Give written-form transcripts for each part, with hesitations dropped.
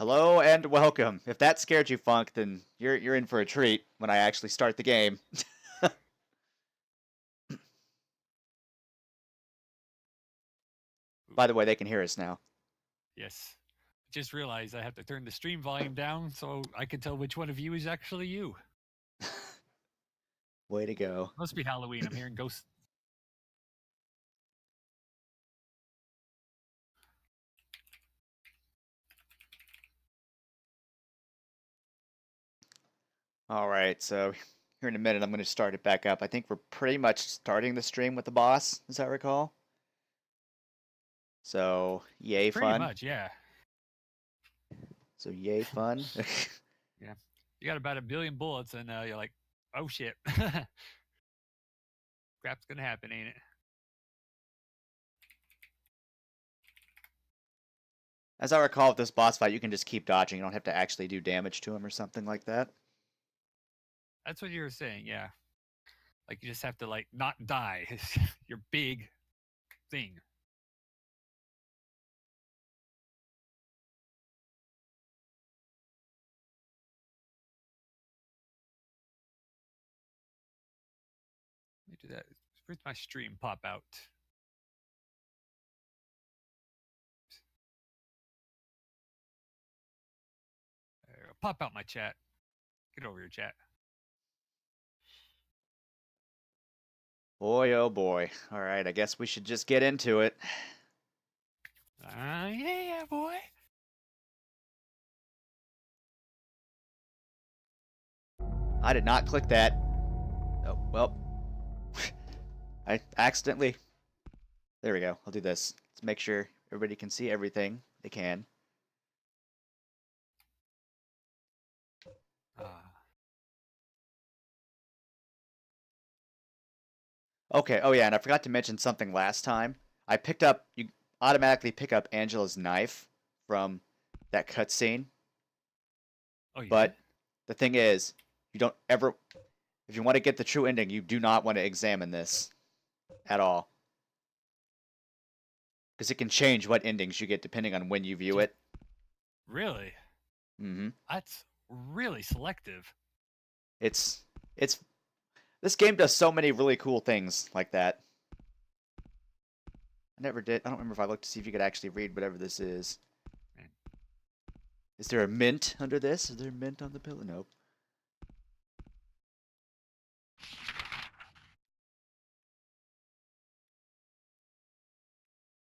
Hello and welcome. If that scared you, Funk, then you're in for a treat when I actually start the game. By the way, they can hear us now. Yes. Just realized I have to turn the stream volume down so I can tell which one of you is actually you. Way to go. Must be Halloween. I'm hearing ghosts. All right, so here in a minute, I'm going to start it back up. I think we're pretty much starting the stream with the boss, as I recall. So, yay Pretty fun. much, yeah. So, yay fun. Yeah. You got about 1 billion bullets and you're like, oh shit. Crap's gonna happen, ain't it? As I recall, with this boss fight, you can just keep dodging. You don't have to actually do damage to him or something like that. That's what you were saying, yeah. Like you just have to like not die. Your big thing. Let me do that. Where's my stream pop out? There we go. Pop out my chat. Get over your chat. Boy, oh boy. All right, I guess we should just get into it. Yeah, boy. I did not click that. Oh, well. I accidentally... There we go. I'll do this. Let's make sure everybody can see everything they can. Okay, oh yeah, and I forgot to mention something last time. I picked up... You automatically pick up Angela's knife from that cutscene. Oh, you But did? the thing is, you don't ever... If you want to get the true ending, you do not want to examine this at all. Because it can change what endings you get depending on when you view it. Really? Mm-hmm. That's really selective. It's... This game does so many really cool things like that. I never did... I don't remember if I looked to see if you could actually read whatever this is. Man. Is there a mint under this? Is there a mint on the pillow? Nope.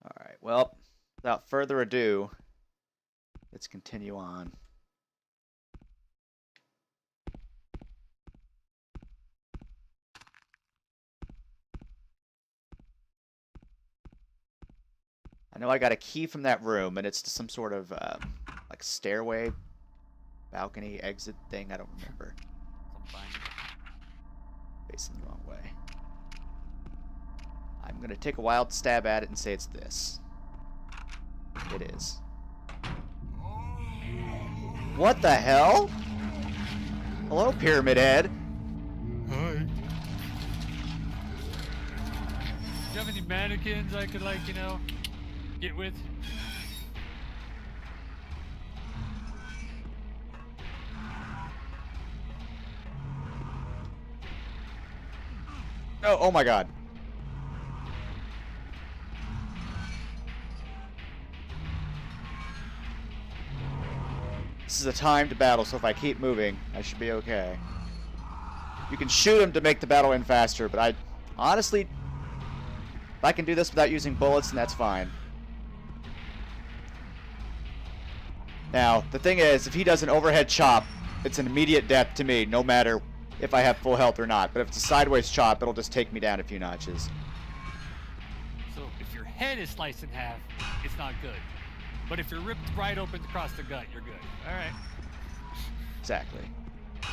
Alright, well, without further ado, let's continue on. I know I got a key from that room, and it's to some sort of, like, stairway, balcony, exit thing. I don't remember. Something. Facing the wrong way. I'm going to take a wild stab at it and say it's this. It is. What the hell? Hello, Pyramid Head. Hi. Do you have any mannequins I could, like, get with? Oh my god. This is a timed battle, so if I keep moving, I should be okay. You can shoot him to make the battle end faster, but honestly, if I can do this without using bullets, then that's fine. Now, the thing is, if he does an overhead chop, it's an immediate death to me, no matter if I have full health or not. But if it's a sideways chop, it'll just take me down a few notches. So if your head is sliced in half, it's not good. But if you're ripped right open across the gut, you're good. Alright. Exactly.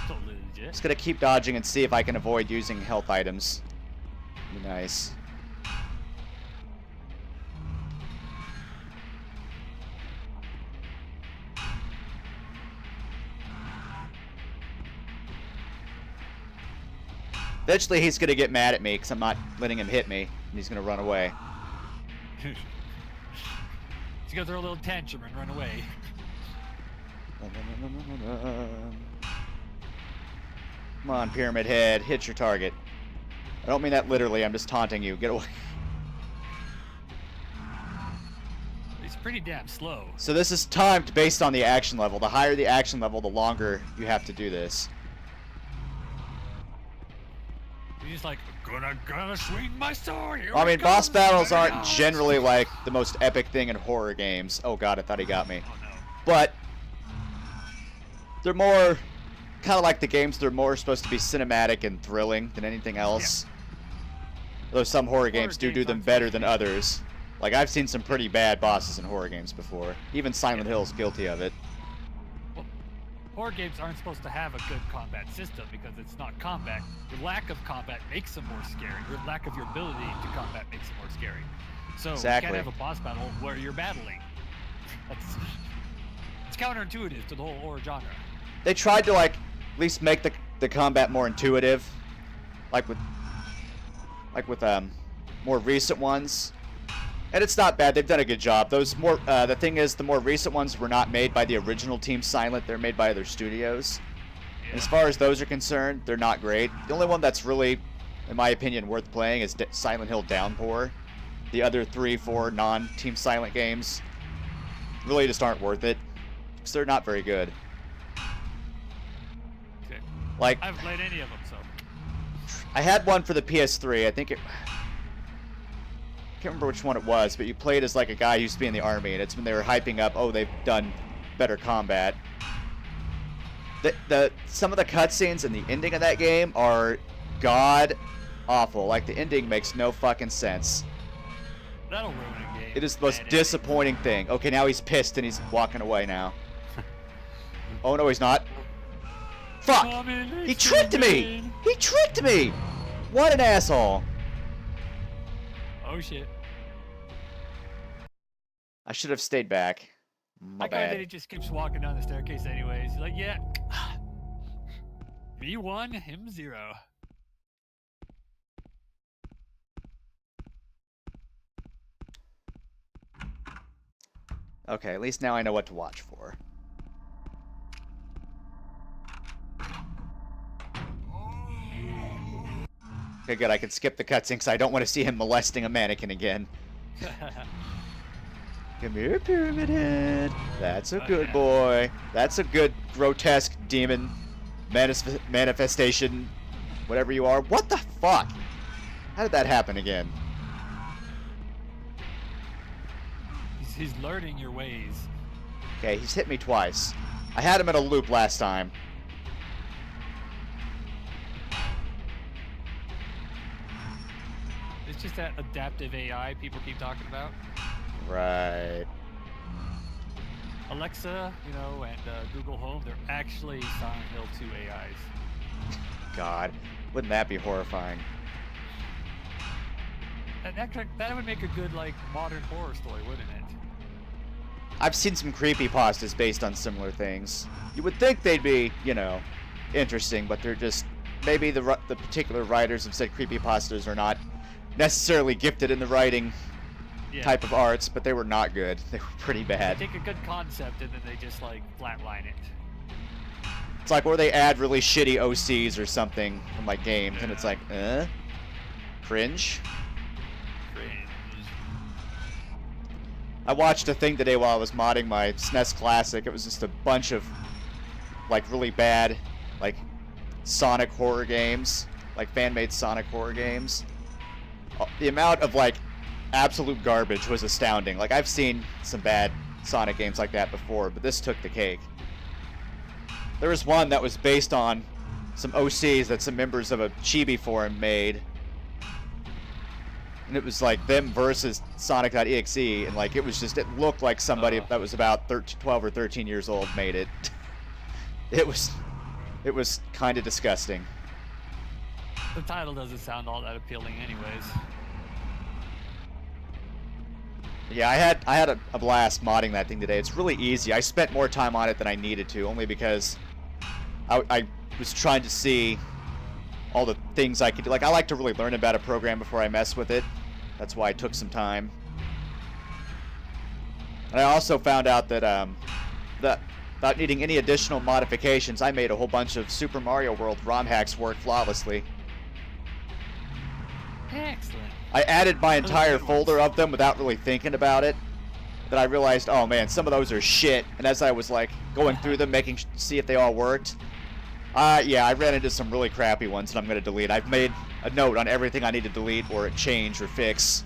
Totally legit. Just gonna keep dodging and see if I can avoid using health items. Be nice. Eventually he's gonna get mad at me because I'm not letting him hit me, and he's gonna run away. He's gonna throw a little tantrum and run away. Come on, Pyramid Head, hit your target. I don't mean that literally, I'm just taunting you. Get away. He's pretty damn slow. So this is timed based on the action level. The higher the action level, the longer you have to do this. He's like, gonna swing my sword. Here I mean, it boss goes, battles aren't Shenanigans. generally like the most epic thing in horror games. Oh god, I thought he got me. Oh no. But they're more kind of like the games. They're more supposed to be cinematic and thrilling than anything else. Though some horror games do them better than others. Like I've seen some pretty bad bosses in horror games before. Even Silent Hill's guilty of it. Well, horror games aren't supposed to have a good combat system because it's not combat. Your lack of combat makes them more scary. Your lack of your ability to combat makes them more scary. So Exactly. you can't have a boss battle where you're battling. It's counterintuitive to the whole horror genre. They tried to like at least make the combat more intuitive, like with more recent ones. And it's not bad. They've done a good job. Those more the thing is, the more recent ones were not made by the original Team Silent. They're made by other studios. Yeah. As far as those are concerned, they're not great. The only one that's really, in my opinion, worth playing is Silent Hill Downpour. The other 3, 4 non-Team Silent games really just aren't worth it because they're not very good. Okay. Like I haven't played any of them, so. I had one for the PS3. I think it. Can't remember which one it was, but you played as like a guy who used to be in the army, and it's when they were hyping up, oh, they've done better combat. Some of the cutscenes and the ending of that game are god awful. Like the ending makes no fucking sense. That'll ruin a game. It is the most Bad disappointing thing. Okay, now he's pissed and he's walking away now. Oh no, he's not. Fuck! ending. He tricked me! He tricked me! What an asshole! Oh shit. I should have stayed back. My I got that bad. he just keeps walking down the staircase anyways. He's like, yeah. Me 1, him 0. Okay, at least now I know what to watch for. Okay, good. I can skip the cutscene because I don't want to see him molesting a mannequin again. Come here, Pyramid Head. That's a good boy. That's a good grotesque demon manifestation, whatever you are. What the fuck? How did that happen again? He's learning your ways. Okay, he's hit me twice. I had him in a loop last time. It's just that adaptive AI people keep talking about. Right. Alexa, and Google Home, they're actually Silent Hill 2 AIs. God, wouldn't that be horrifying? That would make a good, modern horror story, wouldn't it? I've seen some creepypastas based on similar things. You would think they'd be, interesting, but they're just... Maybe the particular writers have said creepypastas are not necessarily gifted in the writing type of arts, but they were not good. They were pretty bad. They take a good concept and then they just, flatline it. It's like where they add really shitty OCs or something from, games, and it's like, cringe. I watched a thing today while I was modding my SNES Classic. It was just a bunch of, really bad, Sonic horror games, fan-made Sonic horror games. The amount of, absolute garbage was astounding. I've seen some bad Sonic games like that before, but this took the cake. There was one that was based on some OCs that some members of a Chibi forum made. And it was them versus Sonic.exe, and it looked like somebody that was about 12 or 13 years old made it. It was kind of disgusting. The title doesn't sound all that appealing anyways. Yeah, I had a blast modding that thing today. It's really easy. I spent more time on it than I needed to, only because I was trying to see all the things I could do. I like to really learn about a program before I mess with it. That's why I took some time. And I also found out that the without needing any additional modifications, I made a whole bunch of Super Mario World ROM hacks work flawlessly. Excellent. I added my entire folder of them without really thinking about it. Then I realized, oh man, some of those are shit. And as I was like going through them, see if they all worked, yeah, I ran into some really crappy ones that I'm going to delete. I've made a note on everything I need to delete or change or fix.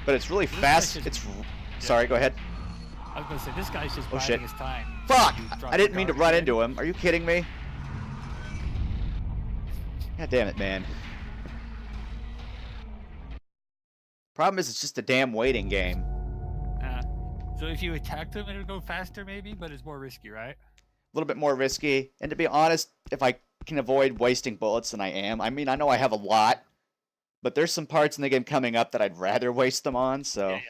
But it's really fast. Sorry, go ahead. I was going to say, this guy's just shit. biding his time. Fuck! I didn't mean to run into him. Are you kidding me? God damn it, man. Problem is, it's just a damn waiting game. So if you attacked him, it would go faster maybe, but it's more risky, right? A little bit more risky. And to be honest, if I can avoid wasting bullets, then I am. I mean, I know I have a lot, but there's some parts in the game coming up that I'd rather waste them on, so... Yeah.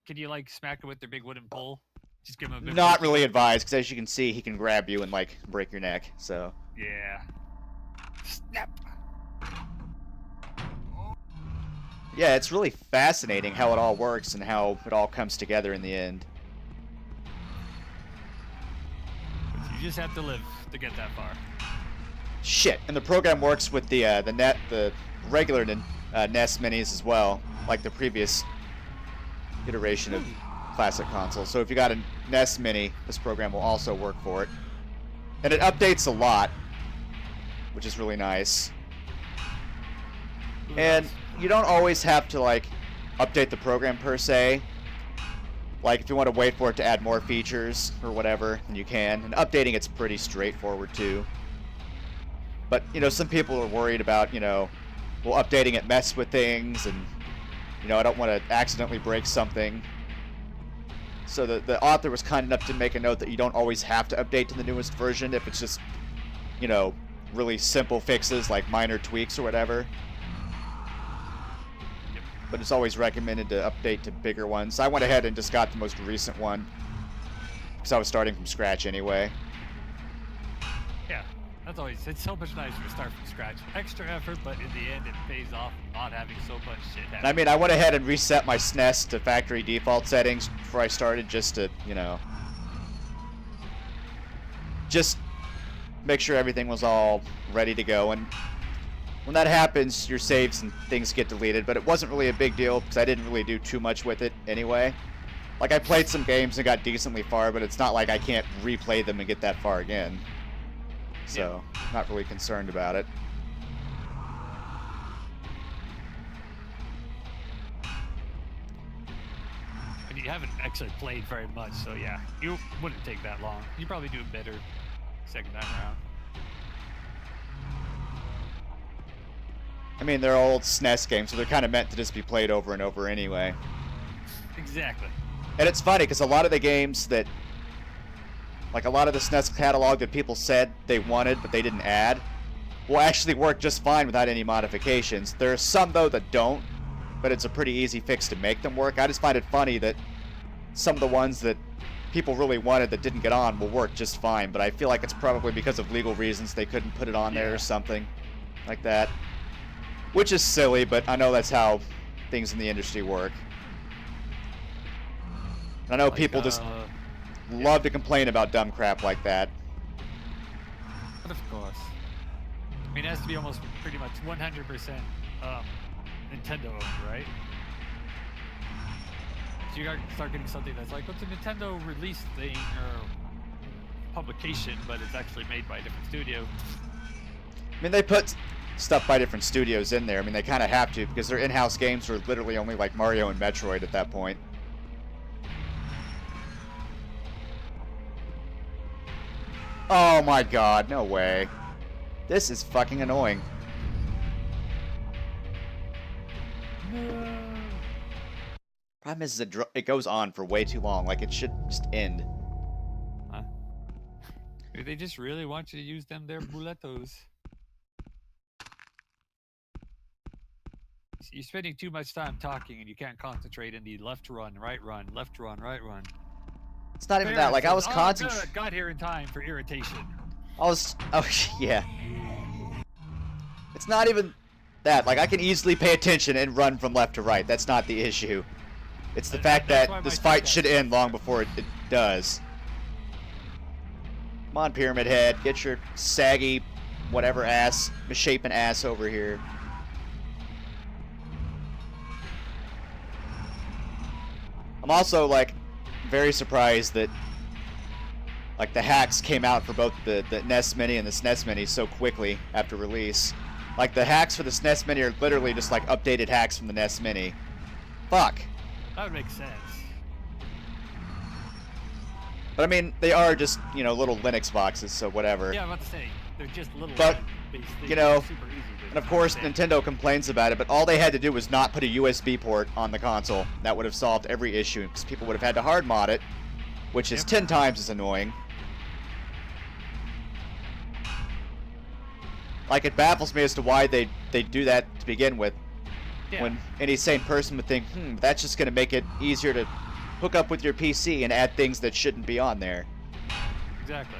Can you, like, smack him with their big wooden pole? Just give him a big... Not really advised, because as you can see, he can grab you and, like, break your neck, so... Yeah. Snap! Yeah, it's really fascinating how it all works and how it all comes together in the end. You just have to live to get that far. Shit, and the program works with the regular NES minis as well, like the previous iteration of classic console. So if you got a NES mini, this program will also work for it. And it updates a lot, which is really nice. And you don't always have to, like, update the program per se. Like, if you want to wait for it to add more features or whatever, then you can. And updating it's pretty straightforward, too. But, you know, some people are worried about, you know, well, updating it mess with things, and, you know, I don't want to accidentally break something. So the author was kind enough to make a note that you don't always have to update to the newest version if it's just, you know, really simple fixes, like minor tweaks or whatever. But it's always recommended to update to bigger ones. I went ahead and just got the most recent one because I was starting from scratch anyway. Yeah, that's always, it's so much nicer to start from scratch. Extra effort, but in the end it pays off not having so much shit happen. I mean, I went ahead and reset my SNES to factory default settings before I started just to, you know, just make sure everything was all ready to go. And when that happens, your saves and things get deleted, but it wasn't really a big deal because I didn't really do too much with it anyway. Like, I played some games and got decently far, but it's not like I can't replay them and get that far again. So, not really concerned about it. And you haven't actually played very much, so yeah, you wouldn't take that long. You probably do it better second time around. I mean, they're old SNES games, so they're kind of meant to just be played over and over anyway. Exactly. And it's funny, because a lot of the games that, like a lot of the SNES catalog that people said they wanted but they didn't add, will actually work just fine without any modifications. There are some, though, that don't, but it's a pretty easy fix to make them work. I just find it funny that some of the ones that people really wanted that didn't get on will work just fine, but I feel like it's probably because of legal reasons they couldn't put it on there or something like that. Which is silly, but I know that's how things in the industry work. And I know like, people just love to complain about dumb crap like that. But of course. I mean, it has to be almost pretty much 100% Nintendo owned, right? So you gotta start getting something that's like, what's a Nintendo release thing or publication, but it's actually made by a different studio. I mean, they put stuff by different studios in there. I mean, they kind of have to, because their in-house games were literally only like Mario and Metroid at that point. Oh my god, no way. This is fucking annoying. No. Problem is, it goes on for way too long. Like, it should just end. Huh? Maybe they just really want you to use them their buletos. You're spending too much time talking and you can't concentrate in the left run, right run, left run, right run. It's not even that. Like, I was concentrating. Got here in time for irritation. Oh, yeah. It's not even that. Like, I can easily pay attention and run from left to right. That's not the issue. It's the fact That's why that this my fight TCAT should end long before it does. Come on, Pyramid Head. Get your saggy, whatever ass, misshapen ass over here. I'm also, like, very surprised that, like, the hacks came out for both the NES Mini and the SNES Mini so quickly after release. Like, the hacks for the SNES Mini are literally just, like, updated hacks from the NES Mini. Fuck. That would make sense. But, I mean, they are just, you know, little Linux boxes, so whatever. Yeah, I'm about to say, they're just little But, based things. you know, Super easy to and of course, understand. Nintendo complains about it, but all they had to do was not put a USB port on the console. That would have solved every issue, because people would have had to hard mod it, which is 10 times as annoying. Like, it baffles me as to why they do that to begin with. Yeah. When any sane person would think, that's just going to make it easier to hook up with your PC and add things that shouldn't be on there. Exactly.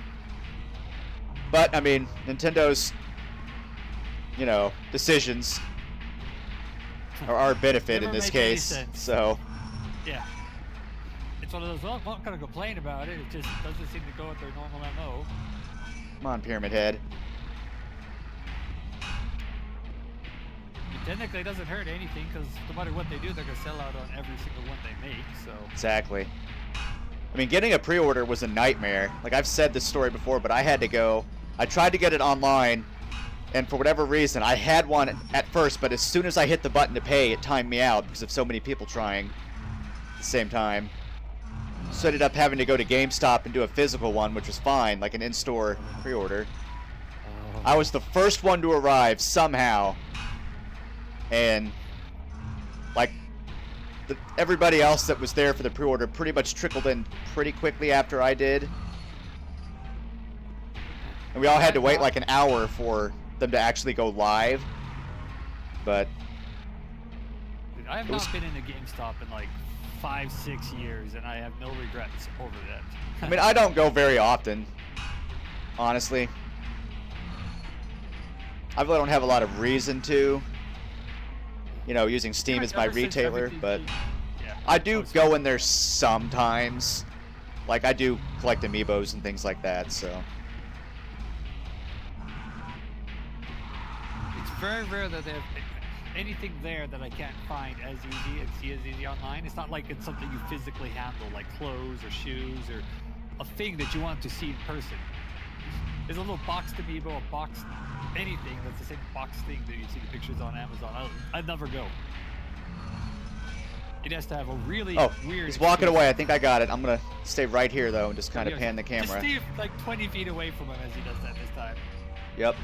But, I mean, Nintendo's, you know, decisions are our benefit in Never this make any case, sense. so... Yeah. It's one of those, well, I'm not going to complain about it. It just doesn't seem to go with their normal MO. Come on, Pyramid Head. Technically, it doesn't hurt anything because no matter what they do, they're going to sell out on every single one they make, so... Exactly. I mean, getting a pre-order was a nightmare. Like, I've said this story before, but I had to go... I tried to get it online, and for whatever reason, I had one at first, but as soon as I hit the button to pay, it timed me out because of so many people trying at the same time. So I ended up having to go to GameStop and do a physical one, which was fine, like an in-store pre-order. I was the first one to arrive, somehow. And, like, everybody else that was there for the pre-order pretty much trickled in pretty quickly after I did. And we all had to wait like an hour for them to actually go live. But... Dude, I have not been in a GameStop in like 5-6 years, and I have no regrets over that. I mean, I don't go very often, honestly. I really don't have a lot of reason to. You know, using Steam as my Ever since retailer, everything- but yeah. I do go in there sometimes. Like, I do collect amiibos and things like that, so... It's very rare that they have anything there that I can't find as easy and see as easy online. It's not like it's something you physically handle, like clothes or shoes or a thing that you want to see in person. There's a little boxed amiibo, a boxed anything that's the same box thing that you see the pictures on Amazon. I'd never go. It has to have a really weird... he's walking experience. away. I think I got it. I'm going to stay right here, though, and just kind of Yeah, pan the Just camera. stay like 20 feet away from him as he does that this time. Yep.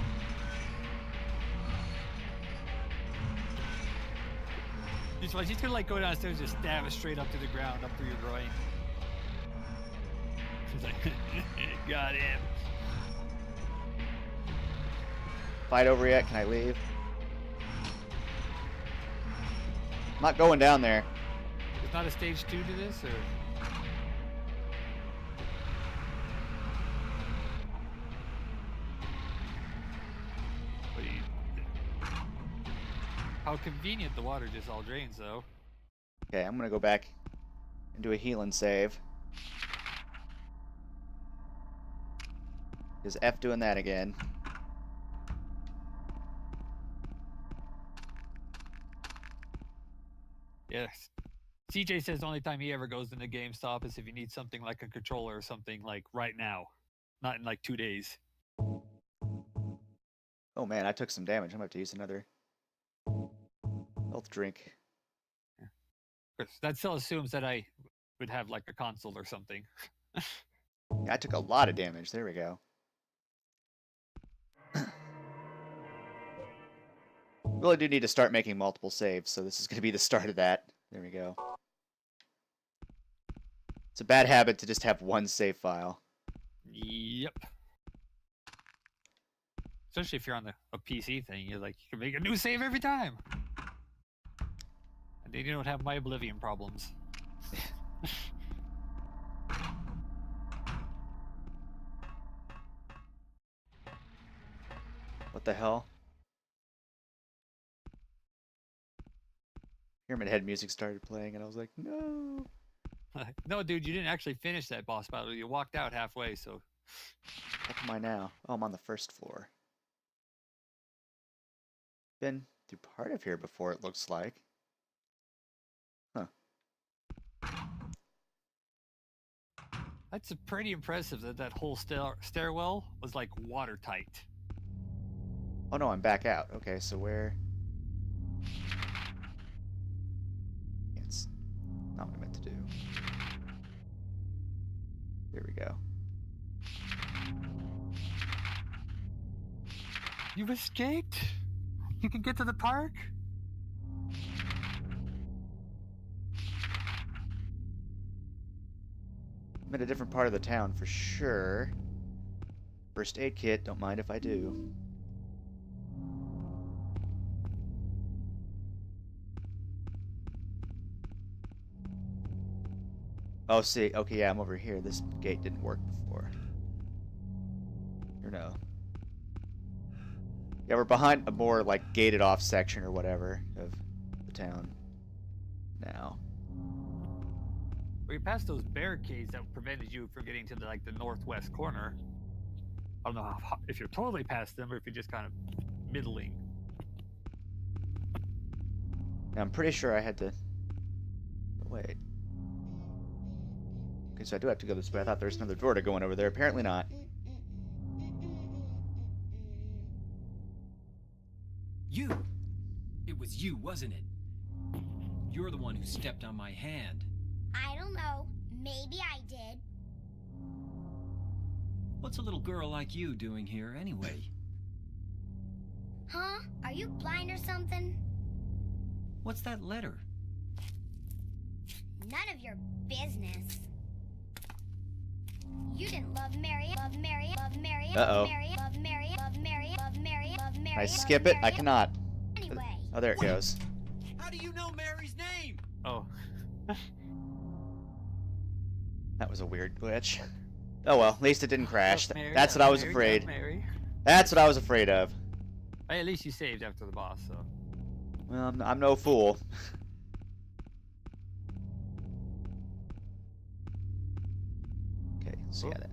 He's gonna like go downstairs and just stab it straight up to the ground, up through your groin. He's like, got him. Fight over yet? Can I leave? I'm not going down there. There's not a stage 2 to this, or? What do you... How convenient the water just all drains, though. Okay, I'm going to go back and do a healing save. Is F doing that again? Yes. CJ says the only time he ever goes into GameStop is if he needs something like a controller or something like right now, not in like 2 days. Oh man, I took some damage. I'm going to have to use another health drink. That still assumes that I would have like a console or something. Yeah, I took a lot of damage. There we go. Really do need to start making multiple saves, so this is going to be the start of that. There we go. It's a bad habit to just have one save file. Yep. Especially if you're on a PC thing, you're like, you can make a new save every time. And then you don't have my Oblivion problems. What the hell? Pyramid Head music started playing, and I was like, no. No, dude, you didn't actually finish that boss battle. You walked out halfway, so. What am I now? Oh, I'm on the first floor. Been through part of here before, it looks like. Huh. That's pretty impressive that that whole stairwell was like watertight. Oh no, I'm back out. Okay, so where? It's not what I meant to do. There we go. You've escaped? You can get to the park? I'm in a different part of the town for sure. First aid kit, don't mind if I do. Oh, see, okay, yeah, I'm over here. This gate didn't work before. Or no. Yeah, we're behind a more, like, gated off section or whatever of the town now. We passed those barricades that prevented you from getting to the, like, the northwest corner. I don't know if you're totally past them or if you're just kind of middling. Now, I'm pretty sure I had to... Wait. Okay, so I do have to go this way. I thought there was another door to go in over there. Apparently not. You! It was you, wasn't it? You're the one who stepped on my hand. I don't know. Maybe I did. What's a little girl like you doing here anyway? Huh? Are you blind or something? What's that letter? None of your business. You didn't love Mary, love Mary, love Mary, Uh-oh. love Mary, love Mary, love Mary, love Mary, love Mary. Can I love skip it? I Mary. cannot. Anyway. Oh, there it Wait. goes. How do you know Mary's name? Oh. That was a weird glitch. Oh well, at least it didn't crash. Love Mary, That's what love I was Mary, afraid. love Mary. That's what I was afraid of. Hey, at least you saved after the boss, so. Well, I'm no fool. Okay, so yeah, that.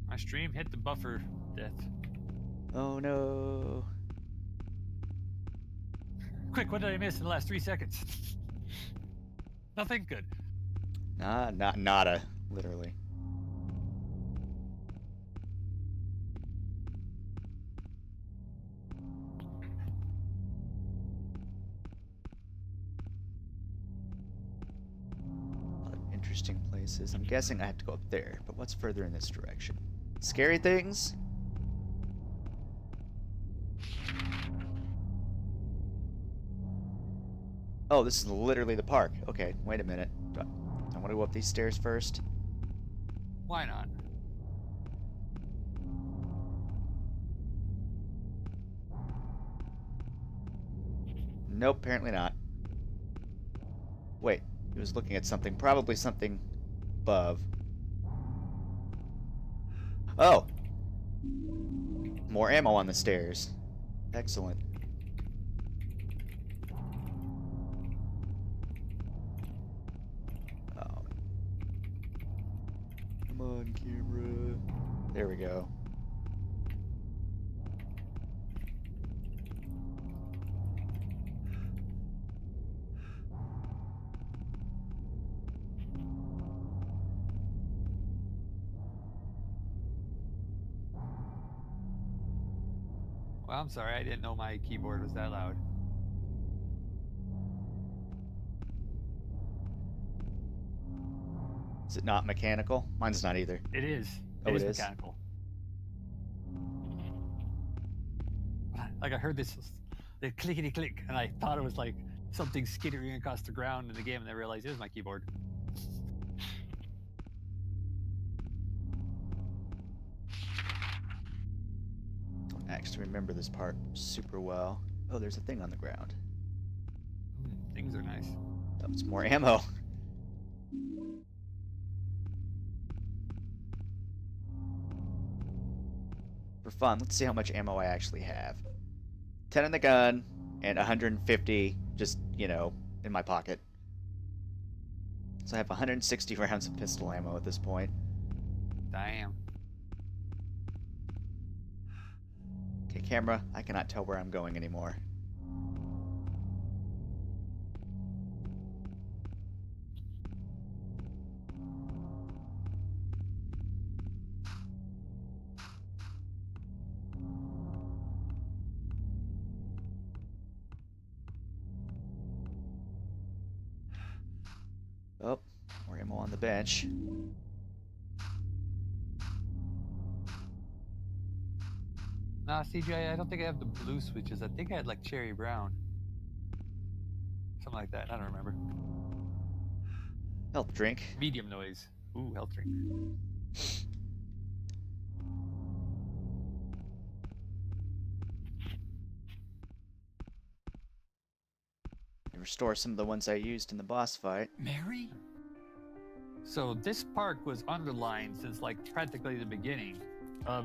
My stream hit the buffer death. Oh no. Quick, what did I miss in the last 3 seconds? Nothing good. Nada, literally. A lot of interesting places. I'm guessing I have to go up there, but what's further in this direction? Scary things? Oh, this is literally the park. Okay, wait a minute. I want to go up these stairs first. Why not? Nope, apparently not. Wait, he was looking at something. Probably something above. Oh! More ammo on the stairs. Excellent. Oh. Come on, camera. There we go. Well, I'm sorry, I didn't know my keyboard was that loud. Is it not mechanical? Mine's not either. It is. Oh, It is it is? mechanical. Like I heard this, the clickety click, and I thought it was like something skittering across the ground in the game, and I realized it was my keyboard. Don't actually remember this part super well. Oh, there's a thing on the ground. Things are nice. Oh, it's more ammo. For fun, let's see how much ammo I actually have. 10 in the gun, and 150 just, you know, in my pocket. So I have 160 rounds of pistol ammo at this point. Damn. Okay, camera, I cannot tell where I'm going anymore. Oh, more ammo on the bench. Nah, CJ, I don't think I have the blue switches. I think I had like cherry brown. Something like that. I don't remember. Health drink. Medium noise. Ooh, health drink. Restore some of the ones I used in the boss fight. Mary? So this park was underlined since like practically the beginning.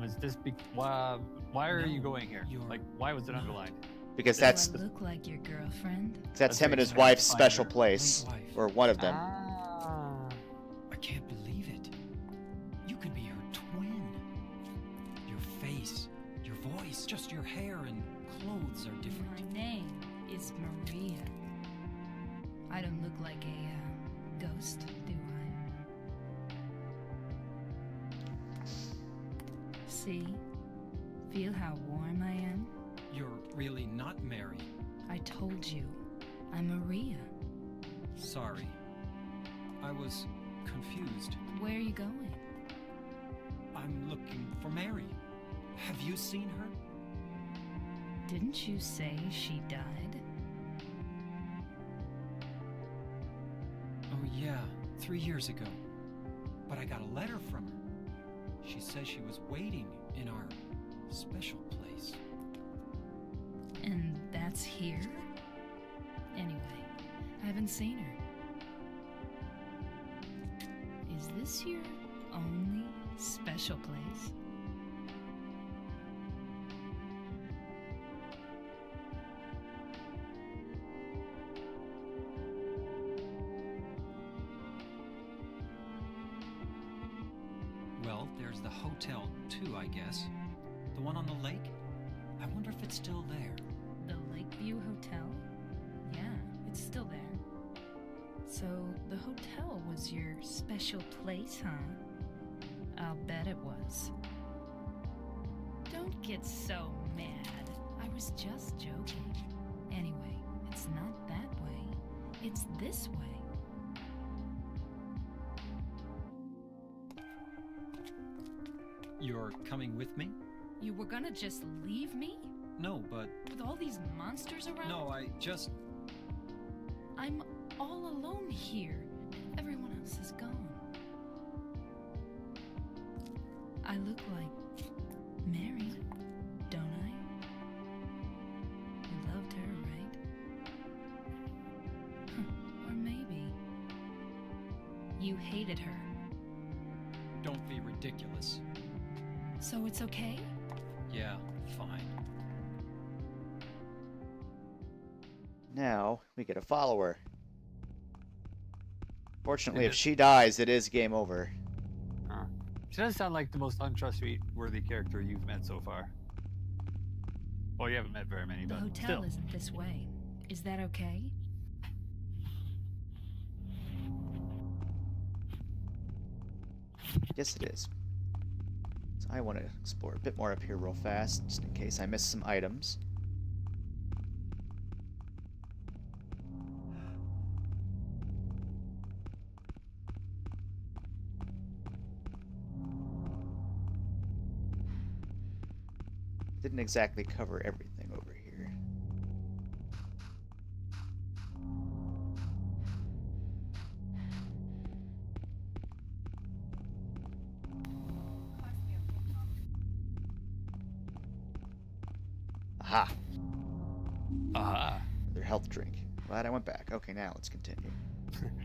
Is this why are you No, going here? you're Like, why was it not. underlined? Because Do that's I look like your girlfriend? that's him and his That's wife's right. special Finder. place. Late wife. Or one of them. Ah. I can't believe it. You could be her twin. Your face, your voice, just your hair and clothes are different. My name is Maria. I don't look like a ghost, do I? See? Feel how warm I am? You're really not Mary. I told you. I'm Maria. Sorry. I was confused. Where are you going? I'm looking for Mary. Have you seen her? Didn't you say she died? Oh, yeah, 3 years ago. But I got a letter from her. She says she was waiting in our special place. And that's here? Anyway, I haven't seen her. Is this your only special place? Well, there's the hotel, too, I guess. The one on the lake? I wonder if it's still there. The Lakeview Hotel? Yeah, it's still there. So, the hotel was your special place, huh? I'll bet it was. Don't get so mad. I was just joking. Anyway, it's not that way. It's this way. You're coming with me? You were gonna just leave me? No, but... With all these monsters around? No, I just... I'm all alone here. Everyone else is gone. I look like Mary, don't I? You loved her, right? Or maybe you hated her. Don't be ridiculous. So it's okay? Yeah, fine. Now we get a follower. Fortunately, Is if it- she dies, it is game over. She doesn't sound like the most untrustworthy character you've met so far. Well, you haven't met very many, The but hotel still. isn't this way. Is that okay? Yes, it is. So I want to explore a bit more up here real fast, just in case I miss some items. Didn't exactly cover everything over here. Aha! Aha. Their health drink. Glad I went back. Okay, now let's continue.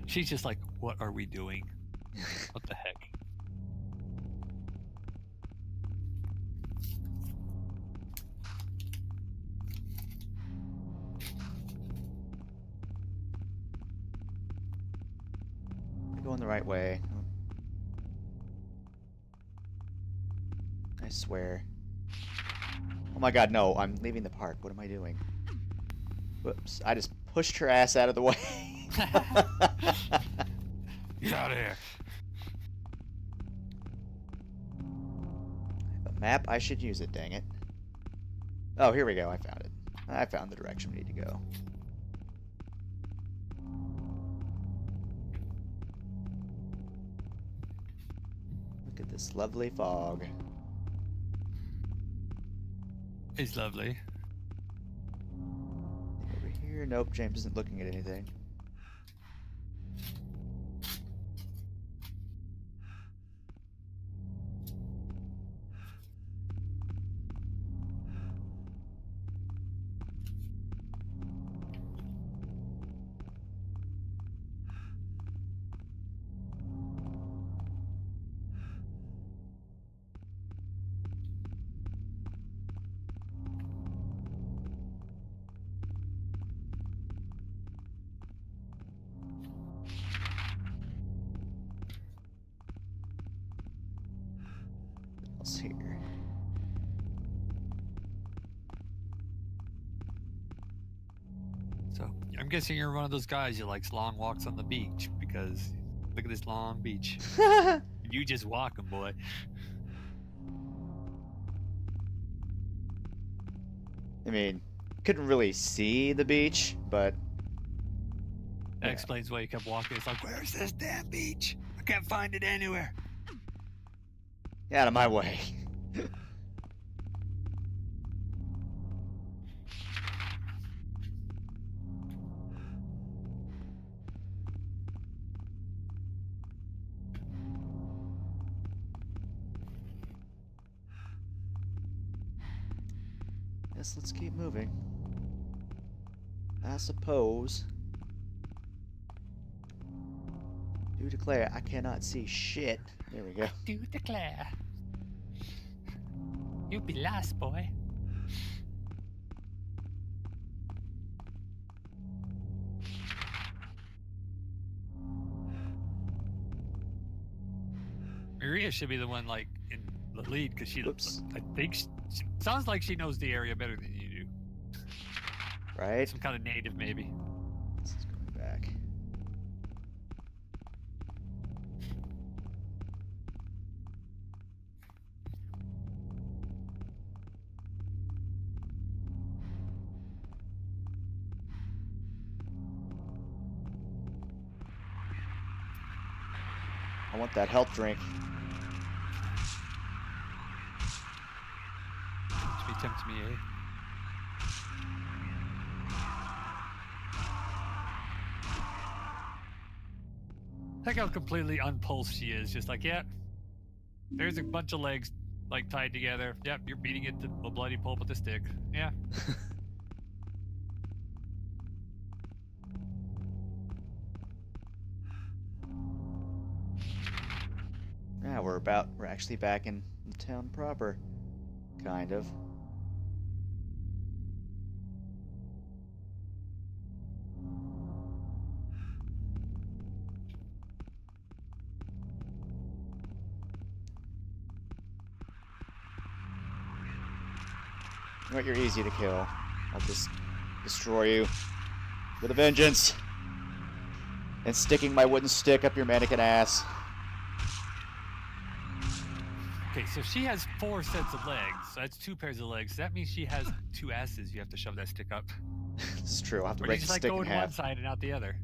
She's just like, what are we doing? What the heck? going the right way. I swear. Oh my god, no. I'm leaving the park. What am I doing? Whoops. I just pushed her ass out of the way. Get out of here. A map, I should use it, dang it. Oh, here we go. I found it. I found the direction we need to go. Look at this lovely fog. It's lovely. Over here. Nope, James isn't looking at anything. What's here? So I'm guessing you're one of those guys who likes long walks on the beach because look at this long beach. You just walking, boy. I mean, couldn't really see the beach, but That yeah. explains why you kept walking. It's like, where's this damn beach? I can't find it anywhere. Get out of my way. Guess let's keep moving. I suppose. Do declare I cannot see shit. There we go. Do declare. You be last, boy. Maria should be the one, like, in the lead, because she looks. Whoops. I think she sounds like she knows the area better than you do. Right? Some kind of native, maybe. This is going back. I want that health drink. She tempts me, eh? Look how completely unpulsed she is. Just like, yeah, there's a bunch of legs like tied together. Yep, you're beating it to a bloody pulp with a stick. Yeah. Yeah, we're actually back in the town proper. Kind of. You know what, you're easy to kill. I'll just destroy you with a vengeance. And sticking my wooden stick up your mannequin ass. Okay, so she has 4 sets of legs. So that's 2 pairs of legs. That means she has 2 asses. You have to shove that stick up. This is true. I'll have to Or you break just the like stick go in in one half. side and out the other.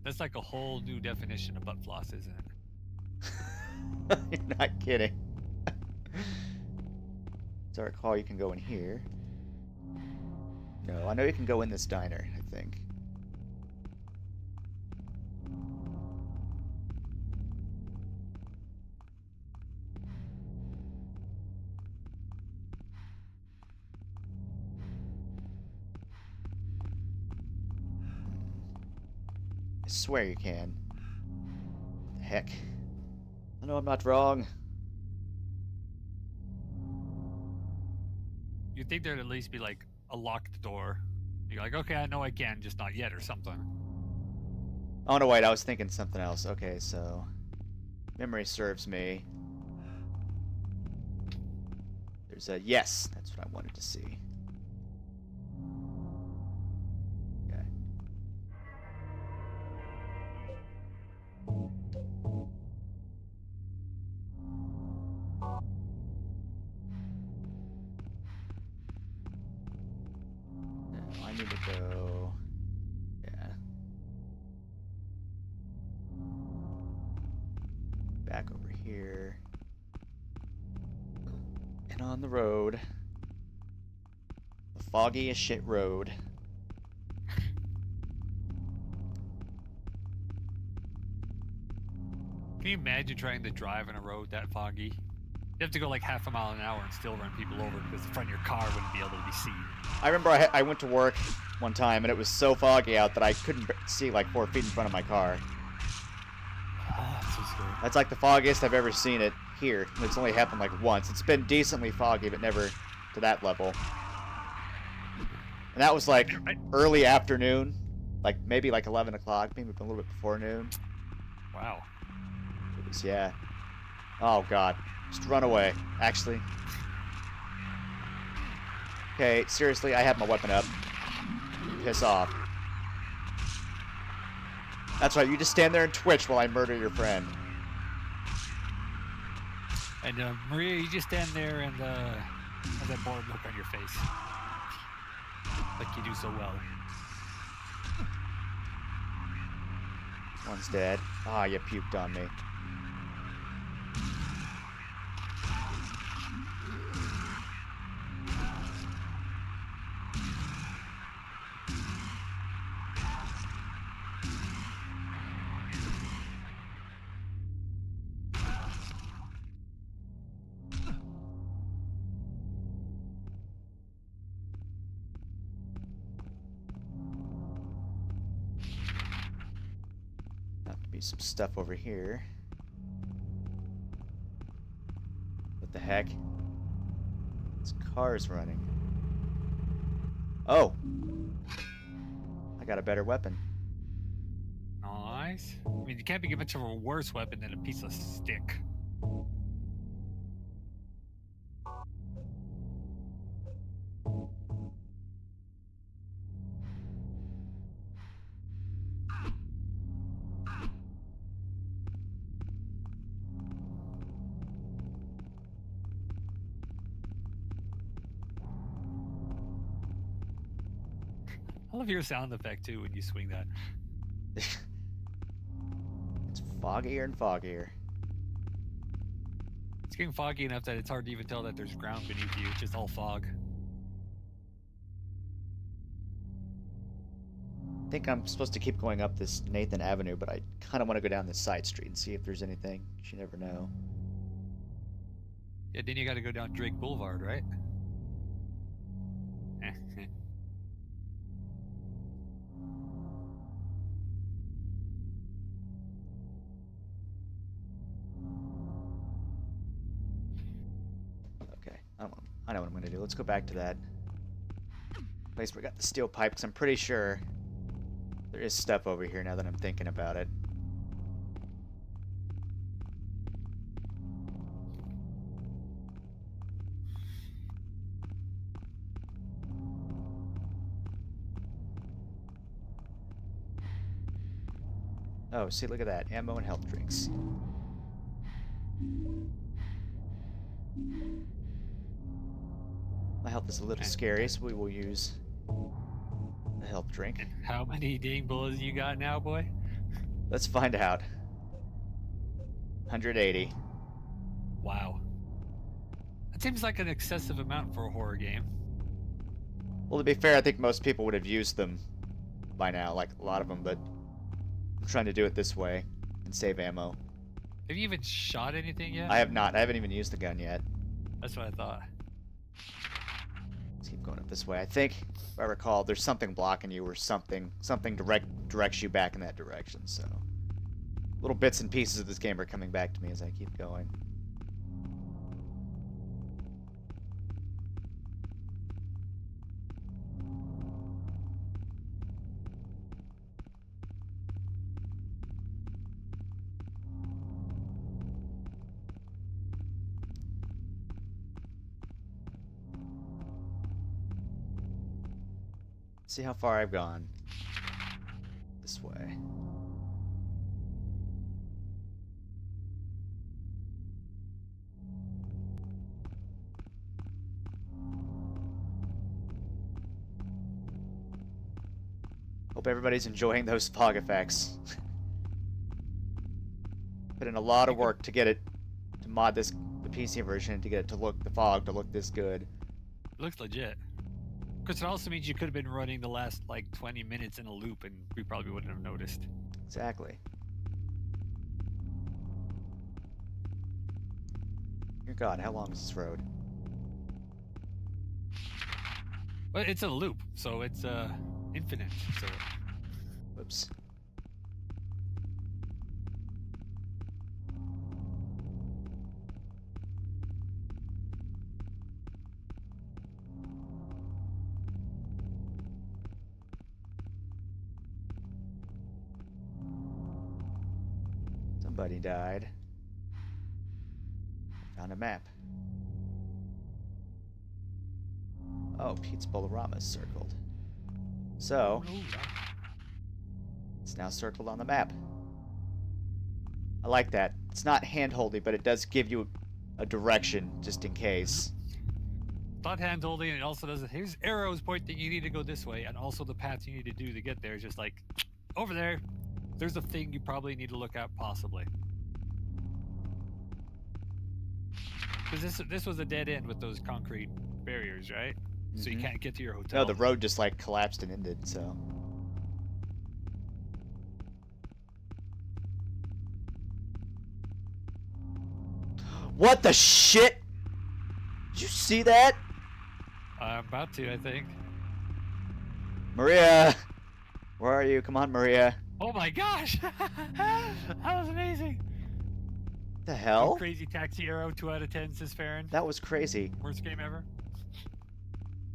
That's like a whole new definition of butt floss, isn't it? You're not kidding. As I recall, you can go in here. No, I know you can go in this diner, I think. I swear you can. What the heck? I know I'm not wrong. You'd think there'd at least be like a locked door. You're like, okay, I know I can, just not yet, or something. Oh no, wait, I was thinking something else. Okay, so memory serves me. There's a yes. That's what I wanted to see. Okay. Now I need to go. Yeah. Back over here. And on the road. The foggy as shit road. Can you imagine trying to drive on a road that foggy? You have to go like half a mile an hour and still run people over because the front of your car wouldn't be able to be seen. I remember I went to work one time and it was so foggy out that I couldn't see like 4 feet in front of my car. Oh, that's so scary. That's like the foggiest I've ever seen it here. It's only happened like once. It's been decently foggy, but never to that level. And that was like early afternoon, like maybe like 11 o'clock, maybe a little bit before noon. Wow. It was, yeah. Oh god, just run away. Actually. Okay, seriously, I have my weapon up. Piss off. That's right, you just stand there and twitch while I murder your friend. And Maria, you just stand there and have that bored look on your face. Like you do so well. One's dead. Ah, you puked on me. Some stuff over here. What the heck? This car's running. Oh! I got a better weapon. Nice. I mean, you can't be much of a worse weapon than a piece of stick. I love your sound effect too when you swing that. It's foggier and foggier. It's getting foggy enough that it's hard to even tell that there's ground beneath you. It's just all fog. I think I'm supposed to keep going up this Nathan Avenue, but I kind of want to go down this side street and see if there's anything. You never know. Yeah, then you got to go down Drake Boulevard, right? Okay, I know what I'm going to do. Let's go back to that place where we got the steel pipe, because I'm pretty sure there is stuff over here now that I'm thinking about it. Oh, see, look at that. Ammo and health drinks. My health is a little scary, so we will use a health drink. How many ding bullets you got now, boy? Let's find out. 180. Wow. That seems like an excessive amount for a horror game. Well, to be fair, I think most people would have used them by now, like a lot of them, but I'm trying to do it this way and save ammo. Have you even shot anything yet? I have not. I haven't even used the gun yet. That's what I thought. Let's keep going up this way. I think, if I recall, there's something blocking you or something directs you back in that direction, so. Little bits and pieces of this game are coming back to me as I keep going. See how far I've gone. This way. Hope everybody's enjoying those fog effects. Put in a lot of work to get it, to mod the PC version, to get it to look, the fog to look this good. It looks legit. Because it also means you could have been running the last like 20 minutes in a loop and we probably wouldn't have noticed. Exactly. Dear God, how long is this road? But it's a loop, so it's infinite. So Whoops. Somebody died. Found a map. Oh, Pete's Bolorama's circled. So, it's now circled on the map. I like that. It's not hand-holdy, but it does give you a direction, just in case. not hand holding, and it also does it. Here's arrows pointing you need to go this way, and also the path you need to do to get there is just like over there. There's a thing you probably need to look at, possibly. Because this was a dead end with those concrete barriers, right? So you can't get to your hotel. No, the road just like collapsed and ended, so. What the shit? Did you see that? I'm about to, I think. Maria! Where are you? Come on, Maria. Oh my gosh! That was amazing! The hell? Crazy taxi arrow, 2 out of 10, says Farron. That was crazy. Worst game ever.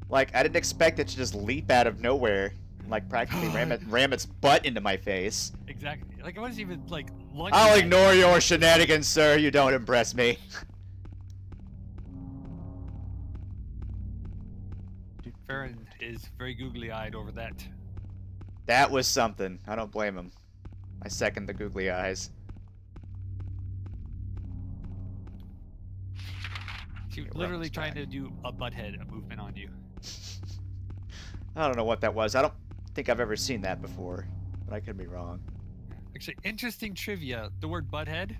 Like, I didn't expect it to just leap out of nowhere and, like, practically ram its butt into my face. Exactly. Like, it wasn't even, like, lunging I'll at ignore you. your shenanigans, sir. You don't impress me. Farron is very googly-eyed over that. That was something. I don't blame him. I second the googly eyes. She was literally trying to do a butthead movement on you. I don't know what that was. I don't think I've ever seen that before, but I could be wrong. Actually, interesting trivia. The word butthead,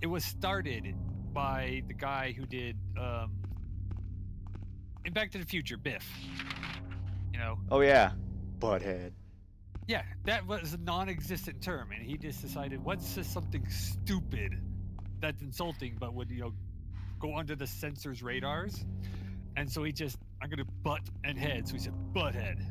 it was started by the guy who did in Back to the Future, Biff. You know? Oh yeah, butthead. Yeah, that was a non-existent term, and he just decided, what's just something stupid that's insulting, but would, you know, go under the censor's radars? And so he just, I'm gonna butt and head, so he said butthead.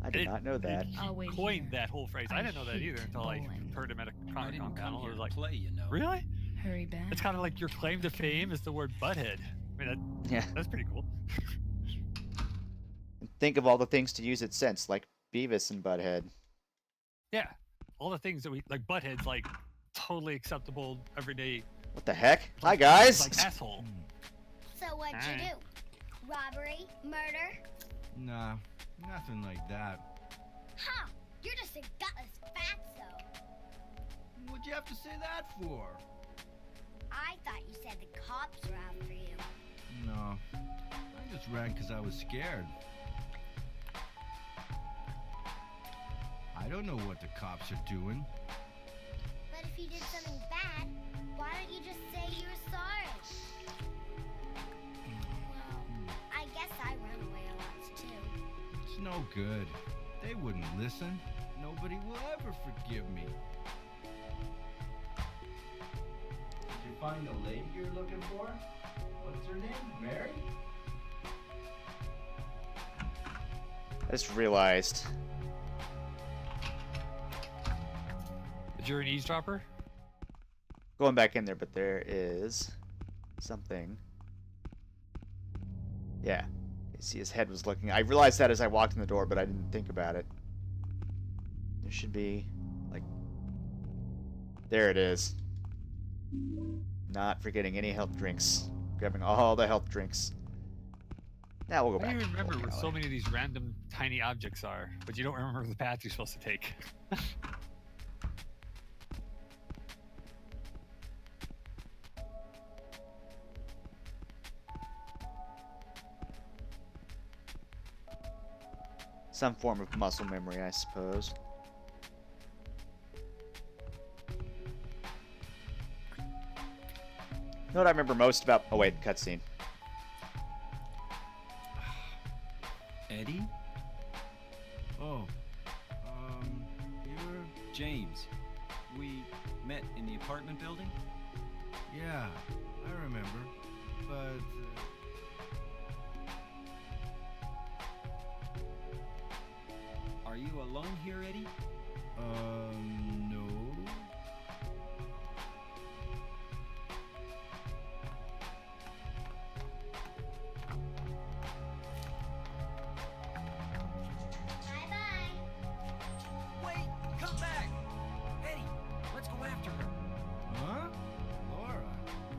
I did not know that. I'll wait Coined here. that whole phrase. I didn't know that either until I heard him at a I Comic Con didn't come panel. I here was to like, play, you know. really? Hurry back. It's kind of like your claim to fame is the word butthead. I mean, Yeah. that's pretty cool. Think of all the things to use it since, like Beavis and Butthead. Yeah, all the things that we like. Butthead's like totally acceptable everyday. What the heck? Hi guys. Like asshole. So what'd you Alright. do? Robbery? Murder? Nah, nothing like that. Huh! You're just a gutless fatso. What'd you have to say that for? I thought you said the cops were after you. No, I just ran because I was scared. I don't know what the cops are doing. But if you did something bad, why don't you just say you were sorry? Well, I guess I run away a lot too. It's no good. They wouldn't listen. Nobody will ever forgive me. Did you find the lady you're looking for? What's her name? Mary? I just realized But you're an eavesdropper? Going back in there, but there is something. Yeah. You see his head was looking. I realized that as I walked in the door, but I didn't think about it. There should be, like... There it is. Not forgetting any health drinks. Grabbing all the health drinks. Now we'll go I back. don't even to the remember bowling where so alley. many of these random tiny objects are, but you don't remember the path you're supposed to take. Some form of muscle memory, I suppose. You know what I remember most about... Oh, wait, cutscene. Eddie? Oh, you're James. We met in the apartment building? Yeah, I remember. But Are you alone here, Eddie? no. Bye-bye. Wait! Come back! Eddie, let's go after her. Huh? Laura?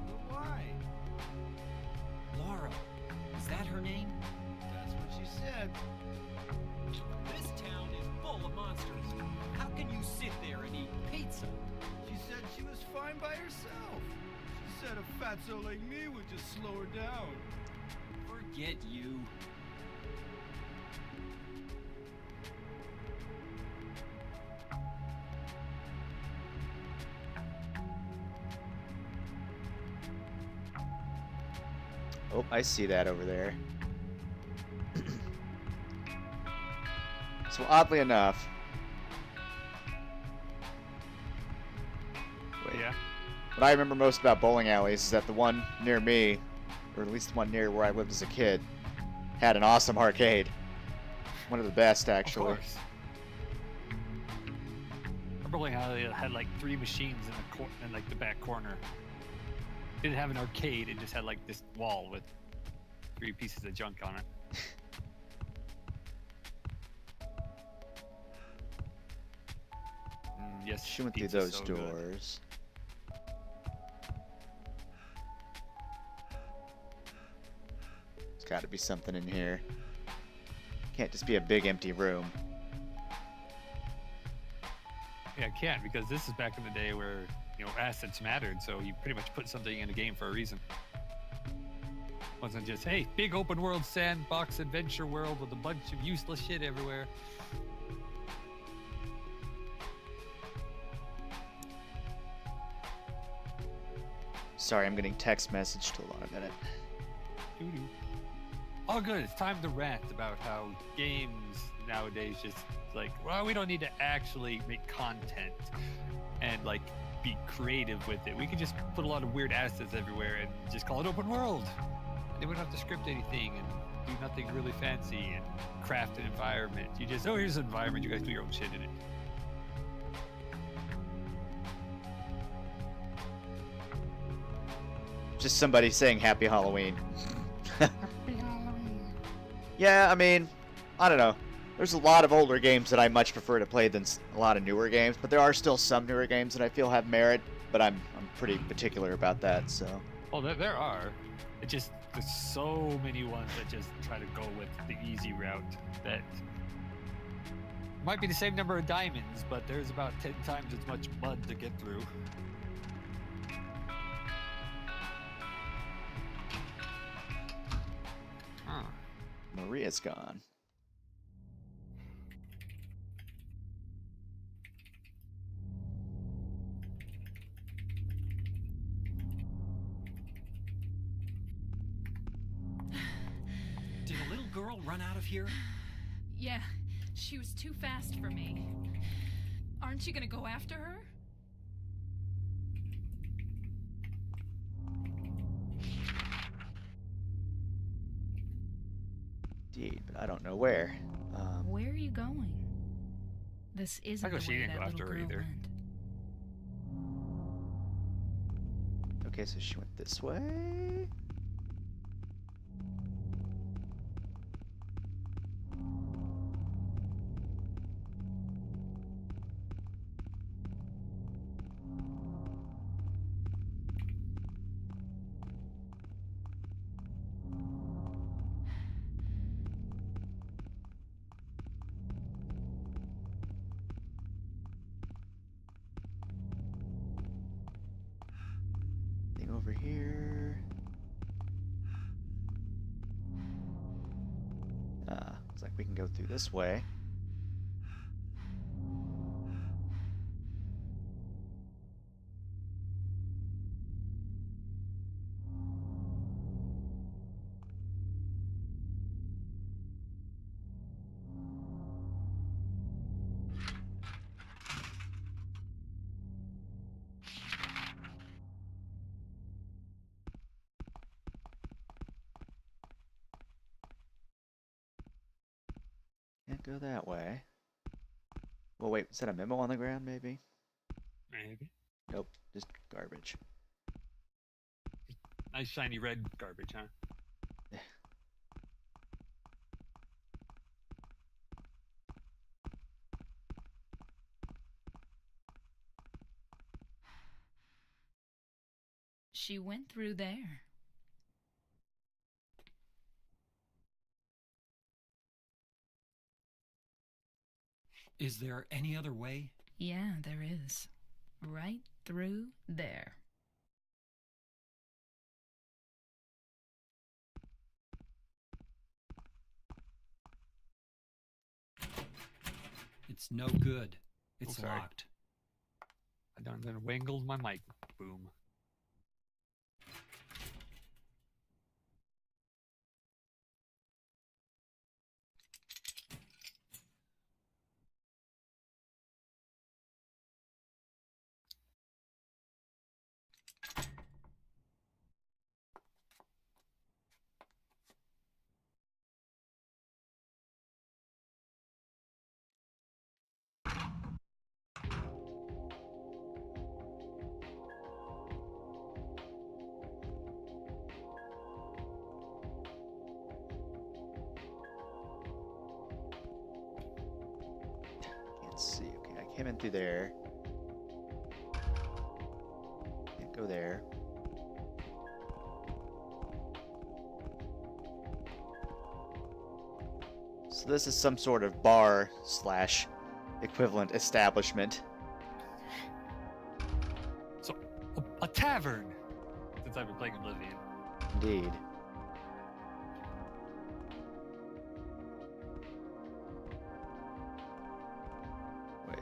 But why? Laura, is that her name? That's what she said. This town is full of monsters. How can you sit there and eat pizza? She said she was fine by herself. She said a fatso like me would just slow her down. Forget you. Oh, I see that over there. So oddly enough... Wait. Yeah. What I remember most about bowling alleys is that the one near me, or at least the one near where I lived as a kid, had an awesome arcade. One of the best, actually. Of course. Our bowling alley had like 3 machines in like the back corner. Didn't have an arcade, it just had like this wall with 3 pieces of junk on it. Yes, She went through pizza's those so good. doors. There's got to be something in here. Can't just be a big empty room. Yeah, I can't, because this is back in the day where, you know, assets mattered, so you pretty much put something in a game for a reason. Wasn't just, hey, big open world sandbox adventure world with a bunch of useless shit everywhere. Sorry, I'm getting text message. Hold on a minute. Doo-doo. All good. It's time to rant about how games nowadays just like, well, we don't need to actually make content and like be creative with it. We can just put a lot of weird assets everywhere and just call it open world. And then we don't have to script anything and do nothing really fancy and craft an environment. You just, oh, here's an environment. You guys do your own shit in it. Just somebody saying Happy Halloween. Yeah, I mean, I don't know. There's a lot of older games that I much prefer to play than a lot of newer games, but there are still some newer games that I feel have merit, but I'm pretty particular about that, so. Well, there are. It just, there's so many ones that just try to go with the easy route that might be the same number of diamonds, but there's about 10 times as much mud to get through. Huh. Maria's gone. Did a little girl run out of here? Yeah, she was too fast for me. Aren't you gonna go after her? Indeed, but I don't know where. Where are you going? This isn't I go the she way didn't that go little after her girl either. went. Okay, so she went this way. Thing over here. Looks like we can go through this way. Can't go that way. Well, wait, is that a memo on the ground, maybe? Maybe. Nope, just garbage. Nice shiny red garbage, huh? She went through there. Is there any other way? Yeah, there is. Right through there. It's no good. It's sorry. locked. I done wangled my mic. Boom. Can't see. Okay, I came in through there. Can't go there. So this is some sort of bar slash equivalent establishment. So, a tavern! Since I've been playing Oblivion. Indeed. Wait.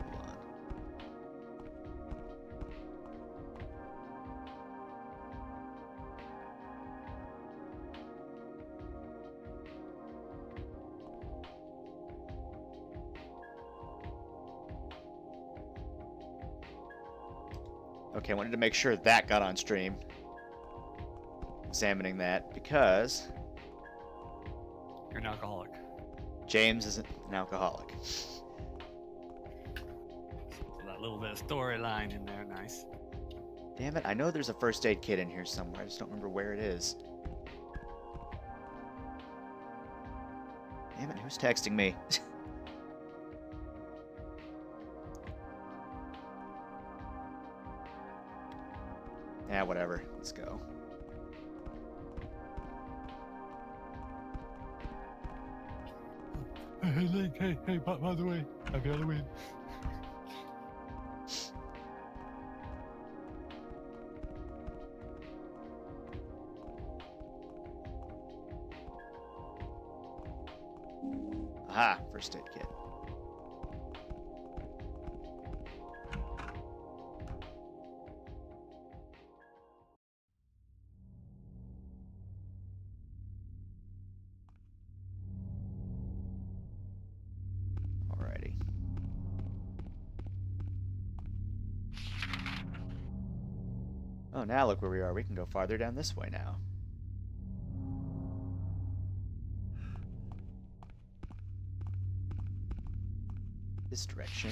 Hold on. Okay, I wanted to make sure that got on stream. Examining that because You're an alcoholic. James isn't an alcoholic. So that little bit of storyline in there, nice. Damn it, I know there's a first aid kit in here somewhere. I just don't remember where it is. Damn it, who's texting me? Yeah, whatever. Let's go. Hey, Link, hey, by the way, happy Halloween. Aha, first aid kit. Alrighty. Oh, now look where we are. We can go farther down this way now. This direction.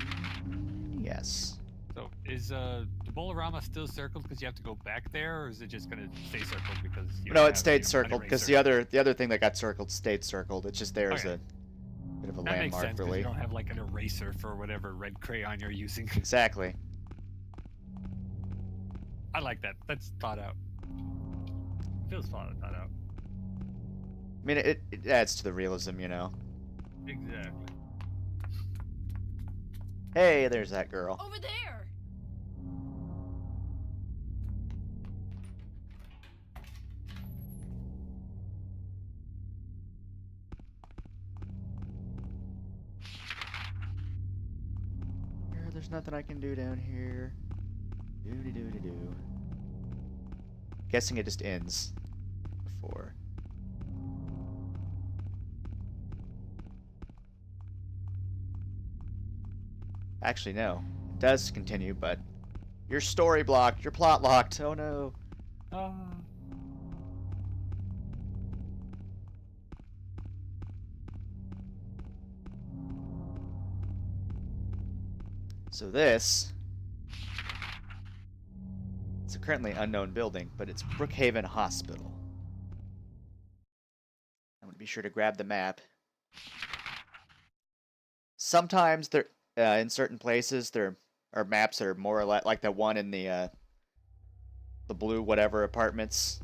Yes. So is the Bolorama still circled because you have to go back there, or is it just gonna stay circled because you No, don't it have, stayed an circled because eraser? the other thing that got circled stayed circled. It's just there as Okay. a bit of a That makes landmark, sense because really. you don't have like an eraser for whatever red crayon you're using. Exactly. I like that. That's thought out. Feels thought out. I mean, it adds to the realism, you know. Exactly. Hey, there's that girl. Over there! There's nothing I can do down here. Doo-doo-doo-doo-doo. Guessing it just ends before. Actually, no. It does continue, but your story blocked. Your plot locked. Oh no. So this... It's a currently unknown building, but it's Brookhaven Hospital. I'm going to be sure to grab the map. Sometimes there, in certain places, there are maps that are more or less like the one in the blue whatever apartments.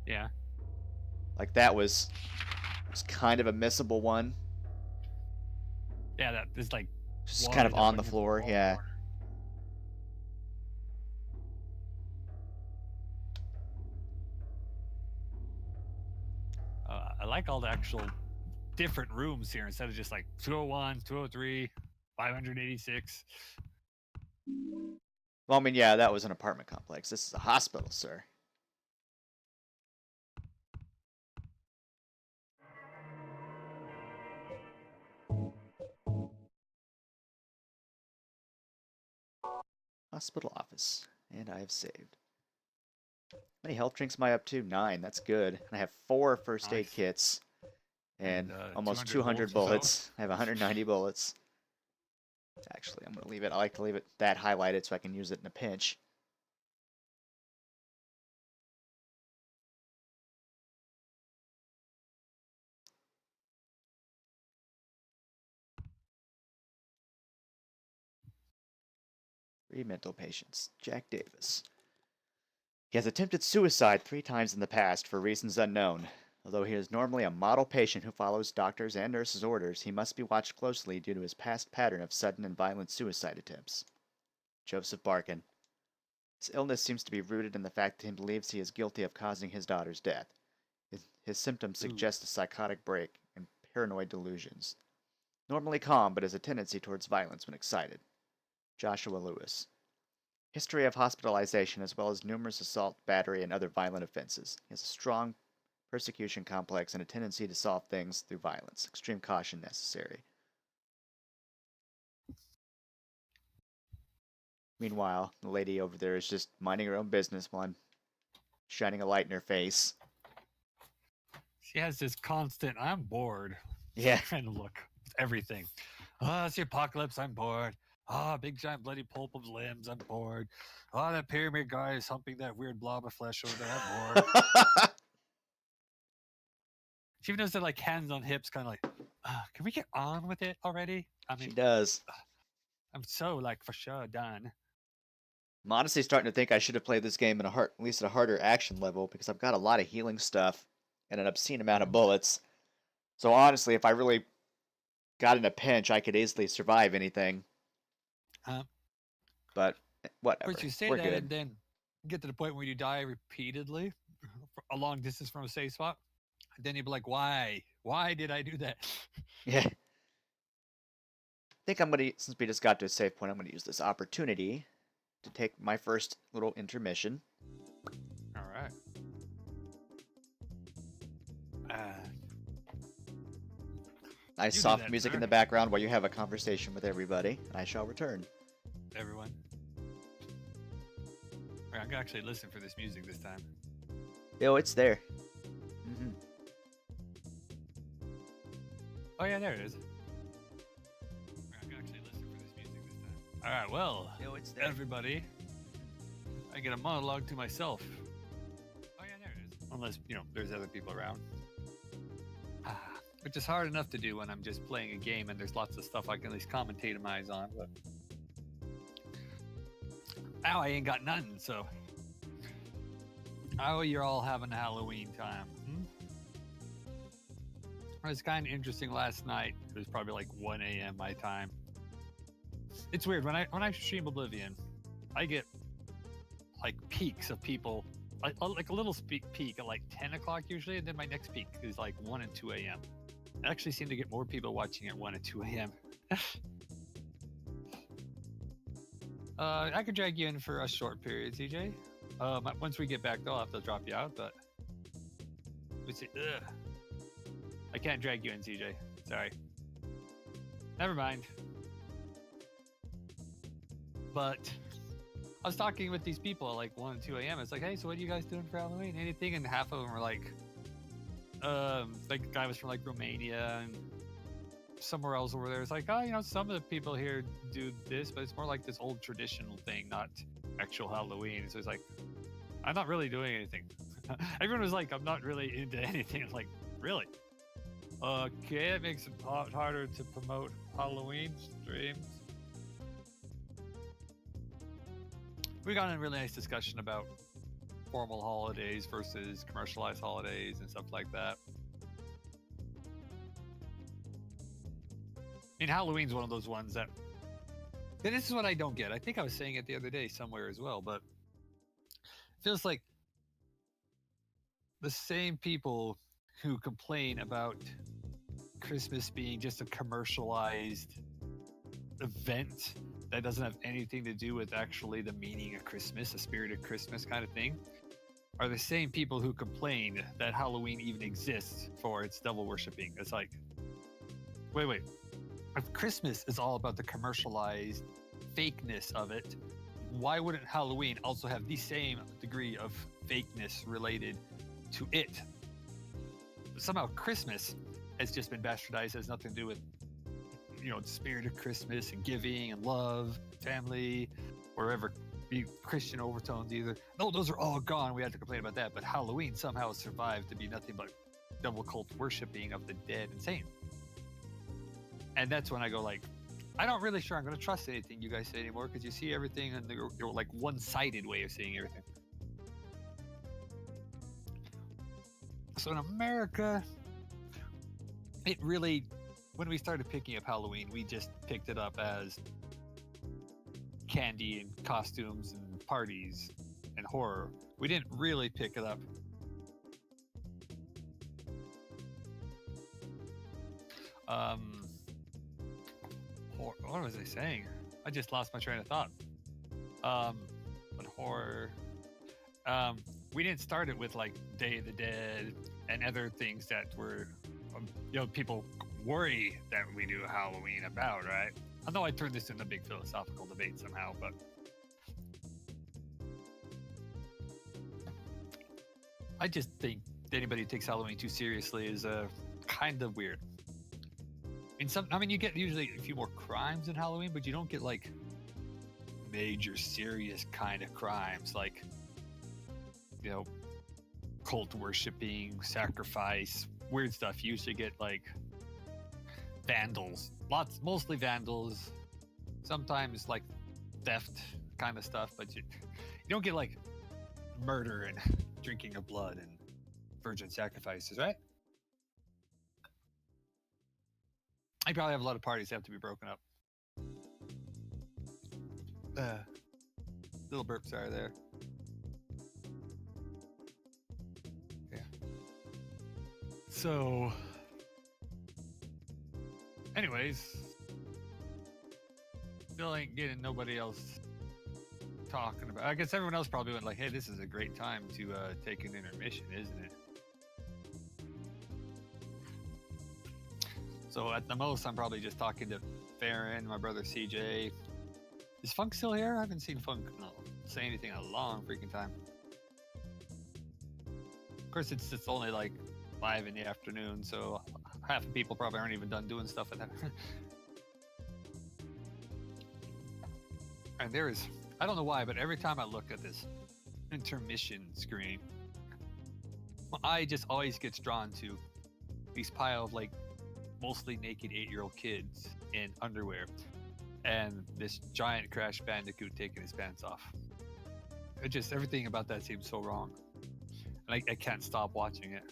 Yeah. Like that was kind of a missable one. Yeah, that is like Just kind of wide up on the against floor, wall. yeah. I like all the actual different rooms here instead of just like 201, 203, 586. Well, I mean, yeah, that was an apartment complex. This is a hospital, sir. Hospital office. And I have saved. How many health drinks am I up to? 9. That's good. And I have 4 first aid Nice. kits. And And, almost 200 200 bullets or bullets. I have 190 bullets. Actually, I'm going to leave it. I like to leave it that highlighted so I can use it in a pinch. Three mental patients. Jack Davis. He has attempted suicide 3 times in the past for reasons unknown. Although he is normally a model patient who follows doctors' and nurses' orders, he must be watched closely due to his past pattern of sudden and violent suicide attempts. Joseph Barkin. His illness seems to be rooted in the fact that he believes he is guilty of causing his daughter's death. His symptoms suggest a psychotic break and paranoid delusions. Normally calm, but has a tendency towards violence when excited. Joshua Lewis. History of hospitalization as well as numerous assault, battery, and other violent offenses. He has a strong persecution complex and a tendency to solve things through violence. Extreme caution necessary. Meanwhile, the lady over there is just minding her own business while I'm shining a light in her face. She has this constant, I'm bored. Yeah. Trying to look at everything. It's the apocalypse, I'm bored. Big giant bloody pulp of limbs, I'm bored. That pyramid guy is humping that weird blob of flesh over there, I'm bored. She even does that like hands on hips, kind of like, can we get on with it already? I mean, She does. I'm so like for sure done. I'm honestly starting to think I should have played this game in at least a harder action level because I've got a lot of healing stuff and an obscene amount of bullets. So honestly, if I really got in a pinch, I could easily survive anything. But whatever. Of course, you say We're that good. and then get to the point where you die repeatedly a long distance from a safe spot. And then you'd be like, why? Why did I do that? Yeah. I think I'm going to, since we just got to a save point, I'm going to use this opportunity to take my first little intermission. All right. Nice You do soft that, music sir. in the background while you have a conversation with everybody, and I shall return. Everyone. All right, I can actually listen for this music this time. Yo, it's there. Mm-hmm. Oh yeah, there it is. All right, I can actually listen for this music this time. All right, well, Yo, it's there. everybody, I get a monologue to myself. Oh yeah, there it is. Unless there's other people around. Which is hard enough to do when I'm just playing a game and there's lots of stuff I can at least commentate on. But now I ain't got nothing. So how are you all having a Halloween time? It was kind of interesting last night. It was probably like 1 a.m. my time. It's weird when I stream Oblivion, I get like peaks of people, like a little peak at like 10 o'clock usually, and then my next peak is like 1 and 2 a.m. I actually seem to get more people watching at 1 and 2 a.m. I could drag you in for a short period, CJ. Once we get back, though, I'll have to drop you out. But let's see. I can't drag you in, CJ. Sorry. Never mind. But I was talking with these people at like 1 and 2 a.m. It's like, hey, so what are you guys doing for Halloween? Anything? And half of them were like a guy was from like Romania and somewhere else over there. It's like, oh, some of the people here do this, but it's more like this old traditional thing, not actual Halloween. So it's like, I'm not really doing anything. Everyone was like, I'm not really into anything. It's like, really? Okay, it makes it a lot harder to promote Halloween streams. We got in a really nice discussion about formal holidays versus commercialized holidays and stuff like that. I mean, Halloween's one of those ones that this is what I don't get. I think I was saying it the other day somewhere as well, but it feels like the same people who complain about Christmas being just a commercialized event that doesn't have anything to do with actually the meaning of Christmas, the spirit of Christmas kind of thing, are the same people who complain that Halloween even exists for its devil worshipping. It's like, wait. If Christmas is all about the commercialized fakeness of it, why wouldn't Halloween also have the same degree of fakeness related to it? Somehow Christmas has just been bastardized, has nothing to do with the spirit of Christmas and giving and love, family, or ever be Christian overtones either. No, those are all gone. We have to complain about that. But Halloween somehow survived to be nothing but devil cult worshipping of the dead and saint. And that's when I go like, I'm not really sure I'm going to trust anything you guys say anymore, because you see everything in your like one-sided way of seeing everything. So in America, it really, when we started picking up Halloween, we just picked it up as candy and costumes and parties and horror. We didn't really pick it up what was I saying? I just lost my train of thought. But horror, we didn't start it with like Day of the Dead and other things that were people worry that we do Halloween about, right? I know I turned this into a big philosophical debate somehow, but I just think anybody who takes Halloween too seriously is kind of weird. You get usually a few more crimes in Halloween, but you don't get like major serious kind of crimes like cult worshipping, sacrifice, weird stuff. You usually get like vandals, mostly vandals, sometimes like theft kind of stuff, but you don't get like murder and drinking of blood and virgin sacrifices, right? I probably have a lot of parties that have to be broken up. Little burps are there. Yeah. So, anyways, still ain't getting nobody else talking about. I guess everyone else probably went like, "Hey, this is a great time to take an intermission, isn't it?" So at the most, I'm probably just talking to Farron, my brother CJ. Is Funk still here? I haven't seen Funk say anything in a long freaking time. Of course, it's only like 5 in the afternoon, so half the people probably aren't even done doing stuff at that. And there is, I don't know why, but every time I look at this intermission screen, my eye just always gets drawn to these pile of like mostly naked 8-year-old kids in underwear and this giant Crash Bandicoot taking his pants off. It just, everything about that seems so wrong. And I can't stop watching it.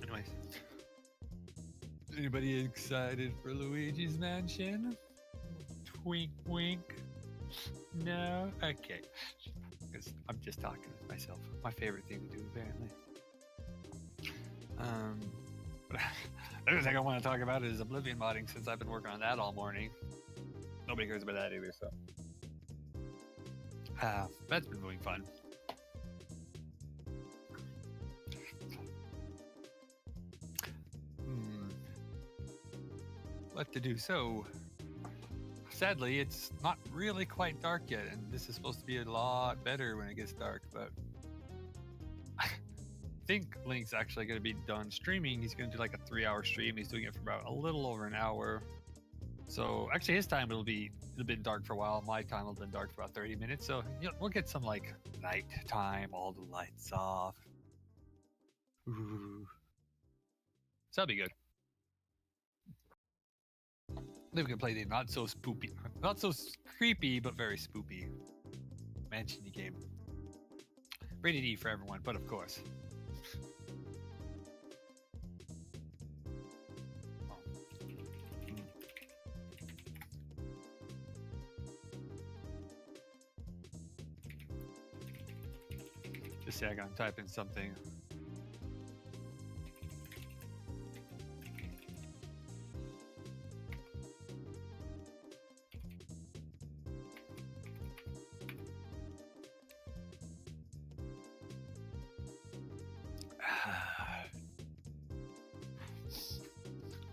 Anyways. Anybody excited for Luigi's Mansion? Wink, wink. No? Okay. Because I'm just talking to myself. My favorite thing to do, apparently. But the other thing I want to talk about is Oblivion modding, since I've been working on that all morning. Nobody cares about that either, so. That's been really fun. What to do? So, sadly, it's not really quite dark yet, and this is supposed to be a lot better when it gets dark, but I think Link's actually going to be done streaming. He's going to do like a 3-hour stream. He's doing it for about a little over an hour. So, actually, his time it'll been dark for a while. My time will have been dark for about 30 minutes. So, we'll get some like night time, all the lights off. Ooh. So that'll be good. Then we can play the not so creepy, but very spoopy mansion game. Rated E for everyone, but of course. Just a sec, I'm typing something.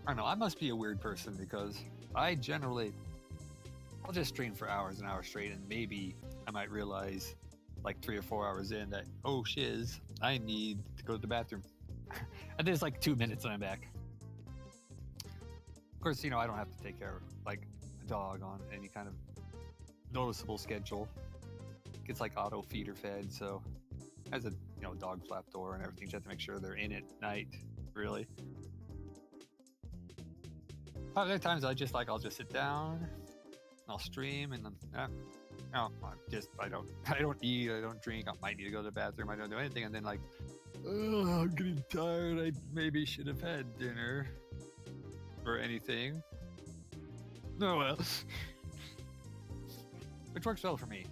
I don't know, I must be a weird person because I generally, I'll just stream for hours and hours straight, and maybe I might realize like 3 or 4 hours in that, oh shiz, I need to go to the bathroom. And there's like 2 minutes and I'm back. Of course, I don't have to take care of like a dog on any kind of noticeable schedule. It's like auto feeder fed, so it has a dog flap door and everything. You have to make sure they're in at night, really. Other times I'll just sit down, and I'll stream, and then I don't eat, I don't drink, I might need to go to the bathroom, I don't do anything, and then like, oh, I'm getting tired, I maybe should have had dinner, or anything. Oh well. Which works well for me.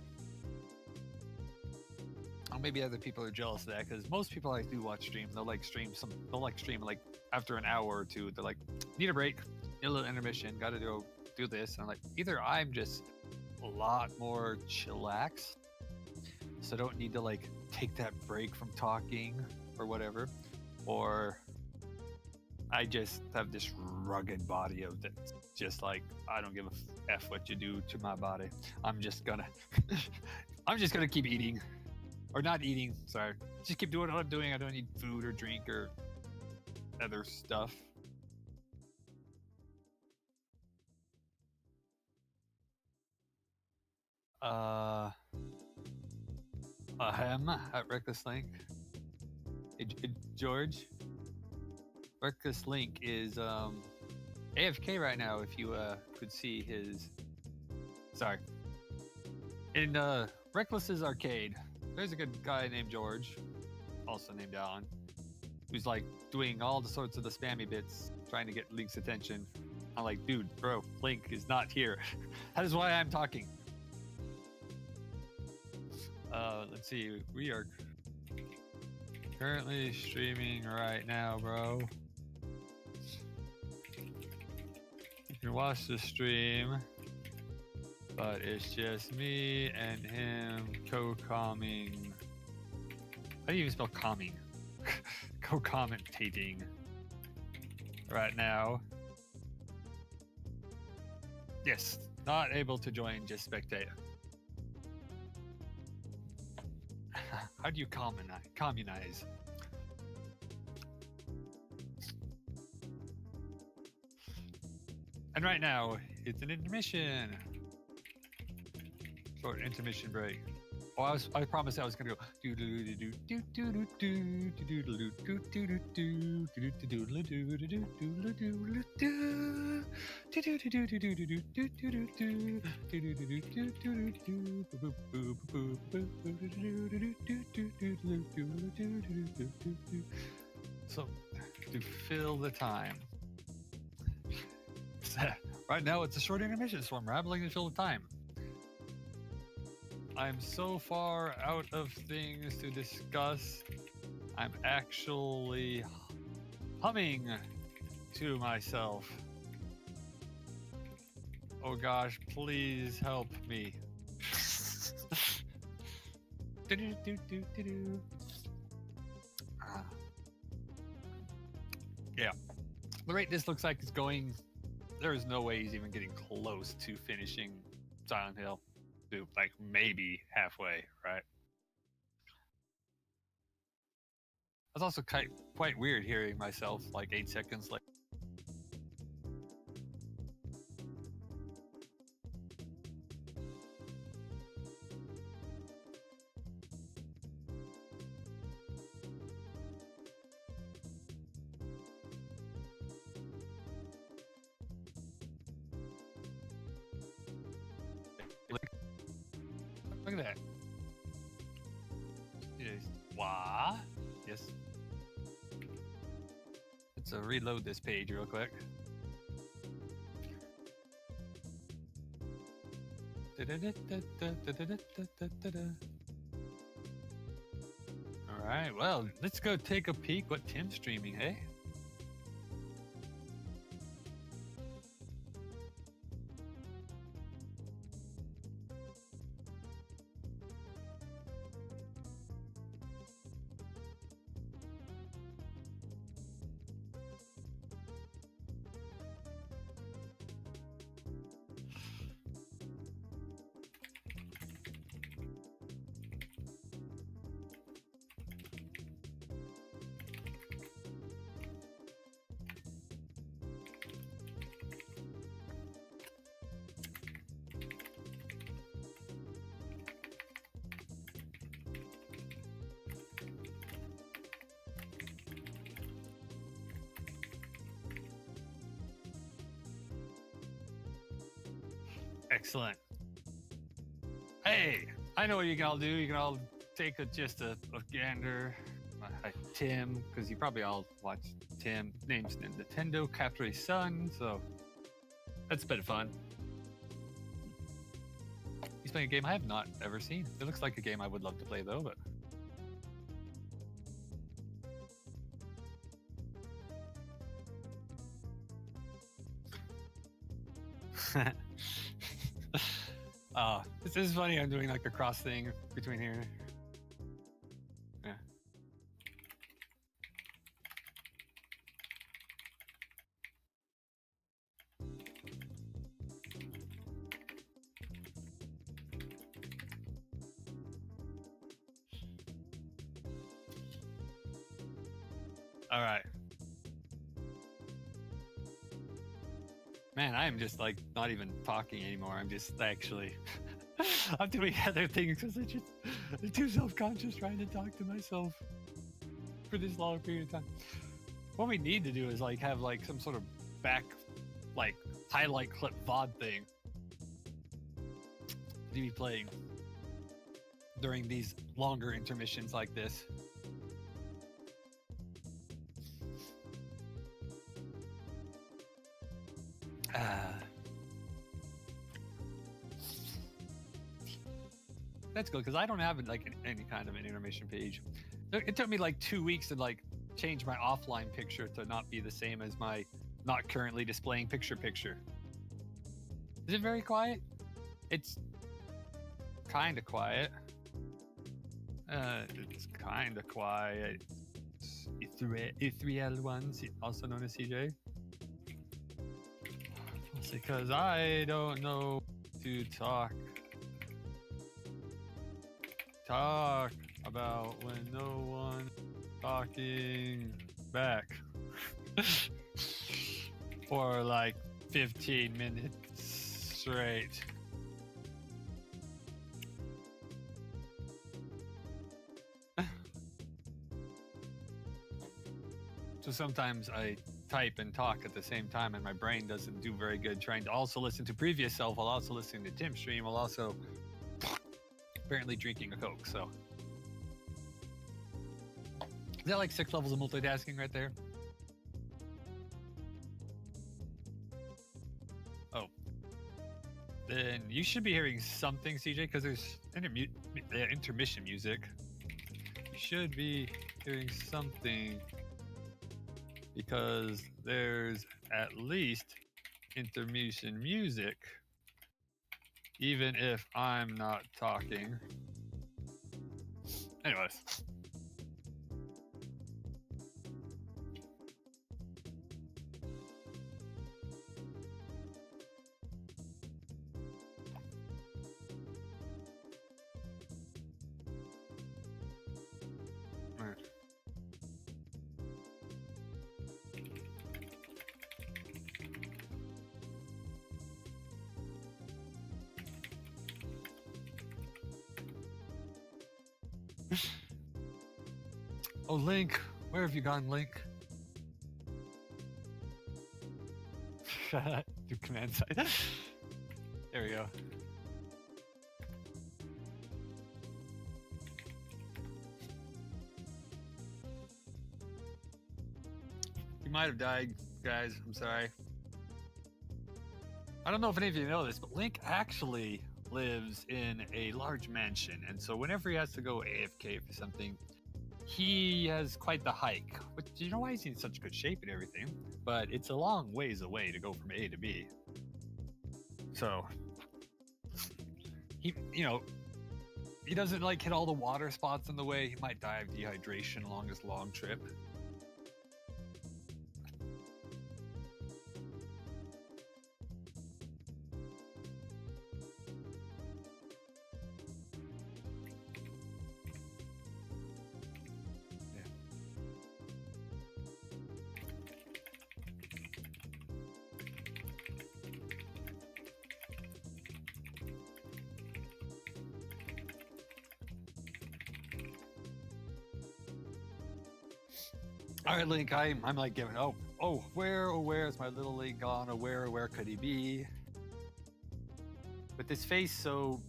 Or maybe other people are jealous of that, because most people I do watch stream, they'll stream like after an hour or two, they're like, need a break. A little intermission, gotta do this. And I'm like, either I'm just a lot more chillax, so I don't need to like take that break from talking or whatever, or I just have this rugged body of that, just like, I don't give a F what you do to my body. I'm just gonna keep eating, or not eating, sorry. Just keep doing what I'm doing. I don't need food or drink or other stuff. At Reckless Link. George. Reckless Link is AFK right now. If you could see his, sorry. In Reckless's arcade, there's a good guy named George, also named Alan, who's like doing all the sorts of the spammy bits, trying to get Link's attention. I'm like, dude, bro, Link is not here. That is why I'm talking. Let's see, we are currently streaming right now, bro. You can watch the stream, but it's just me and him co-commenting. How do you even spell calming? Co-commentating right now. Yes, not able to join, just spectate. How do you communize? And right now, it's an intermission. Short intermission break. Oh, I promised I was gonna go. So, to fill the time. Right now, it's a short intermission, so I'm rambling to fill the time. I'm so far out of things to discuss. I'm actually humming to myself. Oh gosh, please help me. Yeah. The rate this looks like is going, there is no way he's even getting close to finishing Silent Hill. Like maybe halfway, right? It's also quite weird hearing myself like 8 seconds later. Look at that. Yes. What? Yes. Let's reload this page real quick. Alright, well, let's go take a peek what Tim's streaming, hey? Excellent. Hey, I know what you can all do. You can all take just a gander at Tim, because you probably all watch Tim. Name's Nintendo Capri Sun, so that's a bit of fun. He's playing a game I have not ever seen. It looks like a game I would love to play though, but this is funny. I'm doing like the cross thing between here. Yeah. All right. Man, I am just like not even talking anymore. I'm just actually I'm doing other things because I'm too self-conscious trying to talk to myself for this long period of time. What we need to do is like have like some sort of back like highlight clip VOD thing to be playing during these longer intermissions like this. That's good because I don't have like any kind of an intermission page. It took me like 2 weeks to like change my offline picture to not be the same as my not currently displaying picture. Is it very quiet? It's kind of quiet. It's kind of quiet. E3L1, also known as CJ. It's because I don't know to talk about when no one talking back for like 15 minutes straight. So sometimes I type and talk at the same time, and my brain doesn't do very good trying to also listen to previous self while also listening to Tim's stream while also apparently drinking a Coke. So is that like 6 levels of multitasking right there? Oh. Then you should be hearing something, CJ, because there's intermission music. You should be hearing something because there's at least intermission music, even if I'm not talking. Anyways. Alright. Oh, Link, where have you gone, Link? Do command side. There we go. You might have died, guys. I'm sorry. I don't know if any of you know this, but Link actually lives in a large mansion, and so whenever he has to go AFK for something, he has quite the hike. But you know why he's in such good shape and everything? But it's a long ways away to go from A to B. So he doesn't like hit all the water spots on the way. He might die of dehydration along his long trip. All right, Link, I'm like giving, where is my little Link gone? Oh, where could he be? With his face so,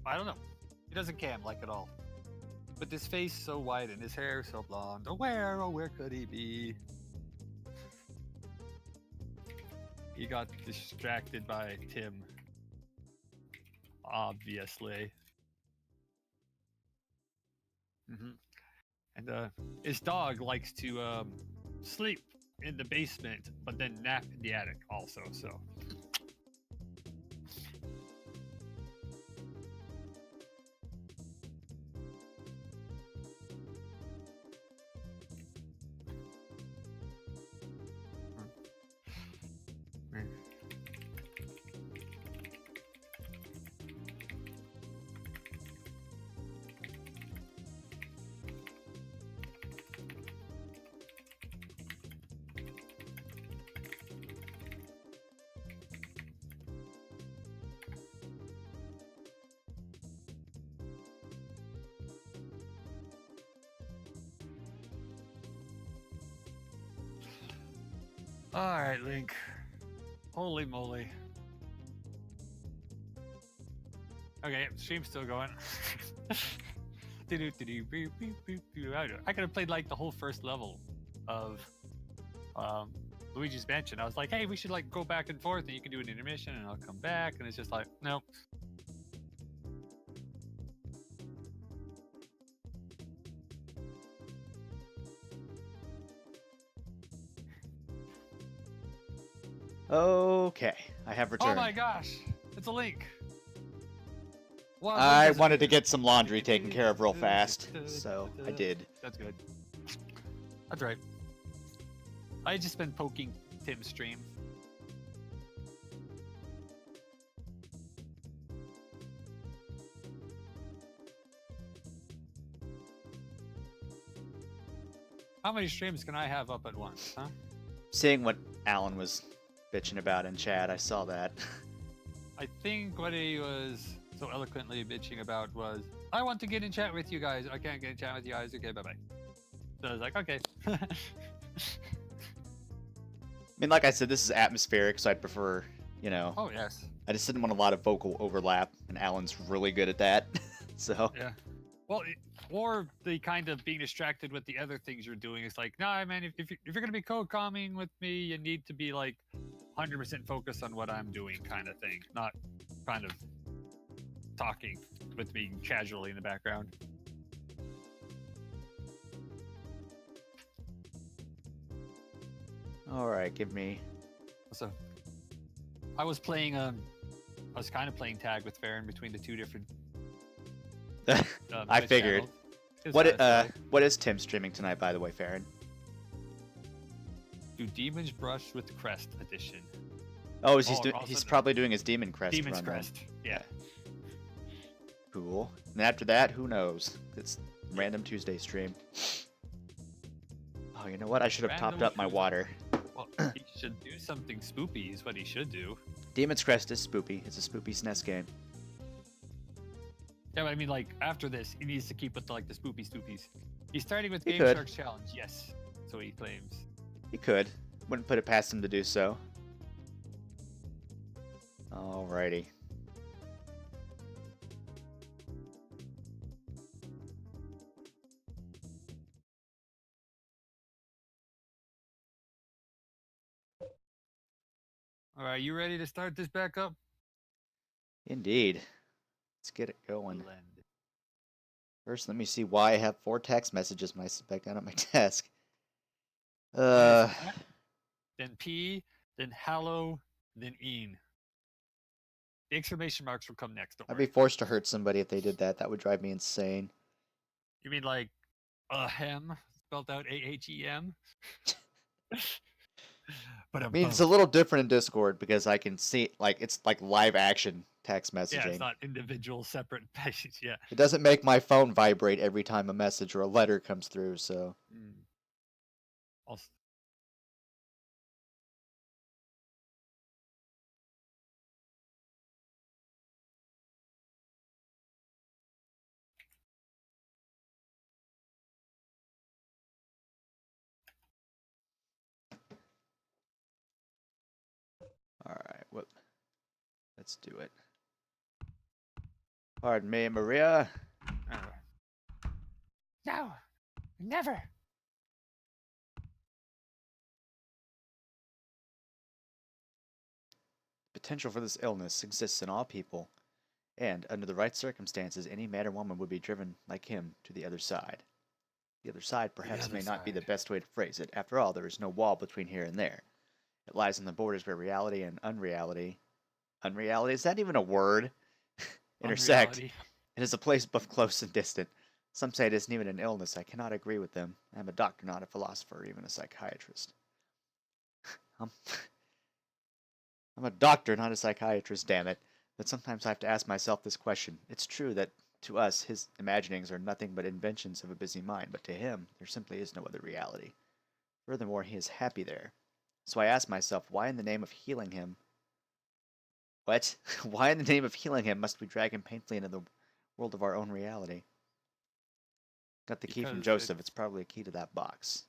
I don't know. He doesn't cam like at all. With his face so white and his hair so blonde. Oh, where could he be? He got distracted by Tim. Obviously. And his dog likes to sleep in the basement, but then nap in the attic also, so. Alright, Link. Holy moly. Okay, stream's still going. I could have played like the whole first level of Luigi's Mansion. I was like, hey, we should like go back and forth and you can do an intermission and I'll come back. And it's just like, nope. Okay, I have returned. Oh my gosh, it's a Link. Well, I wanted to get some laundry taken care of real fast, so I did. That's good. That's right. I just been poking Tim's stream. How many streams can I have up at once, huh? Seeing what Alan was bitching about in chat. I saw that. I think what he was so eloquently bitching about was, I want to get in chat with you guys. I can't get in chat with you guys. Okay, bye bye. So I was like, okay. I mean, like I said, this is atmospheric, so I'd prefer, you know. Oh yes. I just didn't want a lot of vocal overlap, and Alan's really good at that. So. Yeah. Well, or the kind of being distracted with the other things you're doing. It's like, nah, man, if you're gonna be co-comming with me, you need to be like 100% focused on what I'm doing, kind of thing, not kind of talking with me casually in the background. All right, give me. So, I was playing I was kind of playing tag with Farron between the two different. I Twitch figured. channels. It was kinda silly. What is Tim streaming tonight, by the way, Farron? Do Demons Brush with Crest edition. Oh, also he's the- probably doing his Demon Crest Demon's run. Then. Crest. Yeah. Cool. And after that, who knows? It's random Tuesday stream. Oh, you know what? I should have topped Random up my Tuesday. water. Well, he should do something spoopy. Is what he should do. Demon's Crest is spoopy. It's a spoopy SNES game. Yeah, but I mean, like after this, he needs to keep with like the spoopy stoopies. He's starting with He Game could. Shark's Challenge. Yes. So he claims. He could. Wouldn't put it past him to do so. Alrighty. All right, you ready to start this back up? Indeed. Let's get it going. Blend. First, let me see why I have 4 text messages back down at my desk. Then P, then Hallow, then Een. The exclamation marks will come next. Don't I'd worry. be forced to hurt somebody if they did that. That would drive me insane. You mean like ahem, spelled out AHEM? But I mean, it's a little different in Discord because I can see, like, it's like live action text yeah, messaging. it's not individual separate pages. Yeah. It doesn't make my phone vibrate every time a message or a letter comes through, so. Mm. Also, Alright, whoop. Let's do it. Pardon me, Maria. no, never. Potential for this illness exists in all people, and under the right circumstances, any man or woman would be driven like him to the other side. The other side perhaps other may not be the side. best way to phrase it. After all, there is no wall between here and there. It lies on the borders where reality and unreality. Unreality? Is that even a word? Intersect. Unreality. It is a place both close and distant. Some say it isn't even an illness. I cannot agree with them. I am a doctor, not a philosopher, or even a psychiatrist. I'm a doctor, not a psychiatrist, damn it. But sometimes I have to ask myself this question. It's true that, to us, his imaginings are nothing but inventions of a busy mind, but to him, there simply is no other reality. Furthermore, he is happy there. So I ask myself, why in the name of healing him... What? Why in the name of healing him must we drag him painfully into the world of our own reality? Got the key from Because Joseph. It's probably a key to that box.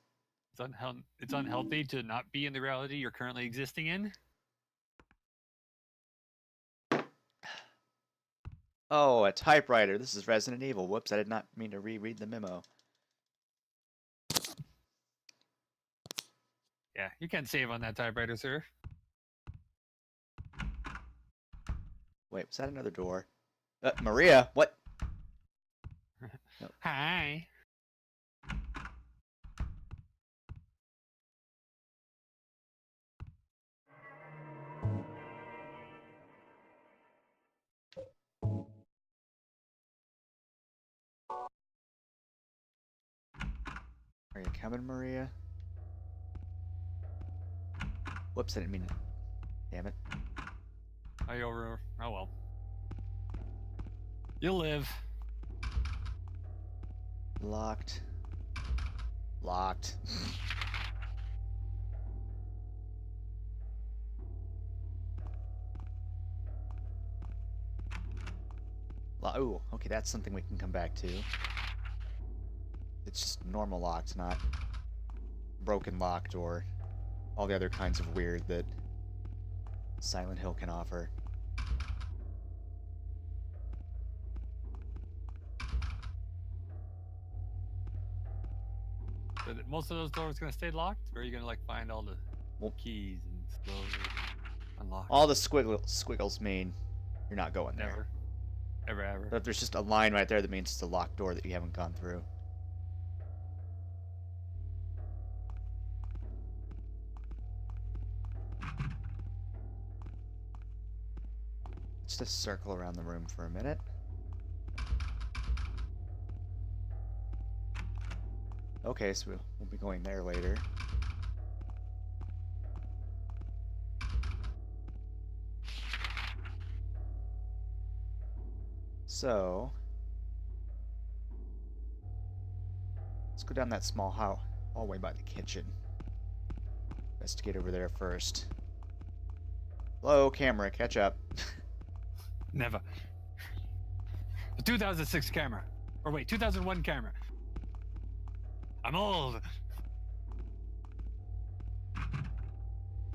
It's unhealthy to not be in the reality you're currently existing in. Oh, a typewriter. This is Resident Evil. Whoops, I did not mean to reread the memo. Yeah, you can't save on that typewriter, sir. Wait, was that another door? Maria, what? Hi. Are you coming, Maria? Whoops, I didn't mean to. Damn it. Oh well. You'll live. Locked. Locked. Oh, okay, that's something we can come back to. It's just normal locked, not broken locked or all the other kinds of weird that Silent Hill can offer. So most of those doors gonna stay locked, or are you gonna like find all the Well, keys and slowly unlock? all the squiggles mean you're not going there. Never, ever. But if there's just a line right there, that means it's a locked door that you haven't gone through. Let's just circle around the room for a minute. Okay, so we'll be going there later. So, let's go down that small hallway by the kitchen. Investigate over there first. Hello, camera, catch up. Never. The 2006 camera, or wait, 2001 camera. I'm old.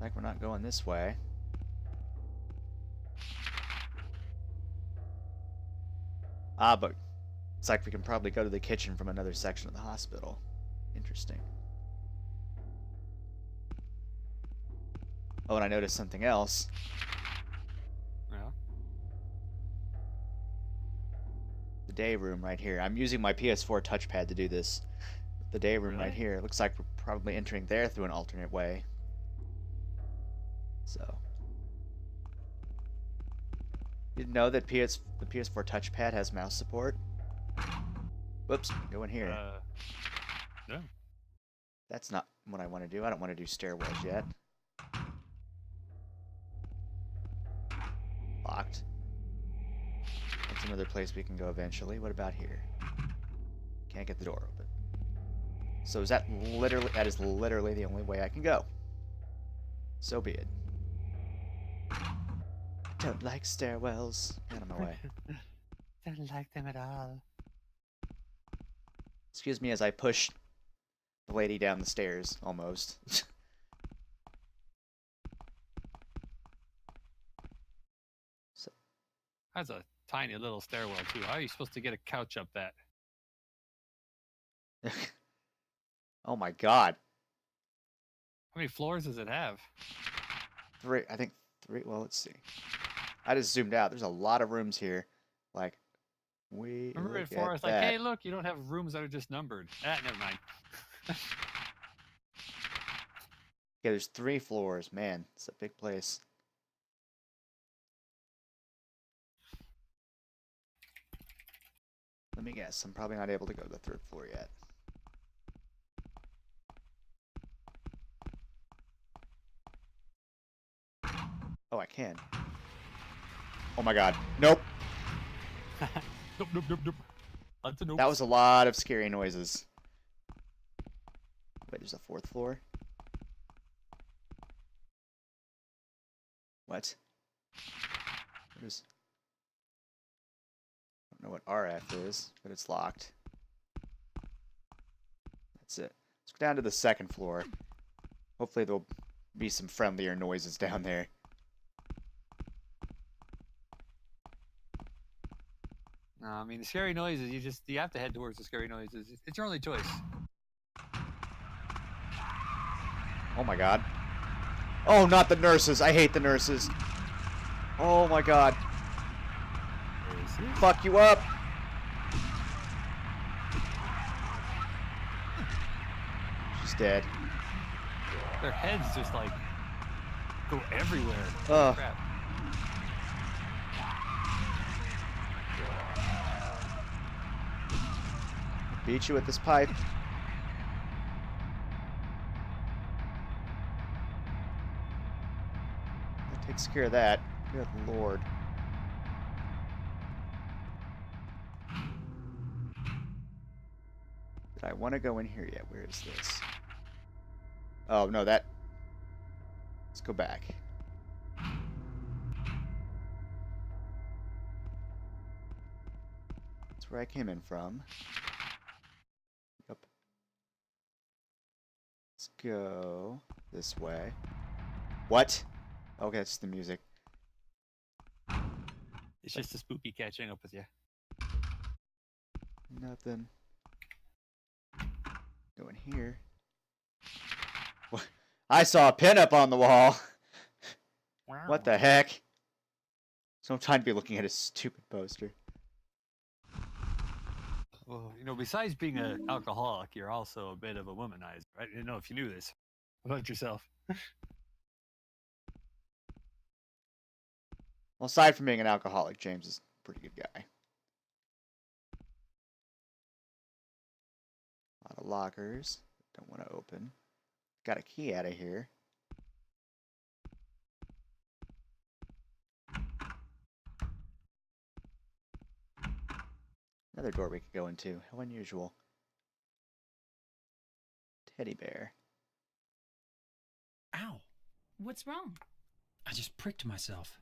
Like we're not going this way. Ah, but it's like we can probably go to the kitchen from another section of the hospital. Interesting. Oh, and I noticed something else. Yeah. The day room right here. I'm using my PS4 touchpad to do this. The day room right Really? here. Looks like we're probably entering there through an alternate way. So. You didn't know that the PS4 touchpad has mouse support? Whoops, go in here. No. That's not what I want to do. I don't want to do stairwells yet. Locked. That's another place we can go eventually. What about here? Can't get the door open. So is that is literally the only way I can go. So be it. I don't like stairwells. Get out of my way. Don't like them at all. Excuse me as I push the lady down the stairs, almost. That's a tiny little stairwell too. How are you supposed to get a couch up that? Oh my god. How many floors does it have? 3, I think 3, well, let's see. I just zoomed out. There's a lot of rooms here. Like, Remember look before at I was like, that. hey, look, you don't have rooms that are just numbered. Ah, never mind. Yeah, there's 3 floors. Man, it's a big place. Let me guess. I'm probably not able to go to the 3rd floor yet. Oh, I can. Oh my god. Nope. Nope. Lots of nopes. That was a lot of scary noises. Wait, there's a 4th floor? What? What is... I don't know what RF is, but it's locked. That's it. Let's go down to the 2nd floor. Hopefully there'll be some friendlier noises down there. No, I mean the scary noises. You have to head towards the scary noises. It's your only choice. Oh my god. Oh, not the nurses. I hate the nurses. Oh my god. Fuck you up. She's dead. Their heads just like go everywhere. Ugh. Crap. Beat you with this pipe. That takes care of that. Good lord. Did I want to go in here yet? Where is this? Oh, no, that... Let's go back. where I came in from. Yep. Let's go this way. What? Okay, it's the music. It's just a spooky catching up with you. Nothing. Go in here. What? I saw a pinup on the wall. What the heck? So I'm trying to be looking at a stupid poster. Well, you know, besides being an alcoholic, you're also a bit of a womanizer. I didn't know if you knew this about yourself. Well, aside from being an alcoholic, James is a pretty good guy. A lot of lockers. Don't want to open. Got a key out of here. Another door we could go into. How unusual. Teddy bear. Ow! What's wrong? I just pricked myself.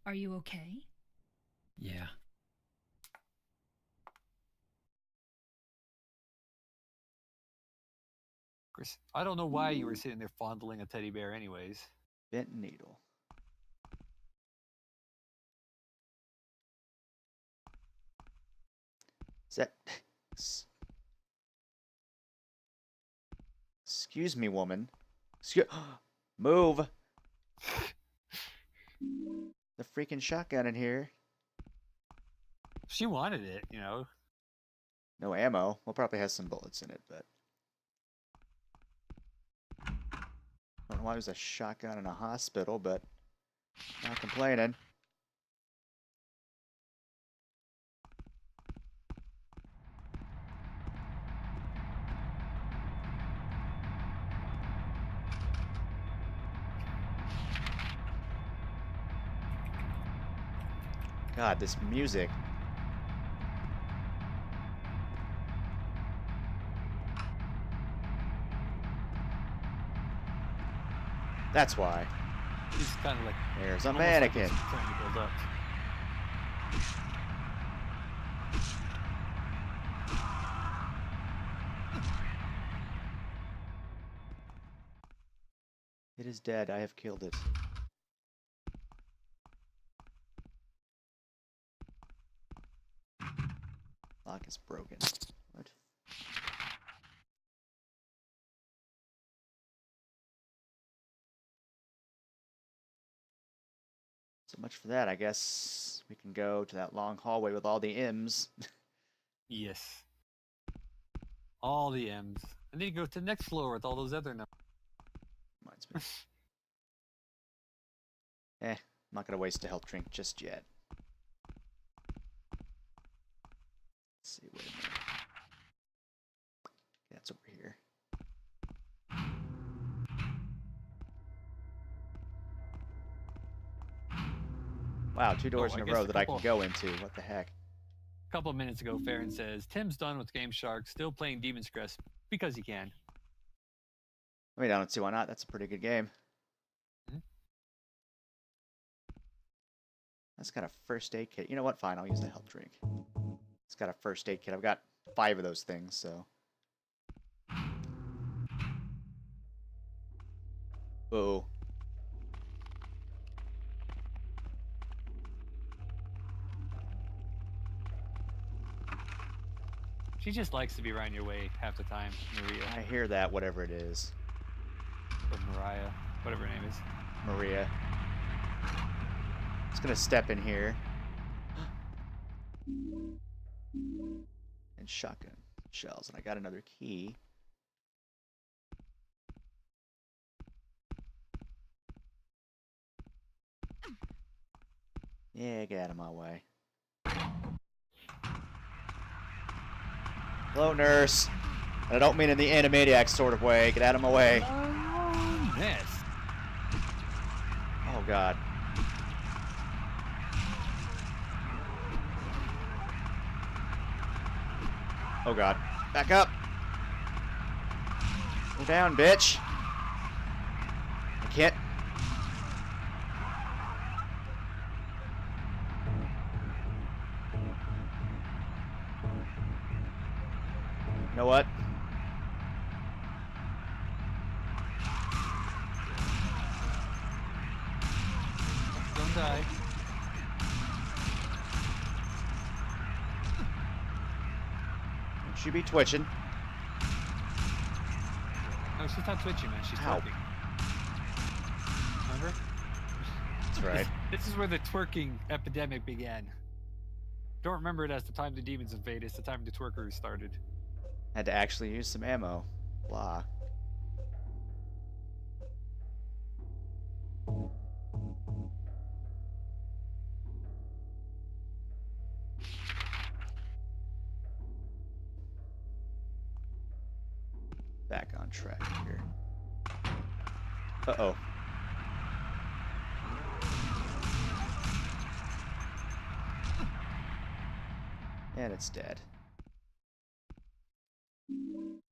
Are you okay? Yeah. Chris, I don't know why you were sitting there fondling a teddy bear anyways. Bent needle. Is that... Excuse me, woman. Move! The freaking shotgun in here. She wanted it, you know. No ammo. Well, probably has some bullets in it, but... I don't know why there's a shotgun in a hospital, but... Not complaining. God, this music. That's why. She's kind of like There's a almost like mannequin. it's trying to build up. It is dead. I have killed it. Lock is broken. What? So much for that. I guess we can go to that long hallway with all the M's. Yes. All the M's. And then you go to the next floor with all those other numbers. Reminds me. I'm not gonna waste a health drink just yet. Let's see, wait a minute. That's over here. Wow, 2 doors Oh, I in a guess row a that I can couple- go into. What the heck? A couple of minutes ago, Farron says, Tim's done with Game Shark, still playing Demon's Crest because he can. I mean, I don't see why not. That's a pretty good game. Mhm. That's got a first aid kit. You know what? Fine, I'll use the health drink. It's got a first aid kit. I've got 5 of those things, so. Uh-oh. She just likes to be around your way half the time, Maria. I hear that, whatever it is. Or Mariah, whatever her name is. Maria. Just gonna step in here. And shotgun shells. And I got another key. Yeah, get out of my way. Hello, nurse. And I don't mean in the Animaniac sort of way. Get out of my way. Oh, yes. Oh, God. Oh, God. Back up. Go down, bitch. I can't. know what? Don't die. She be twitching. No, she's not twitching, man. She's Ow. twerking. Remember? That's right. This is where the twerking epidemic began. Don't remember it as the time the demons invaded. It's the time the twerkers started. Had to actually use some ammo. Blah. Back on track here. Uh-oh. And it's dead.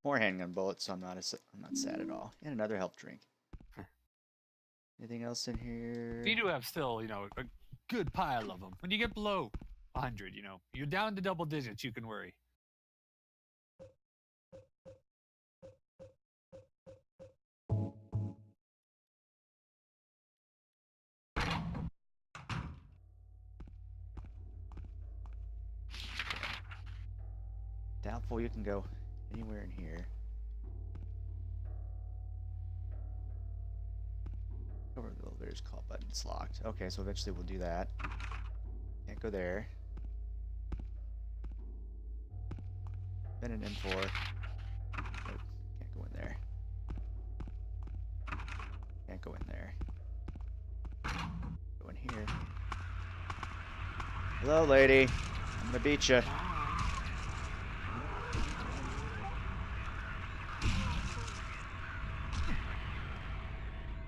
More handgun bullets, so I'm not sad at all. And another health drink. Anything else in here? You do have still, you know, a good pile of them. When you get below 100, you know, you're down to double digits, you can worry. Doubtful you can go anywhere in here. Over the elevator's call button's locked. Okay, so eventually we'll do that. Can't go there. Been an M4. Nope. Can't go in there. Can't go in there. Go in here. Hello, lady. I'm gonna beat you.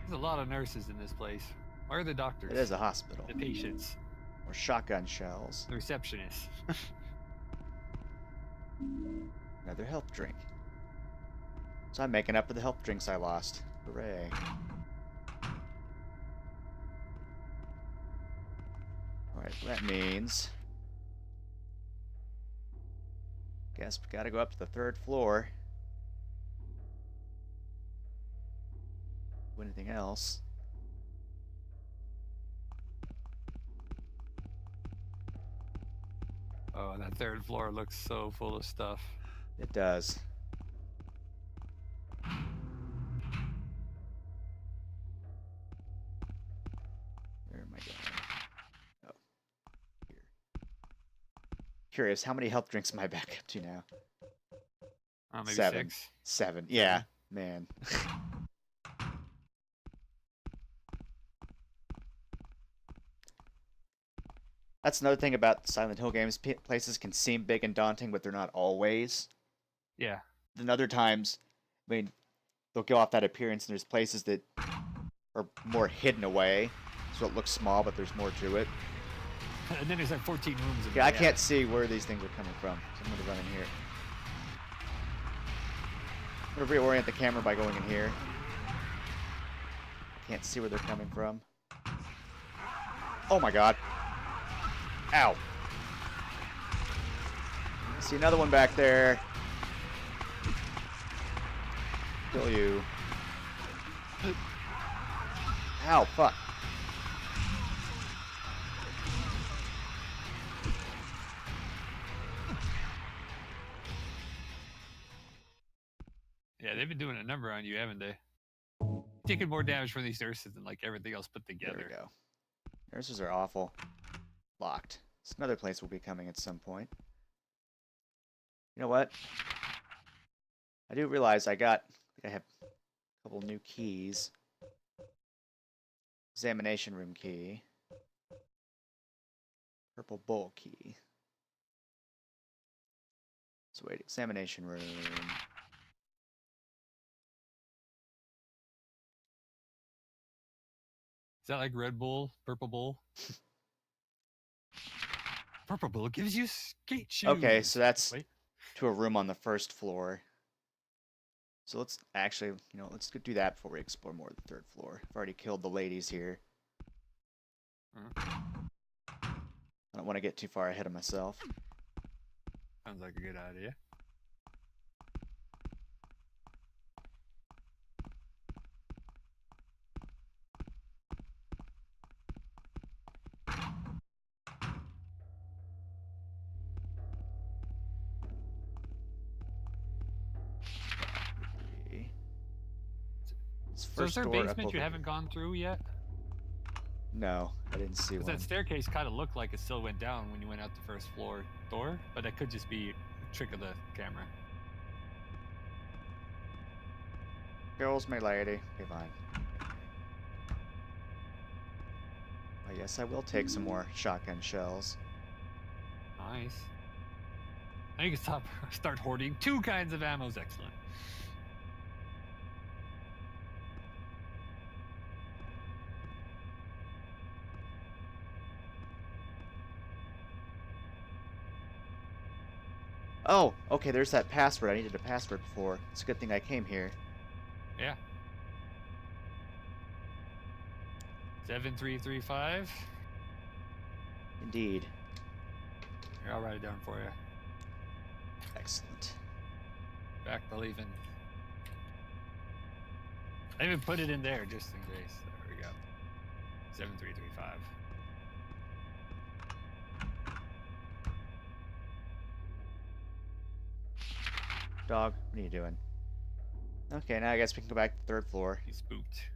There's a lot of nurses in this place. Where are the doctors? It is a hospital. The patients. Or shotgun shells. The receptionists. Another health drink. So I'm making up for the health drinks I lost. Hooray. Alright, that means... guess we gotta go up to the 3rd floor. Do anything else. Oh, that 3rd floor looks so full of stuff. It does. Where am I going? Oh. Here. Curious, how many health drinks am I back up to now? Oh, maybe 7. 6. 7. Yeah, man. That's another thing about Silent Hill games. Places can seem big and daunting, but they're not always. Yeah. Then other times, I mean, they'll go off that appearance, and there's places that are more hidden away, so it looks small, but there's more to it. And then there's like 14 rooms in Yeah, I there. can't see where these things are coming from, so I'm going to run in here. I'm going to reorient the camera by going in here. Can't see where they're coming from. Oh my god. Ow. I see another one back there. Kill you. Ow, fuck. Yeah, they've been doing a number on you, haven't they? Taking more damage from these nurses than like everything else put together. There we go. Nurses are awful. Locked. It's another place will be coming at some point. You know what? I do realize I have a couple new keys. Examination room key. Purple bowl key. So wait, examination room. Is that like Red Bull, Purple Bull? Purple Bull gives you skate shoes. Okay, so that's Wait. to a room on the 1st floor. So let's actually, let's do that before we explore more of the 3rd floor. I've already killed the ladies here. I don't want to get too far ahead of myself. Sounds like a good idea. So is first there a door up basement over you here. haven't gone through yet? No, I didn't see Because one. that staircase kind of looked like it still went down when you went out the first floor door, but that could just be a trick of the camera. Girls, my lady. Okay, fine. I guess I will take some more shotgun shells. Nice. Now you can start hoarding 2 kinds of ammo. Excellent. Oh, okay, there's that password. I needed a password before. It's a good thing I came here. Yeah. 7335. Indeed. Here, I'll write it down for you. Excellent. Back believing. I even put it in there just in case. There we go. 7335. Dog, what are you doing? Okay, now I guess we can go back to the 3rd floor. He's spooked.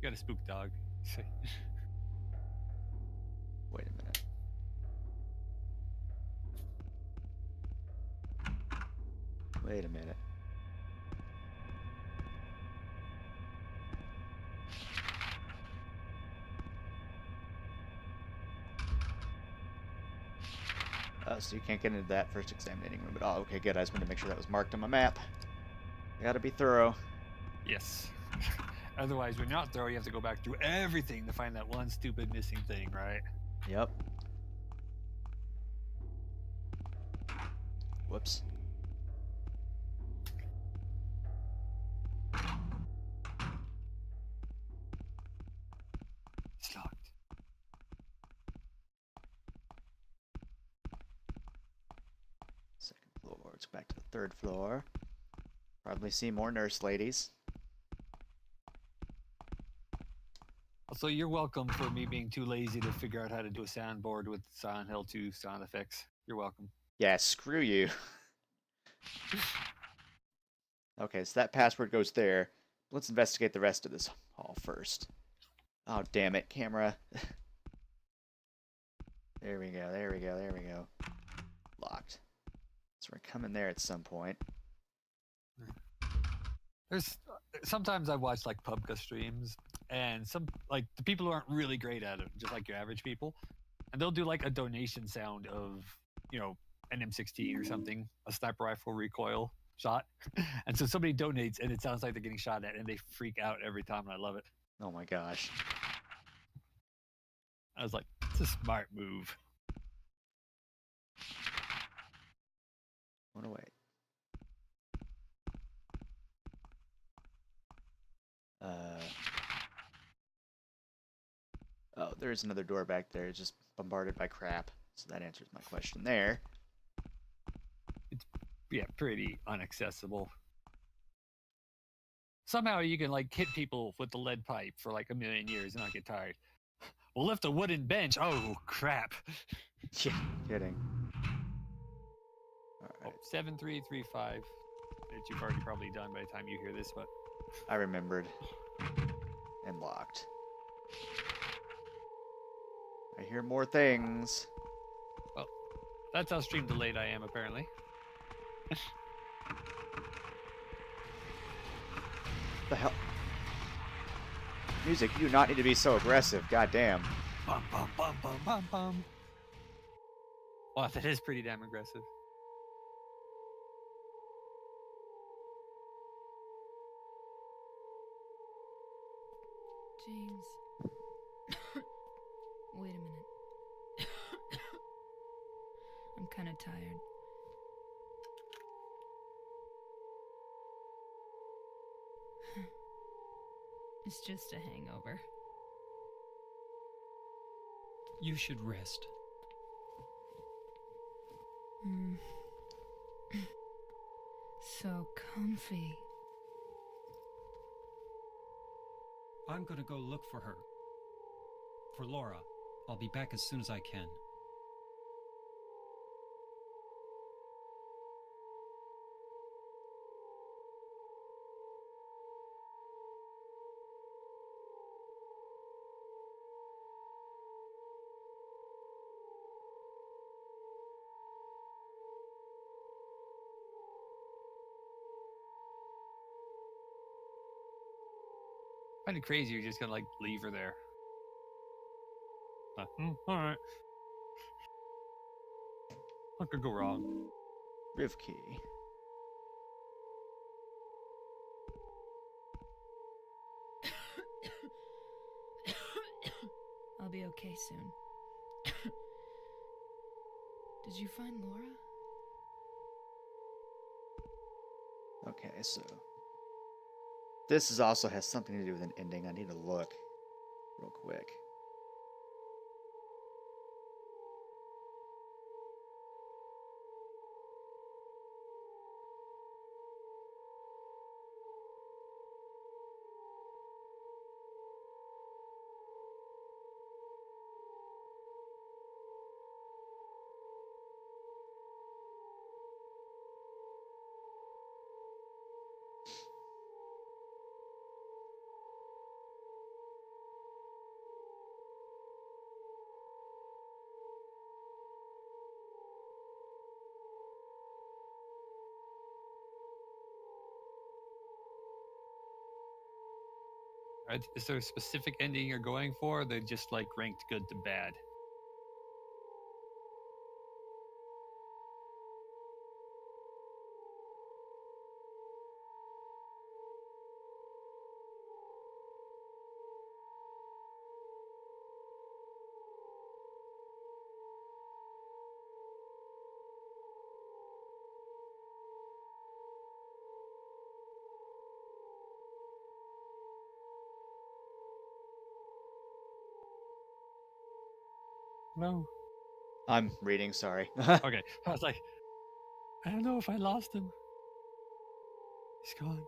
You got a spook dog. Wait a minute. Wait a minute. Oh, so you can't get into that first examining room. But oh, okay, good. I just wanted to make sure that was marked on my map. I gotta be thorough. Yes. Otherwise, when you're not thorough, you have to go back through everything to find that one stupid missing thing, right? Yep. Whoops. It's locked. Second floor. Let's go back to the 3rd floor. Probably see more nurse ladies. Also, you're welcome for me being too lazy to figure out how to do a soundboard with Silent Hill 2 sound effects. You're welcome. Yeah, screw you. Okay, so that password goes there. Let's investigate the rest of this hall first. Oh, damn it, camera. There we go, there we go, there we go. Locked. So we're coming there at some point. There's sometimes I watch like Pubka streams, and some like the people who aren't really great at it, just like your average people, and they'll do like a donation sound of, you know, an M16 or something, a sniper rifle recoil shot, and so somebody donates and it sounds like they're getting shot at, and they freak out every time, and I love it. Oh my gosh. I was like, it's a smart move. Wanna wait. Oh, there's another door back there. It's just bombarded by crap. So that answers my question there. Yeah, pretty inaccessible. Somehow you can like hit people with the lead pipe for like a million years and not get tired. We'll lift a wooden bench. Oh crap. Yeah, kidding. Oh, Alright, 7335. That you've already probably done by the time you hear this, but I remembered. And locked. I hear more things. that's how stream delayed I am apparently. The hell? Music, you do not need to be so aggressive. Goddamn. Bum bum bum bum bum bum. Wow, that is pretty damn aggressive. James. Wait a minute. I'm kind of tired. It's just a hangover. You should rest. Mm. So comfy. I'm gonna go look for her. For Laura. I'll be back as soon as I can. Kind of crazy. You're just gonna like leave her there. All right. What could go wrong? Riv key. I'll be okay soon. Did you find Laura? Okay, so this is also has something to do with an ending. I need to look real quick. Is there a specific ending you're going for? Or they're just like ranked good to bad. No. I'm reading, sorry. Okay. I was like, I don't know if I lost him. He's gone.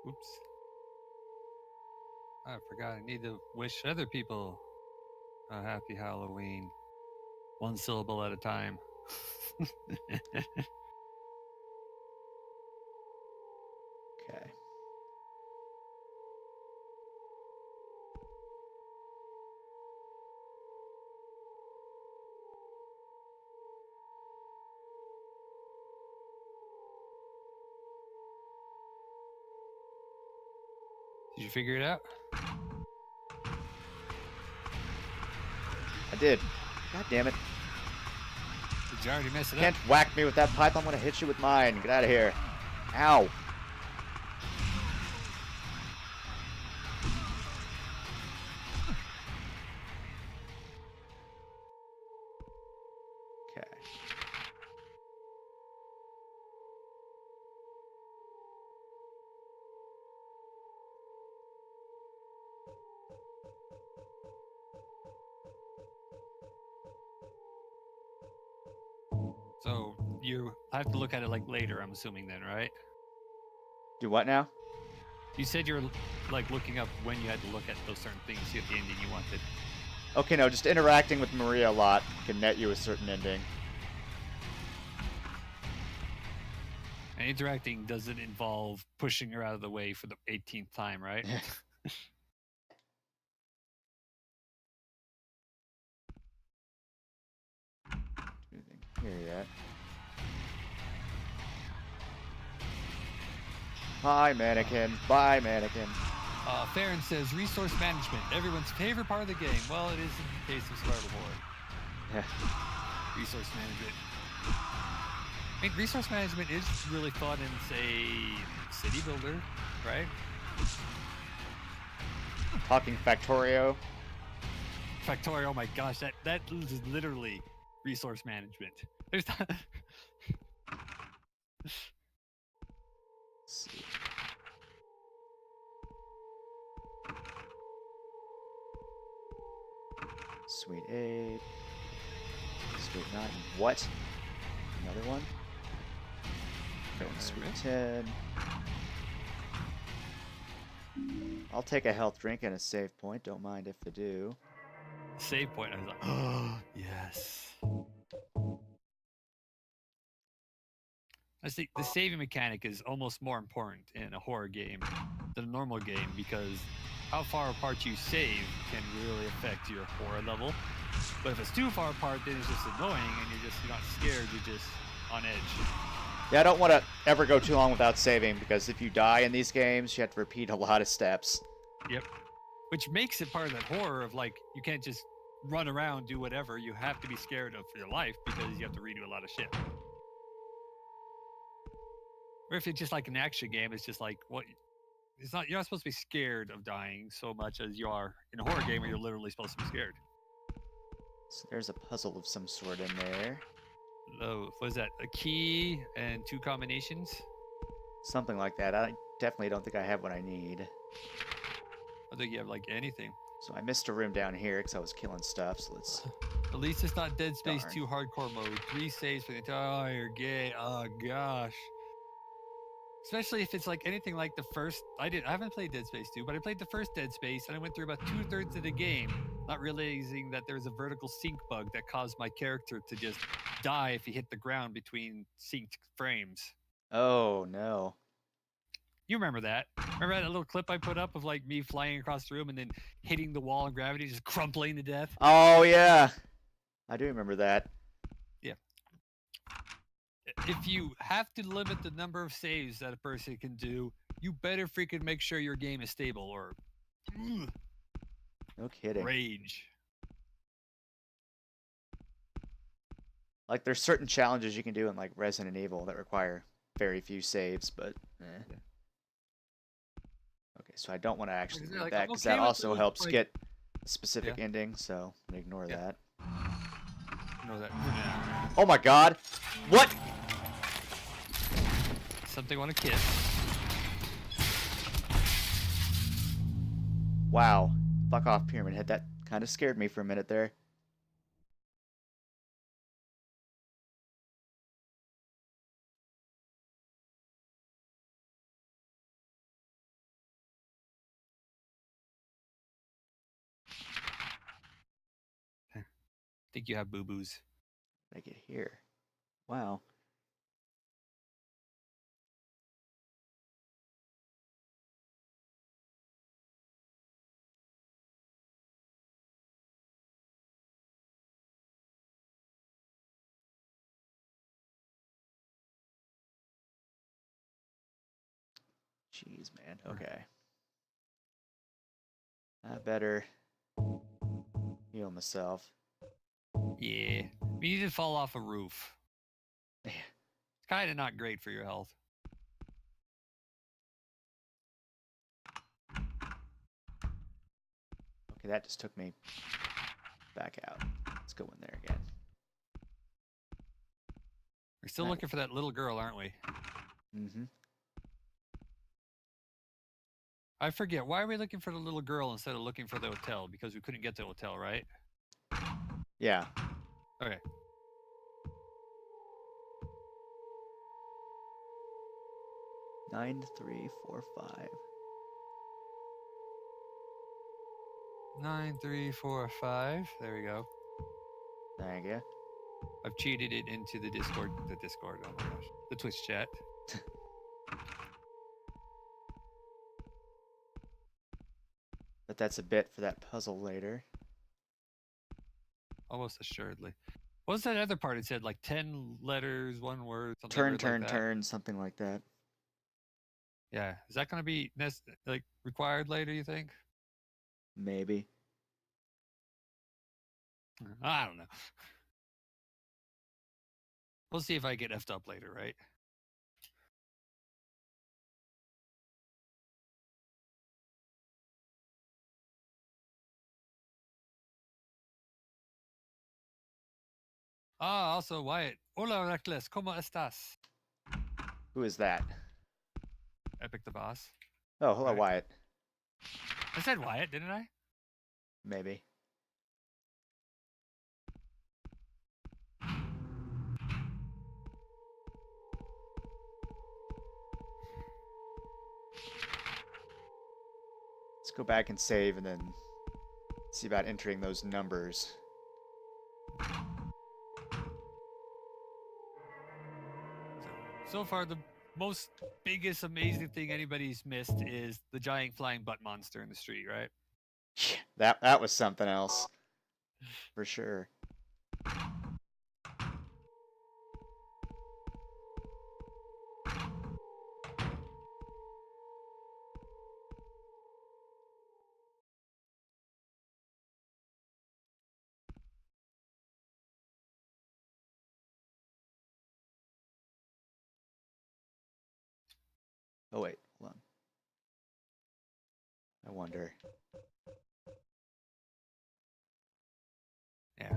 Oops. I forgot. I need to wish other people a happy Halloween. One syllable at a time. Okay. Did you figure it out? I did. God damn it. Did you already mess it Can't up? whack me with that pipe. I'm gonna hit you with mine. Get out of here. Ow. Okay. So you have to look at it like later, I'm assuming then, right? Do what now? You said you're like looking up when you had to look at those certain things to get the ending you wanted. Okay, no, just interacting with Maria a lot can net you a certain ending. And interacting doesn't involve pushing her out of the way for the 18th time, right? Here you at. Bye, mannequin. Bye, mannequin. Farron says resource management, everyone's favorite part of the game. Well, it is in the case of survival horror. Yeah. Resource management. I mean, resource management is really fun in, say, City Builder, right? Talking Factorio. Factorio, oh my gosh, that is literally resource management. There's not... Let's see. Sweet 8. Sweet 9. What? Another one? Going sweet 10. I'll take a health drink and a save point. Don't mind if I do. Save point. I was like, oh, yes. I think the saving mechanic is almost more important in a horror game than a normal game because how far apart you save can really affect your horror level. But if it's too far apart, then it's just annoying and you're not scared, you're just on edge. Yeah, I don't want to ever go too long without saving because if you die in these games, you have to repeat a lot of steps. Yep. Which makes it part of that horror of like, you can't just run around, do whatever. You have to be scared of for your life because you have to redo a lot of shit. Or if it's just like an action game, it's just like, what? It's not. You're not supposed to be scared of dying so much as you are in a horror game where you're literally supposed to be scared. So there's a puzzle of some sort in there. Oh, was that a key and 2 combinations? Something like that. I definitely don't think I have what I need. I think you have like anything. So I missed a room down here because I was killing stuff. So let's... At least it's not Dead Space Darn. 2 hardcore mode. 3 saves for the entire game. Oh gosh. Especially if it's like anything like the first. I haven't played Dead Space 2, but I played the first Dead Space and I went through about 2/3 of the game, not realizing that there was a vertical sync bug that caused my character to just die if he hit the ground between synced frames. Oh, no. You remember that? Remember that little clip I put up of like me flying across the room and then hitting the wall and gravity, just crumpling to death? Oh, yeah. I do remember that. Yeah. If you have to limit the number of saves that a person can do, you better freaking make sure your game is stable or No kidding. rage. Like, there's certain challenges you can do in, like, Resident Evil that require very few saves, but... Yeah. Okay, so I don't want to actually Like, read like, that I'm because okay that with also those, helps like- get a specific Yeah. ending, so I'm gonna ignore Yeah. that. No, that. Yeah. Oh my god! What? Something on a kiss. Wow. Fuck off, Pyramid Head. That kind of scared me for a minute there. I think you have boo boos. I get here. Wow. Jeez, man. Okay. I better heal myself. Yeah. You need to fall off a roof. Yeah. It's kind of not great for your health. Okay, that just took me back out. Let's go in there again. We're still That- looking for that little girl, aren't we? Mm-hmm. I forget. Why are we looking for the little girl instead of looking for the hotel? Because we couldn't get to the hotel, right? Yeah. Okay. Nine, 3, 4, 5. 9, 3, 4, 5. There we go. Thank you. I've cheated it into the Discord. Oh my gosh. The Twitch chat. But that's a bit for that puzzle later. Almost assuredly. What was that other part? It said like 10 letters, 1 word, something Turn, weird turn, like that. turn, something like that. Yeah. Is that going to be like required later, you think? Maybe. I don't know. We'll see if I get effed up later, right? Ah, also Wyatt. Hola, Reckless. ¿Cómo estás? Who is that? Epic the boss. Oh, hello, Right. Wyatt. I said Wyatt, didn't I? Maybe. Let's go back and save and then see about entering those numbers. So far, the most biggest amazing thing anybody's missed is the giant flying butt monster in the street, right? That was something else. For sure. Oh wait, hold on. I wonder. Yeah.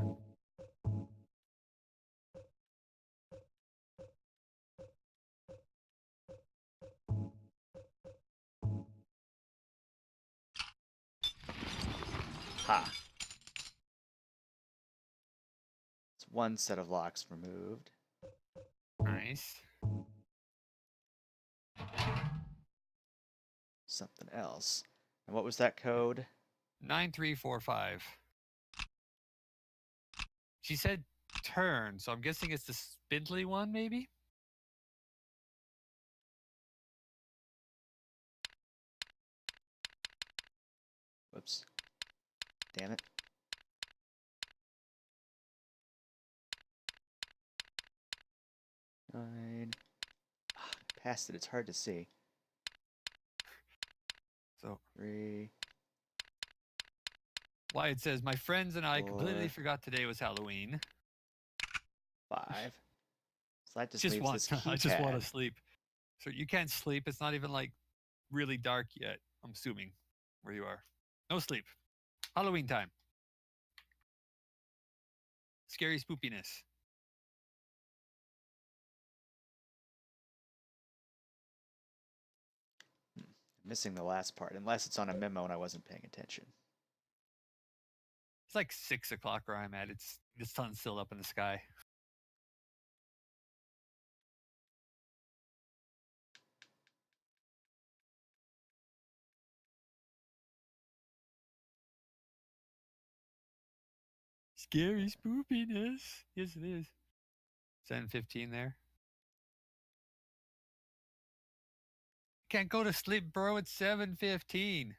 Ha. It's one set of locks removed. Nice. Something else. And what was that code? 9345. She said turn, so I'm guessing it's the spindly one, maybe? Whoops. Damn it. Nine. Past it. It's hard to see. So 3. Wyatt says, my friends and I completely 4, forgot today was Halloween. 5. So that just Just leaves want, this I just want to keypad. sleep. So you can't sleep. It's not even like really dark yet, I'm assuming, where you are. No sleep. Halloween time. Scary spoopiness. Missing the last part, unless it's on a memo and I wasn't paying attention. It's like 6 o'clock where I'm at. It's the sun's still up in the sky. Scary spoopiness. Yes, it is. 7:15 there. Can't go to sleep, bro. It's 7:15.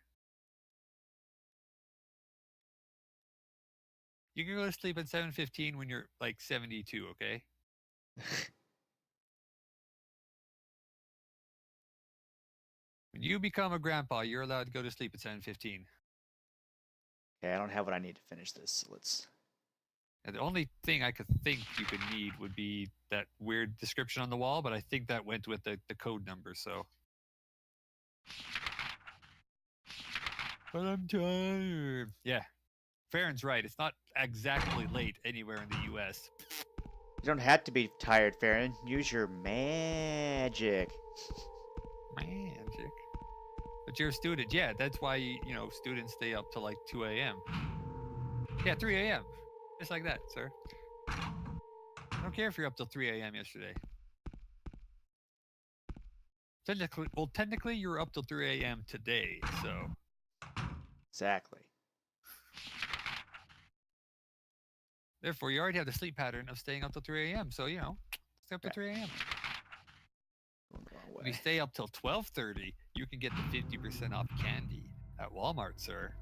You can go to sleep at 7:15 when you're like 72. Okay. When you become a grandpa, you're allowed to go to sleep at 7:15. Okay, I don't have what I need to finish this. So let's. And the only thing I could think you could need would be that weird description on the wall, but I think that went with the code number, so. But I'm tired. Yeah. Farron's right. It's not exactly late anywhere in the US. You don't have to be tired, Farron. Use your magic. Magic. But you're a student. Yeah, that's why, students stay up till like 2 a.m. Yeah, 3 a.m. Just like that, sir. I don't care if you're up till 3 a.m. yesterday. Technically, you're up till 3 a.m. today, so. Exactly. Therefore, you already have the sleep pattern of staying up till 3 a.m. So, stay up till 3 a.m. Going the wrong If you way. stay up till 12:30, you can get the 50% off candy at Walmart, sir.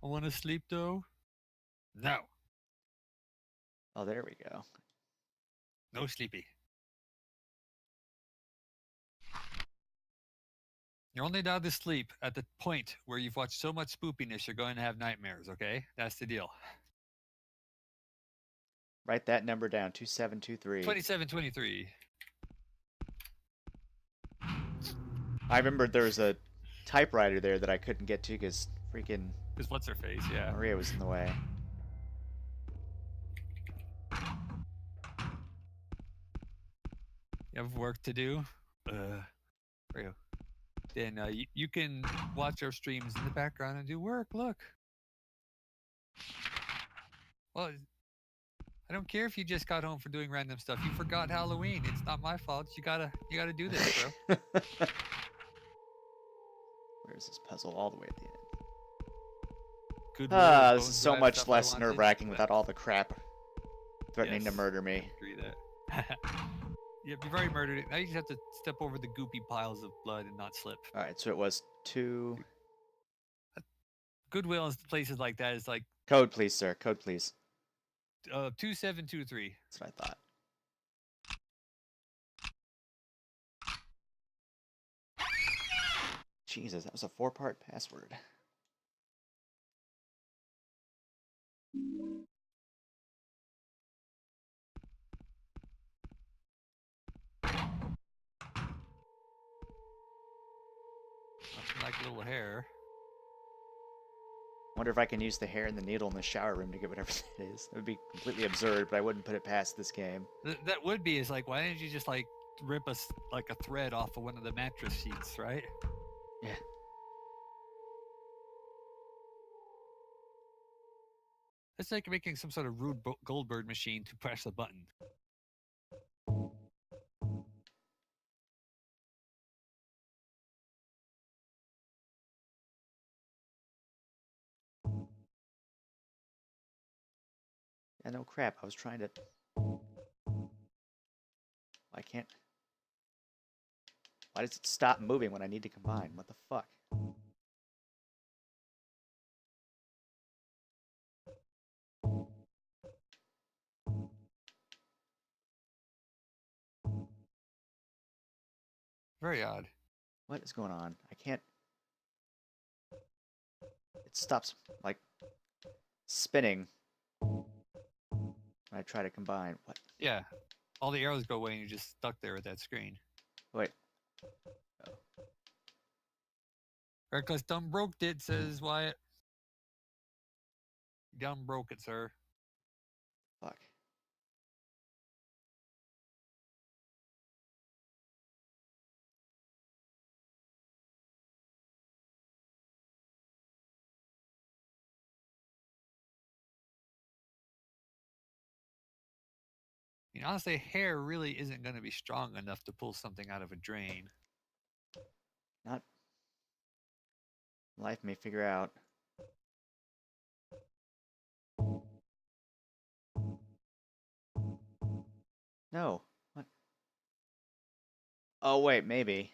I want to sleep though. No, Oh, there we go. no sleepy. You're only allowed to sleep at the point where you've watched so much spoopiness you're going to have nightmares, okay? That's the deal. Write that number down. 2723. 2723. I remember there was a typewriter there that I couldn't get to because freaking Because what's her face? Yeah. Maria was in the way. You have work to do. For you. Then you can watch our streams in the background and do work. Look. Well, I don't care if you just got home for doing random stuff. You forgot Halloween. It's not my fault. You gotta do this, bro. Where's this puzzle all the way at the end? Good This is so much less nerve-wracking without all the crap threatening to murder me. Agree that. Yep, you've already murdered it. Now you just have to step over the goopy piles of blood and not slip. Alright, so it was 2... Goodwill and places like that is like Code, please, sir. Code, please. 2723. That's what I thought. Jesus, that was a 4-part password. Nothing like a little hair. Wonder if I can use the hair and the needle in the shower room to get whatever that is. That would be completely absurd, but I wouldn't put it past this game. That would be is like, why didn't you just like rip us like a thread off of one of the mattress sheets, right? Yeah. It's like making some sort of rude Goldberg machine to press a button. Yeah, no crap. I was trying to... I can't... Why does it stop moving when I need to combine? What the fuck? Very odd. What is going on? I can't... It stops, like, spinning when I try to combine. What? Yeah. All the arrows go away and you're just stuck there at that screen. Wait. Reckless done broke it, says Wyatt. Done broke it, sir. Fuck. I mean, honestly, hair really isn't going to be strong enough to pull something out of a drain. Not... Life may figure out. No. What? Oh, wait, maybe.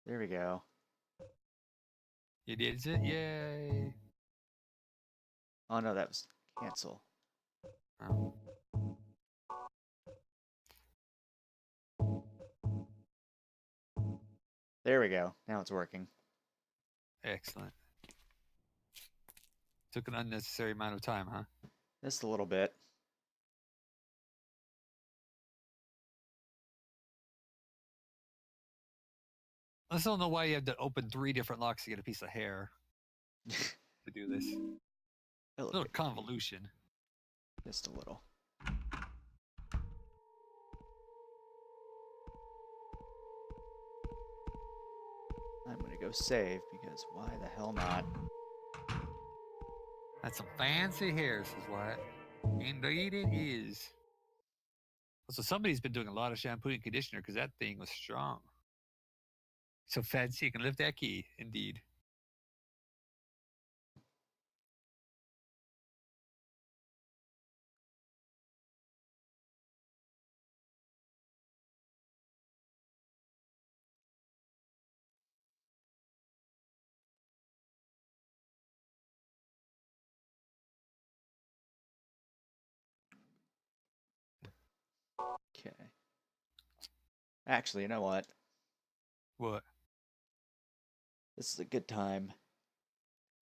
There we go. You did it? Yay. Oh, no, that was cancel. Oh. There we go. Now it's working. Excellent. Took an unnecessary amount of time, huh? Just a little bit. I still don't know why you have to open 3 different locks to get a piece of hair to do this. A little convolution. Just a little. I'm gonna go save because why the hell not? That's some fancy hair, says Wyatt. Indeed it is. So somebody's been doing a lot of shampoo and conditioner because that thing was strong. So fancy, you can lift that key. Indeed. Okay. Actually, you know what? What? This is a good time.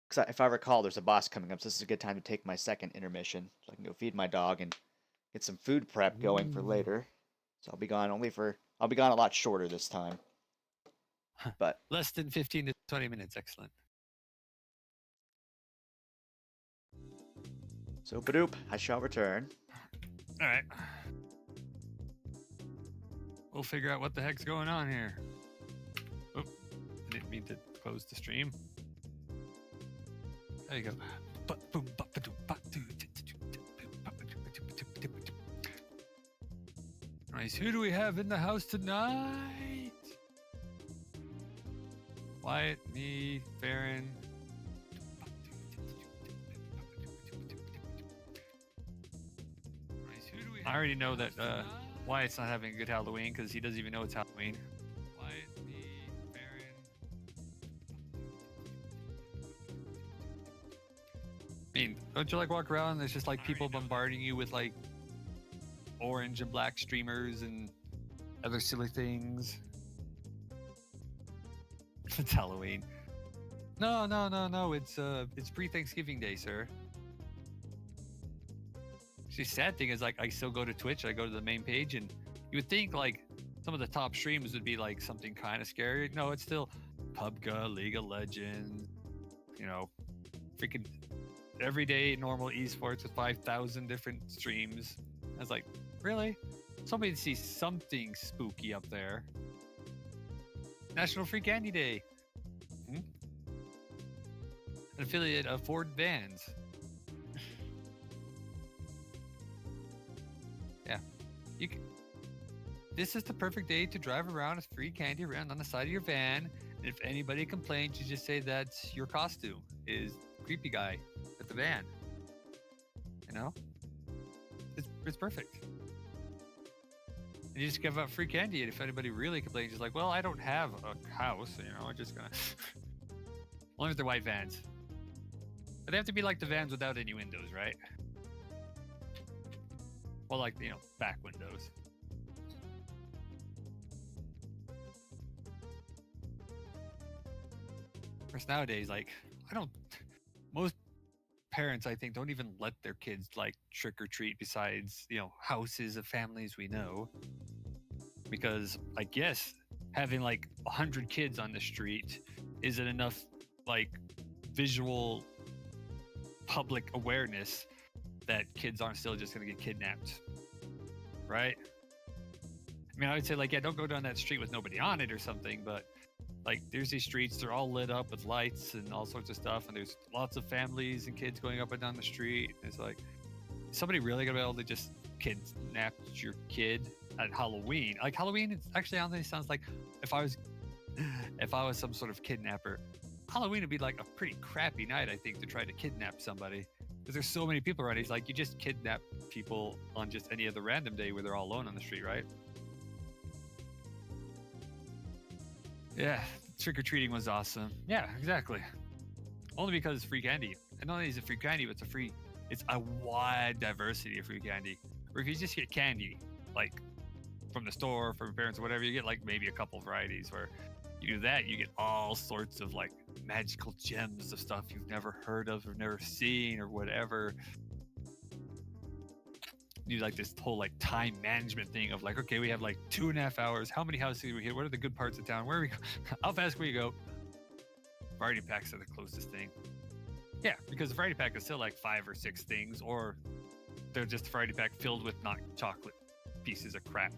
Because if I recall, there's a boss coming up, so this is a good time to take my second intermission. So I can go feed my dog and get some food prep going for later. So I'll be gone I'll be gone a lot shorter this time. But Less than 15 to 20 minutes. Excellent. so Badoop, I shall return. All right. We'll figure out what the heck's going on here. Oh, I didn't mean to close the stream. There you go. Nice. Who do we have in the house tonight? Wyatt, me, Farron. I already know that Wyatt's not having a good Halloween because he doesn't even know it's Halloween. Wyatt, me, Farron. I mean, don't you like walk around and there's just like people bombarding you with like orange and black streamers and other silly things? It's Halloween. No. It's pre-Thanksgiving Day, sir. The sad thing is, like, I still go to Twitch. I go to the main page, and you would think like some of the top streams would be like something kind of scary. No, it's still PUBG, League of Legends. You know, freaking everyday normal esports with 5,000 different streams. I was like, really? Somebody sees something spooky up there. National Free Candy Day. An affiliate of Ford Vans. This is the perfect day to drive around with free candy around on the side of your van. And if anybody complains, you just say that's your costume is creepy guy at the van. You know? It's perfect. And you just give out free candy, and if anybody really complains, it's like, well, I don't have a house, you know, I'm just gonna only if they're white vans. But they have to be like the vans without any windows, right? Well, like, you know, back windows. Of course, nowadays, like, most parents, I think, don't even let their kids, like, trick or treat besides, you know, houses of families we know. Because, I guess, having, like, 100 kids on the street isn't enough, like, visual public awareness that kids aren't still just going to get kidnapped. Right? I mean, I would say, like, yeah, don't go down that street with nobody on it or something, but like, there's these streets, they're all lit up with lights and all sorts of stuff, and there's lots of families and kids going up and down the street. It's like, is somebody really gonna be able to just kidnap your kid at Halloween? Like, Halloween, it's actually honestly sounds like if I was some sort of kidnapper, Halloween would be like a pretty crappy night, I think, to try to kidnap somebody. Because there's so many people around. It's like, you just kidnap people on just any other random day where they're all alone on the street, right? Yeah, trick-or-treating was awesome. Yeah, exactly. Only because it's free candy. And not only is it free candy, but it's a wide diversity of free candy. Or if you just get candy, like from the store, from your parents or whatever, you get like maybe a couple varieties. Where you do that, you get all sorts of like magical gems of stuff you've never heard of or never seen or whatever. You like this whole like time management thing of like, okay, we have like 2.5 hours. How many houses do we hit? What are the good parts of town? Where are we? How fast can we go? Variety packs are the closest thing. Yeah, because the variety pack is still like 5 or 6 things, or they're just a variety pack filled with not chocolate pieces of crap.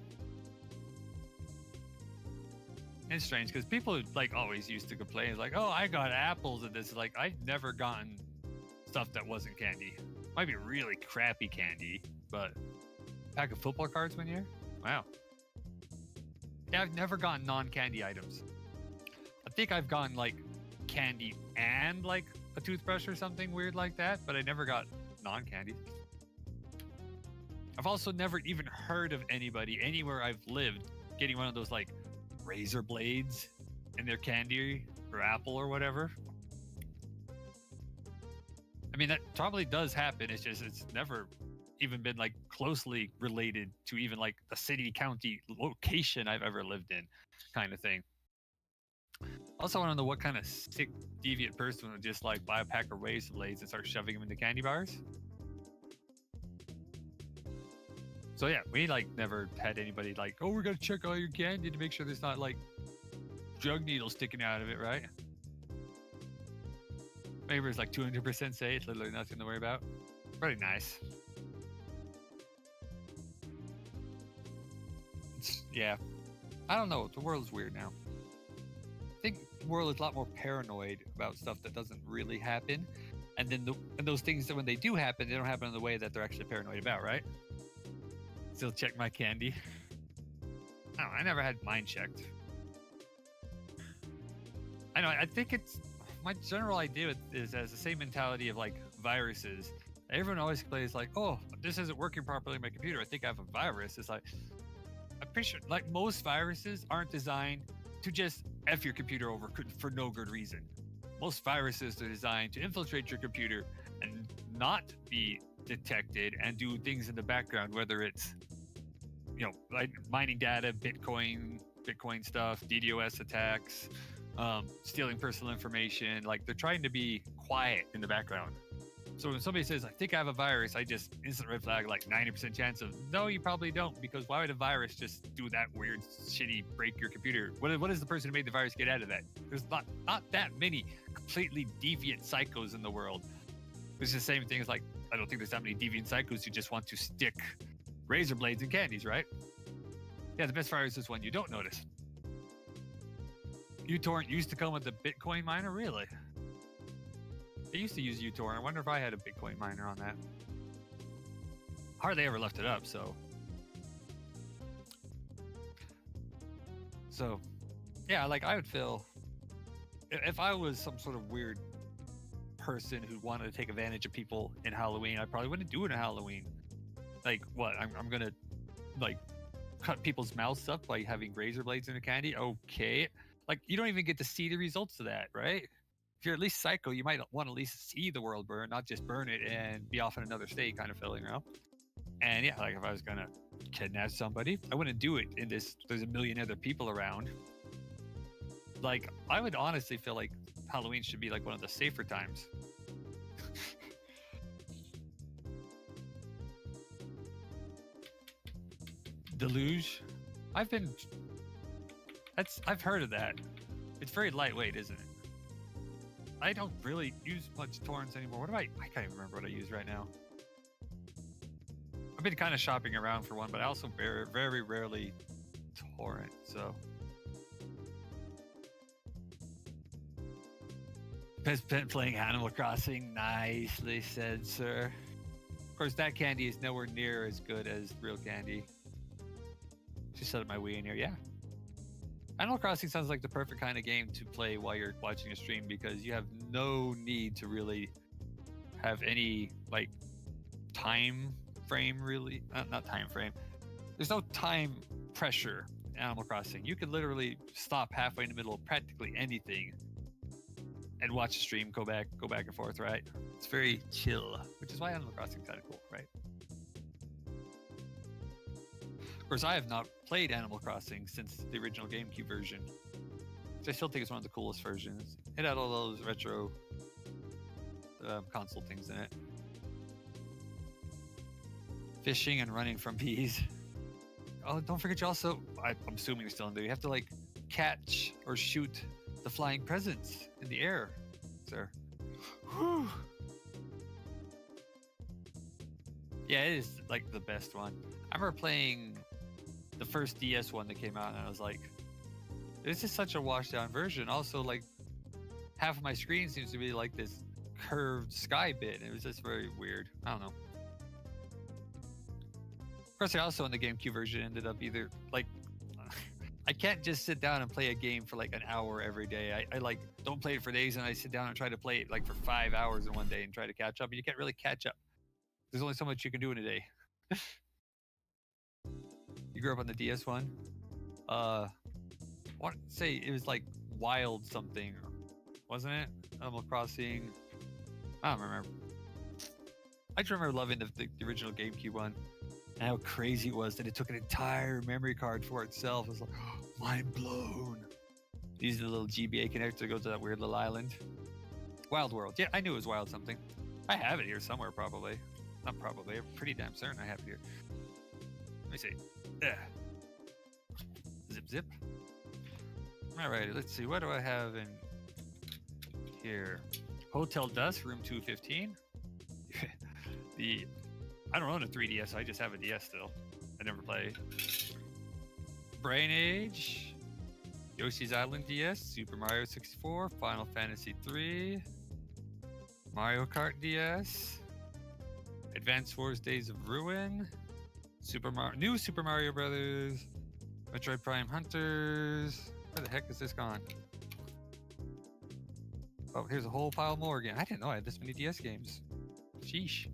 And it's strange because people like always used to complain. It's like, oh, I got apples and this. Like, I've never gotten stuff that wasn't candy. Might be really crappy candy, but a pack of football cards one year? Wow. Yeah, I've never gotten non-candy items. I think I've gotten like candy and like a toothbrush or something weird like that, but I never got non-candy. I've also never even heard of anybody anywhere I've lived getting one of those like razor blades in their candy or apple or whatever. I mean, that probably does happen. It's just, it's never even been like closely related to even like the city, county, location I've ever lived in kind of thing. Also, I want to know what kind of sick, deviant person would just like buy a pack of razor blades and start shoving them into candy bars. So yeah, we like never had anybody like, oh, we're gonna check all your candy to make sure there's not like drug needles sticking out of it, right? Maybe it's like 200% safe, literally nothing to worry about. Pretty nice. Yeah, I don't know. The world's weird now. I think the world is a lot more paranoid about stuff that doesn't really happen, and then and those things that when they do happen, they don't happen in the way that they're actually paranoid about, right? Still check my candy. I don't know, I never had mine checked. I know. I think it's my general idea is as the same mentality of like viruses. Everyone always plays like, oh, this isn't working properly in my computer. I think I have a virus. It's like, I'm pretty sure like most viruses aren't designed to just F your computer over for no good reason. Most viruses are designed to infiltrate your computer and not be detected and do things in the background, whether it's, you know, like mining data, Bitcoin stuff, DDoS attacks, stealing personal information. Like they're trying to be quiet in the background. So when somebody says, I think I have a virus, I just instant red flag, like 90% chance of, no, you probably don't, because why would a virus just do that weird, shitty, break your computer? What is the person who made the virus get out of that? There's not that many completely deviant psychos in the world. It's the same thing as like, I don't think there's that many deviant psychos who just want to stick razor blades in candies, right? Yeah, the best virus is one you don't notice. uTorrent used to come with the Bitcoin miner, really? They used to use uTorrent. I wonder if I had a Bitcoin miner on that. Hardly ever left it up, so. So, yeah, like I would feel, if I was some sort of weird person who wanted to take advantage of people in Halloween, I probably wouldn't do it in Halloween. Like, what? I'm gonna, like, cut people's mouths up by having razor blades in their candy? Okay. Like, you don't even get to see the results of that, right? If you're at least psycho, you might want to at least see the world burn, not just burn it and be off in another state kind of feeling, you know? And yeah, like if I was gonna kidnap somebody, I wouldn't do it in this, there's a million other people around. Like, I would honestly feel like Halloween should be like one of the safer times. Deluge? I've heard of that. It's very lightweight, isn't it? I don't really use much torrents anymore. I can't even remember what I use right now. I've been kind of shopping around for one, but I also very, very rarely torrent, so. Has been playing Animal Crossing. Nicely said, sir. Of course, that candy is nowhere near as good as real candy. Just set up my Wii in here, yeah. Animal Crossing sounds like the perfect kind of game to play while you're watching a stream because you have no need to really have any like time frame, really. Not time frame. There's no time pressure in Animal Crossing. You can literally stop halfway in the middle of practically anything and watch a stream, go back and forth, right? It's very chill, which is why Animal Crossing is kind of cool, right? Of course, I have not played Animal Crossing since the original GameCube version, which I still think is one of the coolest versions. It had all those retro console things in it. Fishing and running from bees. Oh, don't forget you also, I'm assuming you're still in there, you have to like catch or shoot the flying presents in the air, sir. Whew. Yeah, it is like the best one. I remember playing the first DS one that came out, and I was like, this is such a washed down version. Also, like, half of my screen seems to be like this curved sky bit, and it was just very weird. I don't know. Of course, I also in the GameCube version ended up either like, I can't just sit down and play a game for like an hour every day. I like don't play it for days, and I sit down and try to play it like for 5 hours in one day and try to catch up. And you can't really catch up. There's only so much you can do in a day. You grew up on the DS one? I want to say it was like Wild something, wasn't it? Animal Crossing. I don't remember. I just remember loving the original GameCube one and how crazy it was that it took an entire memory card for itself. It was like, mind blown. These are the little GBA connector that goes to that weird little island. Wild World. Yeah, I knew it was wild something. I have it here somewhere, probably. Not probably. I'm pretty damn certain I have it here. Let me see. Yeah. Zip, zip. Alrighty, let's see. What do I have in here? Hotel Dusk, room 215. I don't own a 3DS, I just have a DS still. I never play. Brain Age, Yoshi's Island DS, Super Mario 64, Final Fantasy 3, Mario Kart DS, Advance Wars Days of Ruin, New Super Mario Brothers, Metroid Prime Hunters. Where the heck is this gone? Oh, here's a whole pile more again. I didn't know I had this many DS games. Sheesh.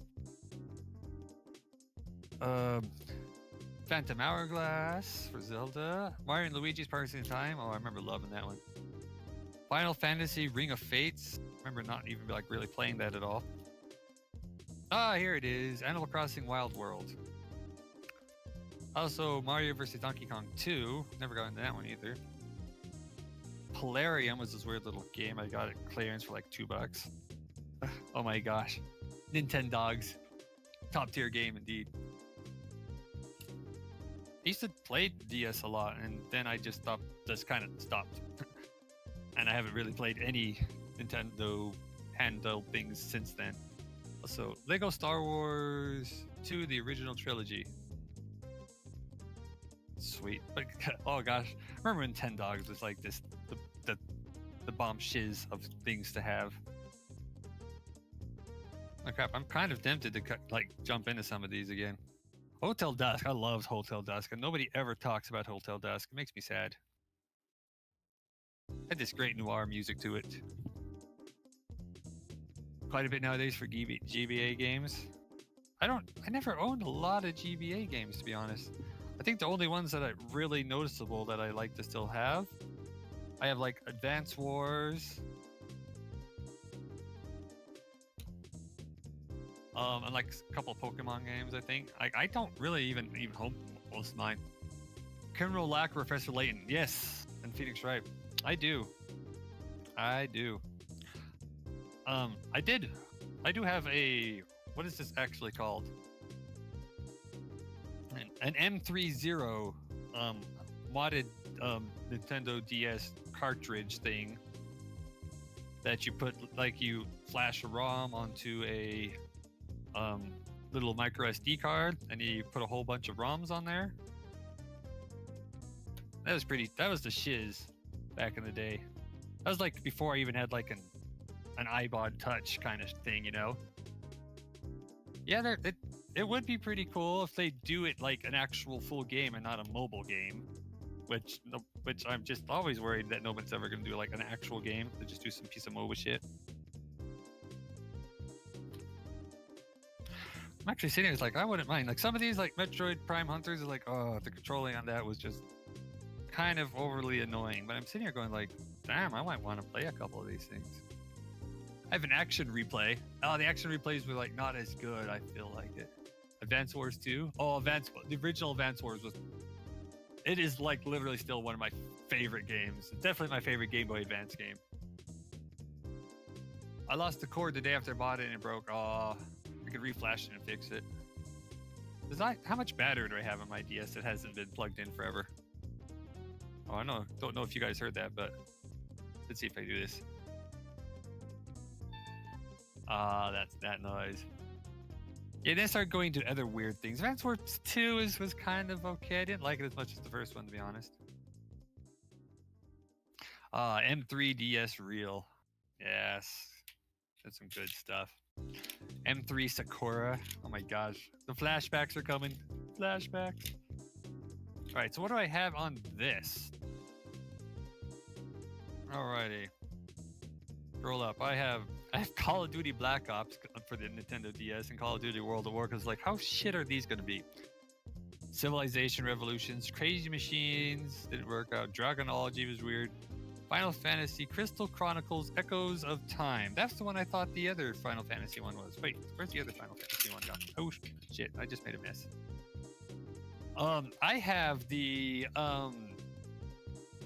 Phantom Hourglass for Zelda. Mario and Luigi's Party in Time. Oh, I remember loving that one. Final Fantasy Ring of Fates. Remember not even like really playing that at all. Ah, here it is. Animal Crossing Wild World. Also, Mario vs. Donkey Kong 2. Never got into that one either. Polarium was this weird little game. I got it clearance for like $2. Oh my gosh. Nintendogs. Top tier game indeed. I used to play DS a lot, and then I just kind of stopped. And I haven't really played any Nintendo handheld things since then. Also, Lego Star Wars 2, the original trilogy. Sweet. But, oh gosh, remember Nintendogs was like this, the bomb shiz of things to have. Oh crap, I'm kind of tempted to jump into some of these again. Hotel Dusk, I loved Hotel Dusk, and nobody ever talks about Hotel Dusk. It makes me sad. Had this great noir music to it. Quite a bit nowadays for GBA games. I never owned a lot of GBA games, to be honest. I think the only ones that are really noticeable that I like to still have, I have like Advance Wars, and like a couple of Pokemon games, I think. I don't really even hope most of mine. Criminal Lack, Professor Layton, yes, and Phoenix Wright. I do. I do have a, what is this actually called? An M30 modded Nintendo DS cartridge thing that you put, like, you flash a ROM onto a little micro SD card, and you put a whole bunch of ROMs on there. That was the shiz back in the day. That was like before I even had like an iPod Touch kind of thing, you know? Yeah, it would be pretty cool if they do it like an actual full game and not a mobile game, which I'm just always worried that nobody's ever going to do like an actual game. They just do some piece of mobile shit. I'm actually sitting here, it's like, I wouldn't mind. Like some of these, like Metroid Prime Hunters, are like, oh, the controlling on that was just kind of overly annoying. But I'm sitting here going like, damn, I might want to play a couple of these things. I have an action replay. Oh, the action replays were like not as good, I feel like it. Advance Wars 2. Oh, the original Advance Wars it is like literally still one of my favorite games. It's definitely my favorite Game Boy Advance game. I lost the cord the day after I bought it and it broke. Oh, I could reflash it and fix it. How much battery do I have on my DS that hasn't been plugged in forever? Oh, don't know if you guys heard that, but let's see if I do this. That's that noise. Yeah, then I started going to other weird things. Advance Wars 2 was kind of okay. I didn't like it as much as the first one, to be honest. M3DS Real. Yes. That's some good stuff. M3 Sakura. Oh my gosh. The flashbacks are coming. Flashbacks. Alright, so what do I have on this? Alrighty. Scroll up. I have Call of Duty Black Ops for the Nintendo DS and Call of Duty World of Warcraft. Like, how shit are these going to be? Civilization Revolutions, Crazy Machines, didn't work out. Dragonology was weird. Final Fantasy, Crystal Chronicles, Echoes of Time. That's the one I thought the other Final Fantasy one was. Wait, where's the other Final Fantasy one gone? Oh shit, I just made a mess. I have the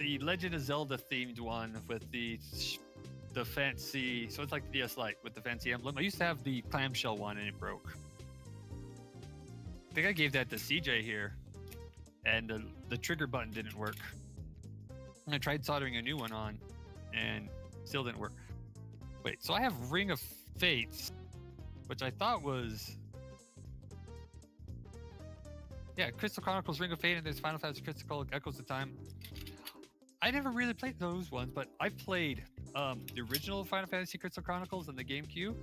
the Legend of Zelda themed one with the fancy. So it's like the DS Lite with the fancy emblem. I used to have the clamshell one and it broke. I think I gave that to CJ here, and the trigger button didn't work. And I tried soldering a new one on, and still didn't work. Wait, so I have Ring of Fates, which I thought was, yeah, Crystal Chronicles Ring of Fate, and there's Final Fantasy Crystal Echoes of Time. I never really played those ones, but I played the original Final Fantasy Crystal Chronicles on the GameCube.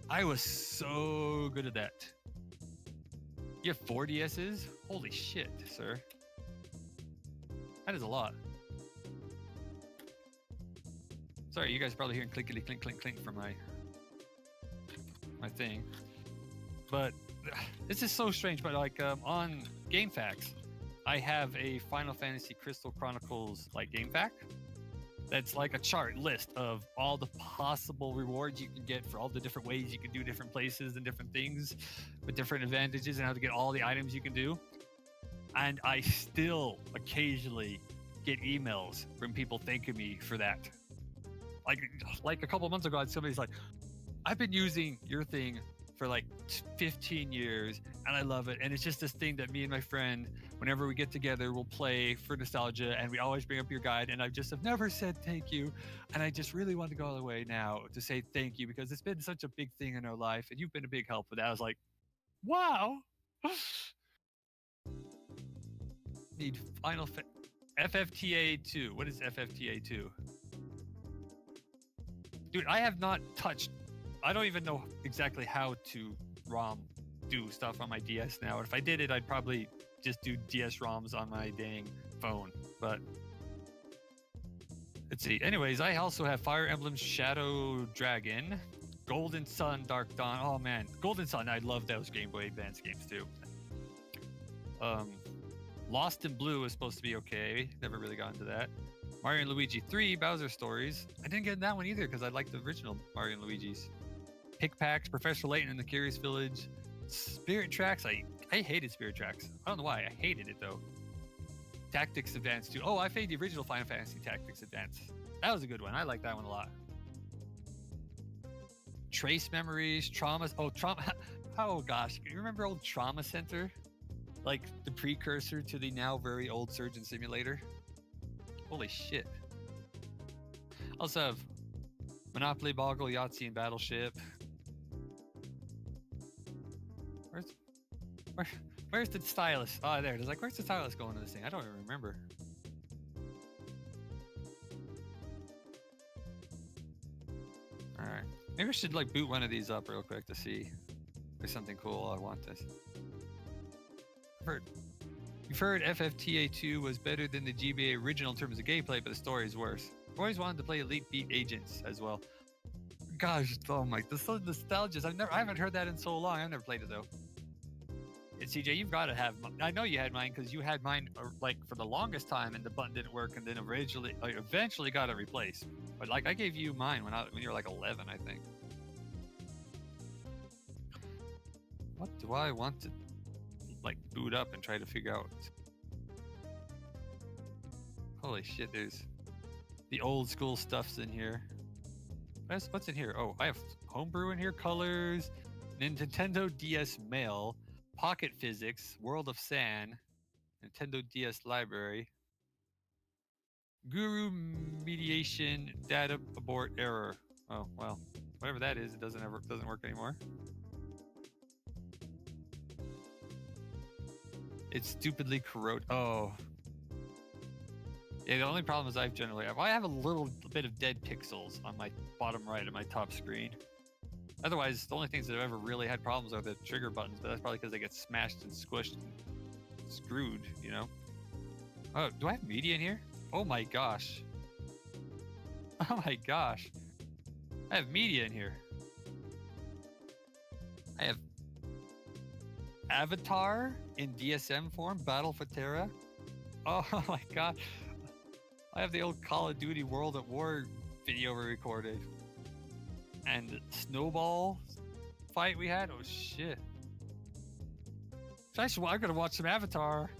I was so good at that. You have 4 DSs? Holy shit, sir. That is a lot. Sorry, you guys are probably hearing clinkety clink clink clink from my thing. But this is so strange, but like on GameFAQs, I have a Final Fantasy Crystal Chronicles like GameFAQ. That's like a chart list of all the possible rewards you can get for all the different ways you can do different places and different things with different advantages and how to get all the items you can do. And I still occasionally get emails from people thanking me for that. Like a couple months ago, somebody's like, I've been using your thing for like 15 years and I love it. And it's just this thing that me and my friend, whenever we get together, we'll play for nostalgia and we always bring up your guide. And I just have never said thank you. And I just really want to go all the way now to say thank you because it's been such a big thing in our life and you've been a big help with that. I was like, wow. Need FFTA 2. What is FFTA 2? Dude, I have not touched. I don't even know exactly how to ROM do stuff on my DS now. If I did it, I'd probably just do DS ROMs on my dang phone. But let's see. Anyways, I also have Fire Emblem Shadow Dragon, Golden Sun, Dark Dawn. Oh man, Golden Sun. I love those Game Boy Advance games too. Lost in Blue is supposed to be okay. Never really got into that. Mario and Luigi 3, Bowser Stories. I didn't get in that one either because I liked the original Mario and Luigi's. Pick Packs, Professor Layton in the Curious Village, Spirit Tracks. I hated Spirit Tracks. I don't know why. I hated it though. Tactics Advance 2. Oh, I played the original Final Fantasy Tactics Advance. That was a good one. I like that one a lot. Trace Memories, Traumas. Oh, Trauma. Oh gosh, you remember old Trauma Center? Like the precursor to the now very old Surgeon Simulator. Holy shit. Also have Monopoly, Boggle, Yahtzee, and Battleship. Where's the stylus? Oh, there it is. Like, where's the stylus going in this thing? I don't even remember. Alright. Maybe I should like boot one of these up real quick to see if there's something cool. I want this. You've heard FFTA 2 was better than the GBA original in terms of gameplay, but the story is worse. I've always wanted to play Elite Beat Agents as well. Gosh, oh my, this is so nostalgic. I haven't heard that in so long. I've never played it though. And CJ, you've got to have. I know you had mine because you had mine like for the longest time, and the button didn't work, and then eventually got it replaced. But like I gave you mine when you were like 11, I think. What do I want to like boot up and try to figure out? Holy shit, there's the old school stuff's in here. What's in here? Oh, I have Homebrew in here, Colors, Nintendo DS Mail, Pocket Physics, World of Sand, Nintendo DS Library, Guru Mediation, Data Abort Error. Oh, well, whatever that is, it doesn't work anymore. It's stupidly corrode. Oh. Yeah, the only problem is I have a little bit of dead pixels on my bottom right of my top screen. Otherwise, the only things that have ever really had problems are the trigger buttons, but that's probably because they get smashed and squished and screwed, you know? Oh, do I have media in here? Oh my gosh. Oh my gosh. I have media in here. I have Avatar in DSM form, Battle for Terra. Oh my god. I have the old Call of Duty World at War video we recorded. And Snowball fight we had. Oh shit. I'm gonna watch some Avatar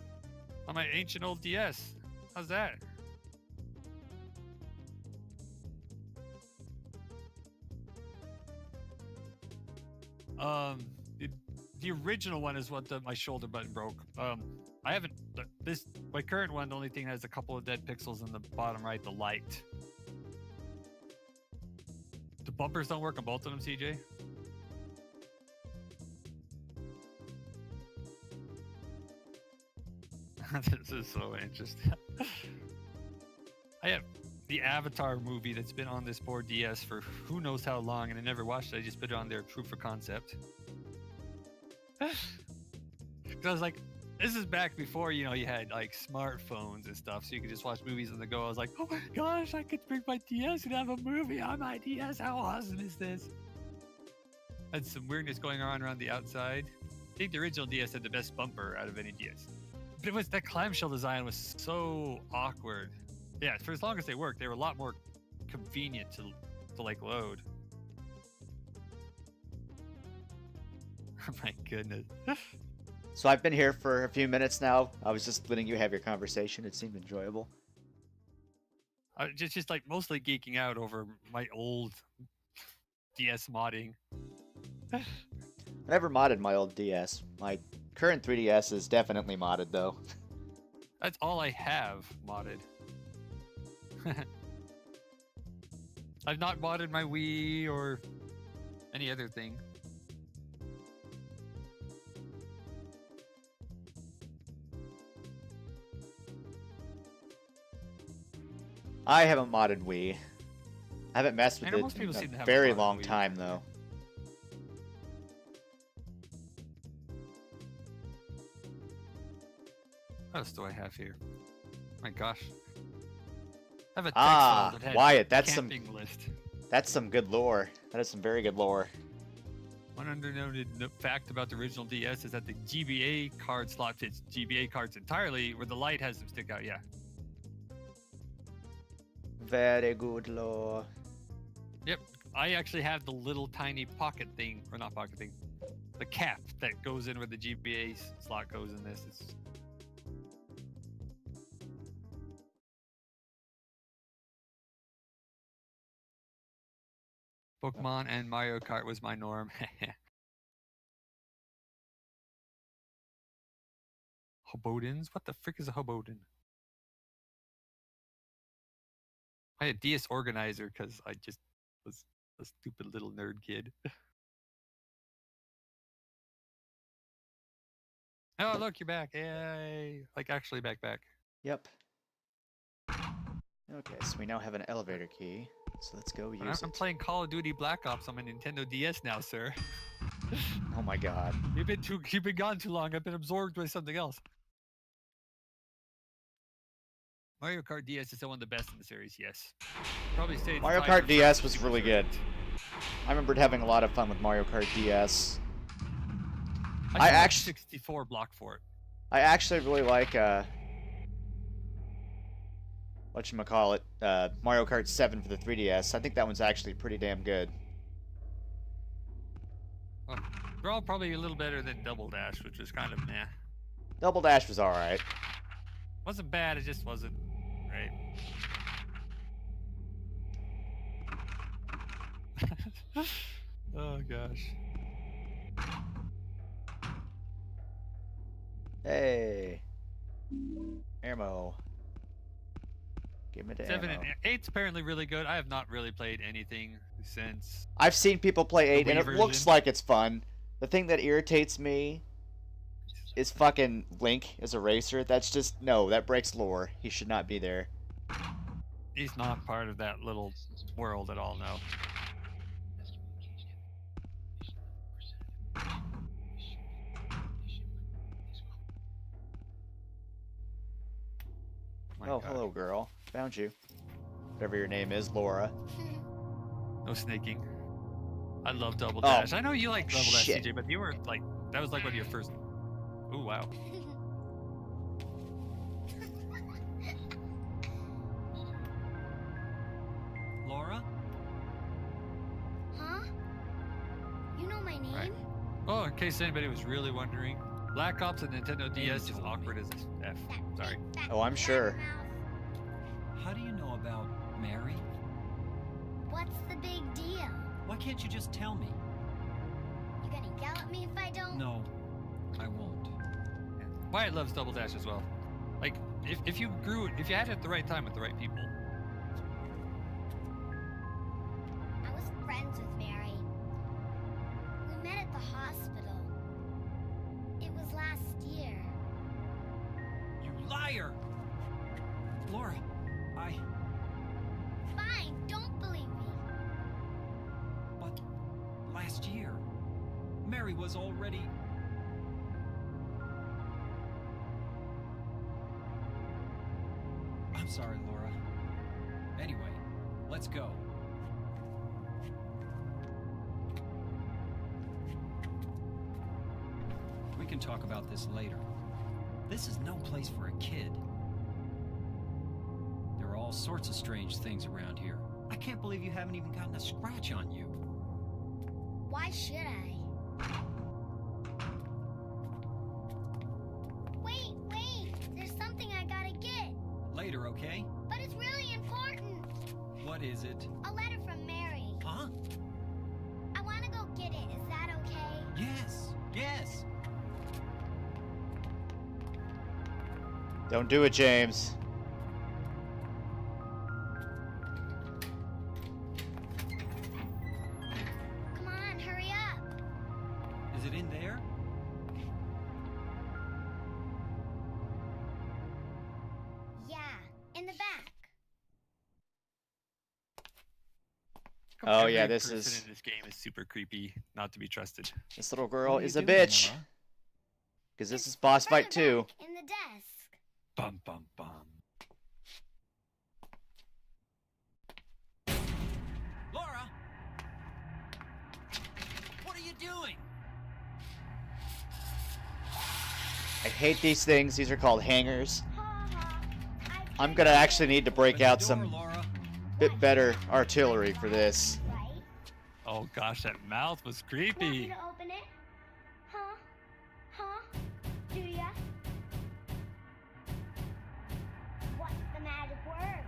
on my ancient old DS. How's that? The, the original one is what my shoulder button broke. I haven't my current one. The only thing that has a couple of dead pixels in the bottom right, the light. The bumpers don't work on both of them, CJ. This is so interesting. I have the Avatar movie that's been on this board DS for who knows how long, and I never watched it. I just put it on there, true for concept. Because I was like, this is back before, you had like smartphones and stuff, so you could just watch movies on the go. I was like, oh my gosh, I could bring my DS and have a movie on my DS. How awesome is this? Had some weirdness going on around the outside. I think the original DS had the best bumper out of any DS. But it was that clamshell design was so awkward. Yeah, for as long as they worked, they were a lot more convenient to like load. Oh my goodness. So I've been here for a few minutes now. I was just letting you have your conversation. It seemed enjoyable. I just like mostly geeking out over my old DS modding. I never modded my old DS. My current 3DS is definitely modded, though. That's all I have modded. I've not modded my Wii or any other thing. I haven't modded Wii. I haven't messed with I know most it people in seem to a have very modded long Wii. time, though. What else do I have here? My gosh. I have a text Ah, file that had Wyatt, that's some camping list. that's some good lore. That is some very good lore. One undernoted fact about the original DS is that the GBA card slot fits GBA cards entirely, where the light has them stick out. Yeah. Very good lore. Yep. I actually have the little tiny pocket thing, or not pocket thing, the cap that goes in where the GBA slot goes in this. It's... Pokemon and Mario Kart was my norm. Hobodens? What the frick is a Hoboden? I had DS Organizer because I just was a stupid little nerd kid. Oh, look, you're back. Yay. Like, actually back. Yep. Okay, so we now have an elevator key. So let's go use I'm it. playing Call of Duty Black Ops on my Nintendo DS now, sir. Oh my god. You've been gone too long. I've been absorbed by something else. Mario Kart DS is still one of the best in the series, yes. Probably say it's Mario tied Kart for DS first was Super really Nintendo. good. I remembered having a lot of fun with Mario Kart DS. I I still have actually- 64 block for it. I actually really like whatchamacallit, Mario Kart 7 for the 3DS. I think that one's actually pretty damn good. Well, they're all probably a little better than Double Dash, which was kind of meh. Double Dash was alright. Wasn't bad, it just wasn't right. Oh gosh. Hey. Ammo. Give me the 7 ammo. and 8's apparently really good. I have not really played anything since. I've seen people play 8 and Wii it looks version. like it's fun. The thing that irritates me is fucking Link as a racer. That's just, no, that breaks lore. He should not be there. He's not part of that little world at all, no. My Oh, God. hello, girl. Found you. Whatever your name is, Laura. No snaking. I love Double Oh, Dash. I know you like Double Dash, shit. CJ, but you were like, that was like one of your first. Ooh, wow. Laura? Huh? You know my name? Right. Oh, in case anybody was really wondering, Black Ops and Nintendo DS is awkward as F. Sorry. Oh, I'm sure. How do you know about Mary? What's the big deal? Why can't you just tell me? You gonna stop me if I don't? No, I won't. Wyatt loves Double Dash as well. Like, if you had it at the right time with the right people. I was friends with Mary. We met at the hospital. It was last year. You liar! Laura, Fine, don't believe me. but last year, Mary was already... I'm sorry, Laura. Anyway, let's go. We can talk about this later. This is no place for a kid. There are all sorts of strange things around here. I can't believe you haven't even gotten a scratch on you. Why should I? Wait! There's something I gotta get. Later, okay? But it's really important. What is it? A letter from Mary. Huh? I wanna go get it. Is that okay? Yes. Don't do it, James. Come on, hurry up. Is it in there? Yeah, in the back. Oh, Every yeah, this person is- in this game is super creepy, not to be trusted. This little girl What are you is a doing, bitch. Laura? Because this It's is boss fight further 2. back in the desk. Bum bum bum. Laura! What are you doing? I hate these things. These are called hangers. Ha ha. I'm gonna actually need to break Open out the door, some Laura. bit better artillery for this. Right? Oh gosh, that mouth was Want me creepy. to open it? Huh? Do ya? What's the magic word?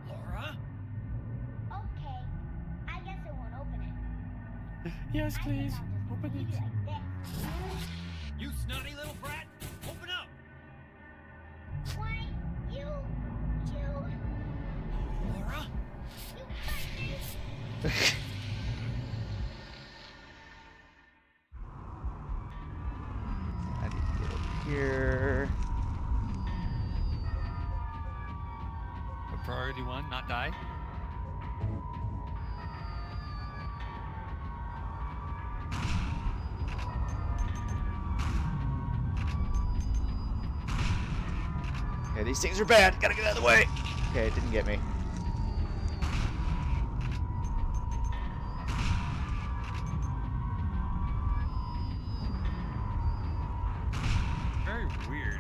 Laura? Okay, I guess it won't open it. Yes, I please. think I'll just Open leave it. like this. You snotty little brat! Open up! Why, you, Laura? you hurt me. I need to get over here. But priority 1, not die. Okay, these things are bad. Gotta get out of the way. Okay, it didn't get me. Very weird.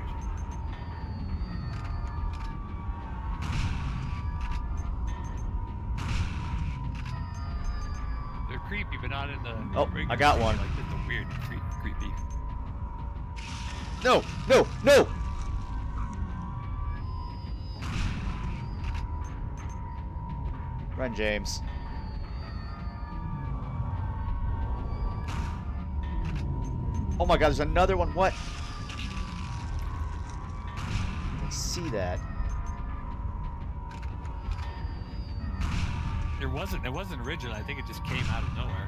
They're creepy, but not in the. Oh, regular I got creepy, one. Like just the weird, creepy. No! No! No! Run, James. Oh my god, there's another one. What? I can see that. It wasn't original. I think it just came out of nowhere.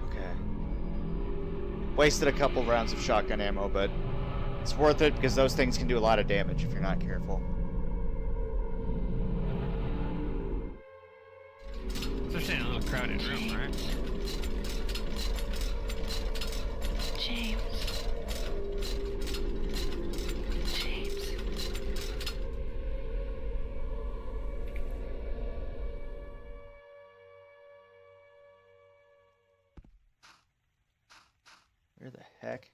Okay. Wasted a couple rounds of shotgun ammo, but it's worth it because those things can do a lot of damage if you're not careful. Especially in a little crowded room, right? James. James. Where the heck?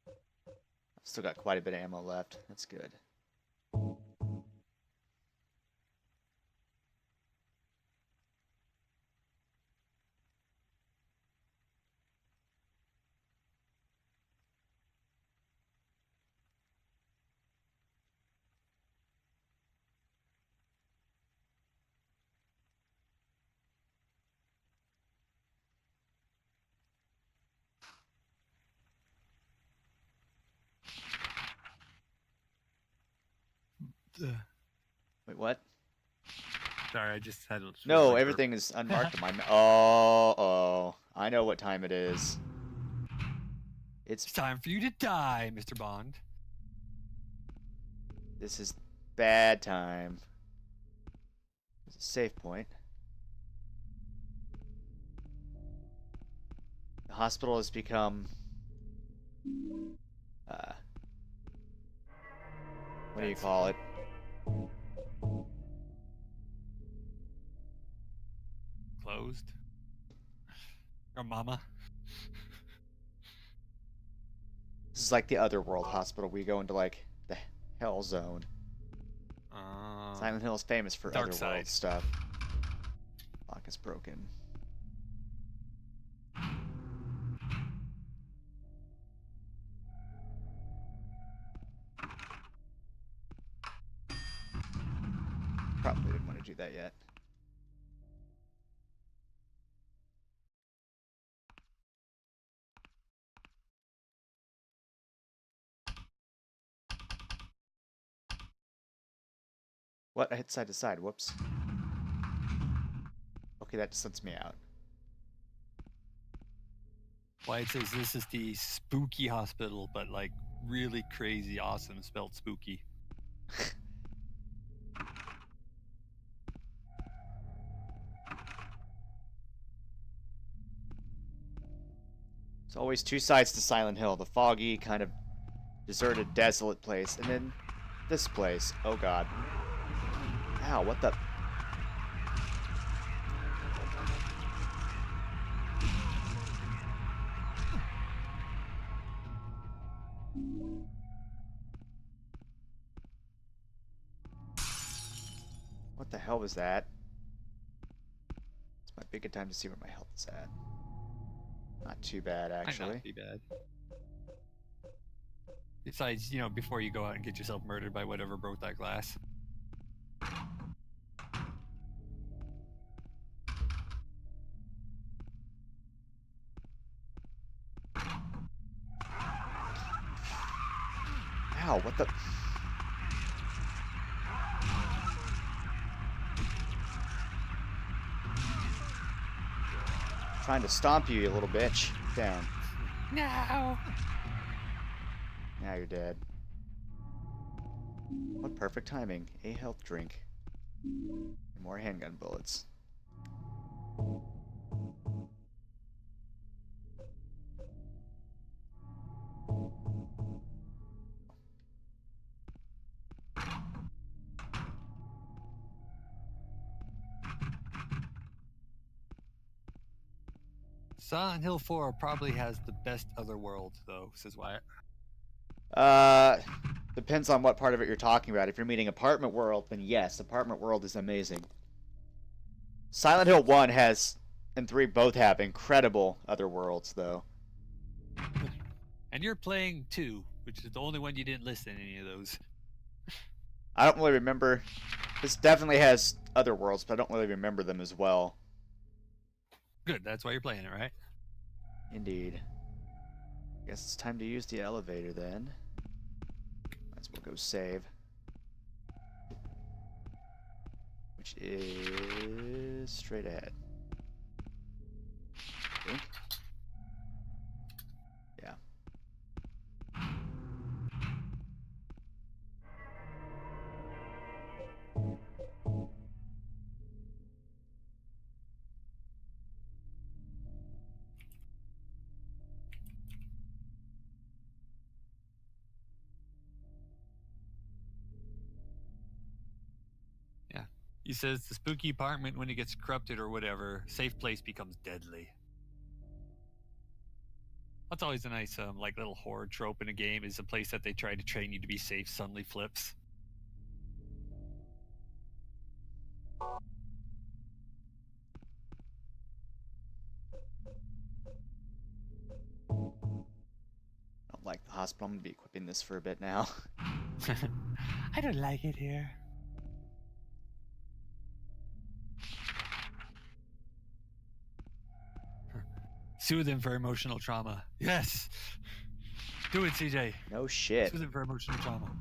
I've still got quite a bit of ammo left. That's good. Wait, what? Sorry, I just had a No, like, everything is unmarked on my map. Oh. I know what time it is. It's time for you to die, Mr. Bond. This is bad time. It's a save point. The hospital has become... what do you call it? Closed. Or mama. This is like the Otherworld hospital. We go into like the Hell Zone. Silent Hill is famous for Dark Otherworld side. stuff. Lock is broken. Probably didn't want to do that yet. What? I hit side to side. Whoops. Okay, that just lets me out. Why it says this is the spooky hospital, but like really crazy awesome spelled spooky. There's always two sides to Silent Hill. The foggy, kind of deserted, desolate place. And then this place. Oh god. Ow, what the... What the hell was that? It's my big good time to see where my health is at. Not too bad, actually. Not too bad. Besides, you know, before you go out and get yourself murdered by whatever broke that glass. Ow, what the... Trying to stomp you, you little bitch. Down. No. Now you're dead. What perfect timing. A health drink. And more handgun bullets. Silent Hill 4 probably has the best Otherworld, though, says Wyatt. Depends on what part of it you're talking about. If you're meaning Apartment World, then yes, Apartment World is amazing. Silent Hill 1 has, and 3 both have incredible Otherworlds, though. And you're playing 2, which is the only one you didn't list in any of those. I don't really remember. This definitely has Otherworlds, but I don't really remember them as well. Good, that's why you're playing it, right? Indeed. Guess it's time to use the elevator then. Might as well go save. Which is straight ahead. I think. Yeah. He says the spooky apartment, when it gets corrupted or whatever, safe place becomes deadly. That's always a nice like little horror trope in a game, is a place that they try to train you to be safe suddenly flips. I don't like the hospital. I'm gonna be equipping this for a bit now. I don't like it here. Soothe him for emotional trauma. Yes! Do it, CJ. No shit. Soothe him for emotional trauma.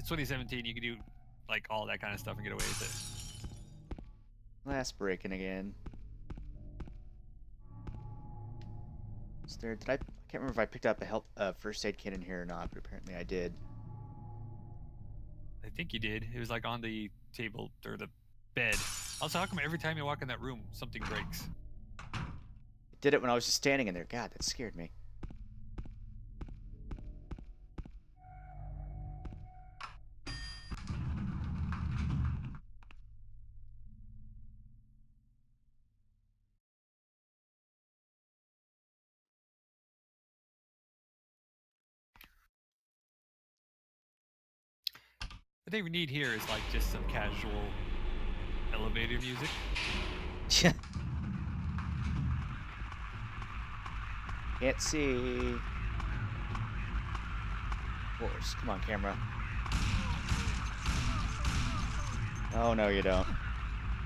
2017, you can do like all that kind of stuff and get away with it. Glass breaking again. Is there? Did I can't remember if I picked up a first aid kit in here or not, but apparently I did. I think you did. It was like on the table or the bed. Also, how come every time you walk in that room, something breaks? I did it when I was just standing in there. God, that scared me. What they need here is like just some casual elevator music. Can't see. Of course. Come on, camera. Oh, no, you don't.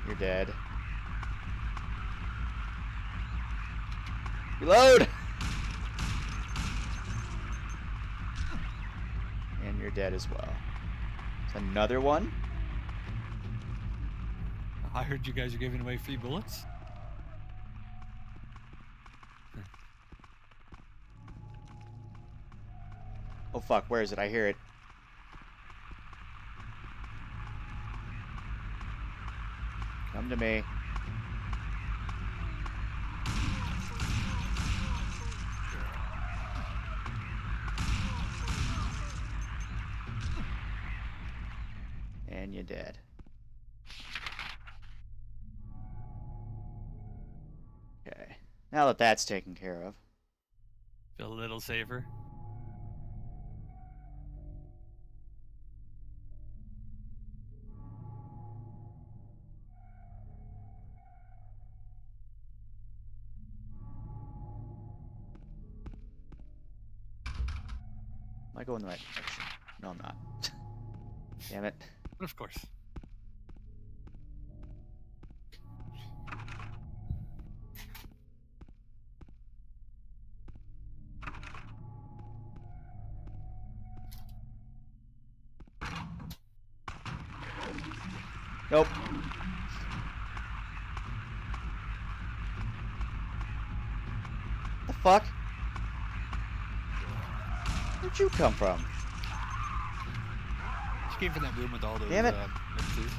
You're dead. Reload! And you're dead as well. There's another one? I heard you guys are giving away free bullets. Oh, fuck. Where is it? I hear it. Come to me. And you're dead. Okay. Now that that's taken care of. Feel a little safer. Am I going the right direction? No, I'm not. Damn it. But of course. Nope. The fuck? Where'd you come from? She came from that room with all those Damn it. mixers.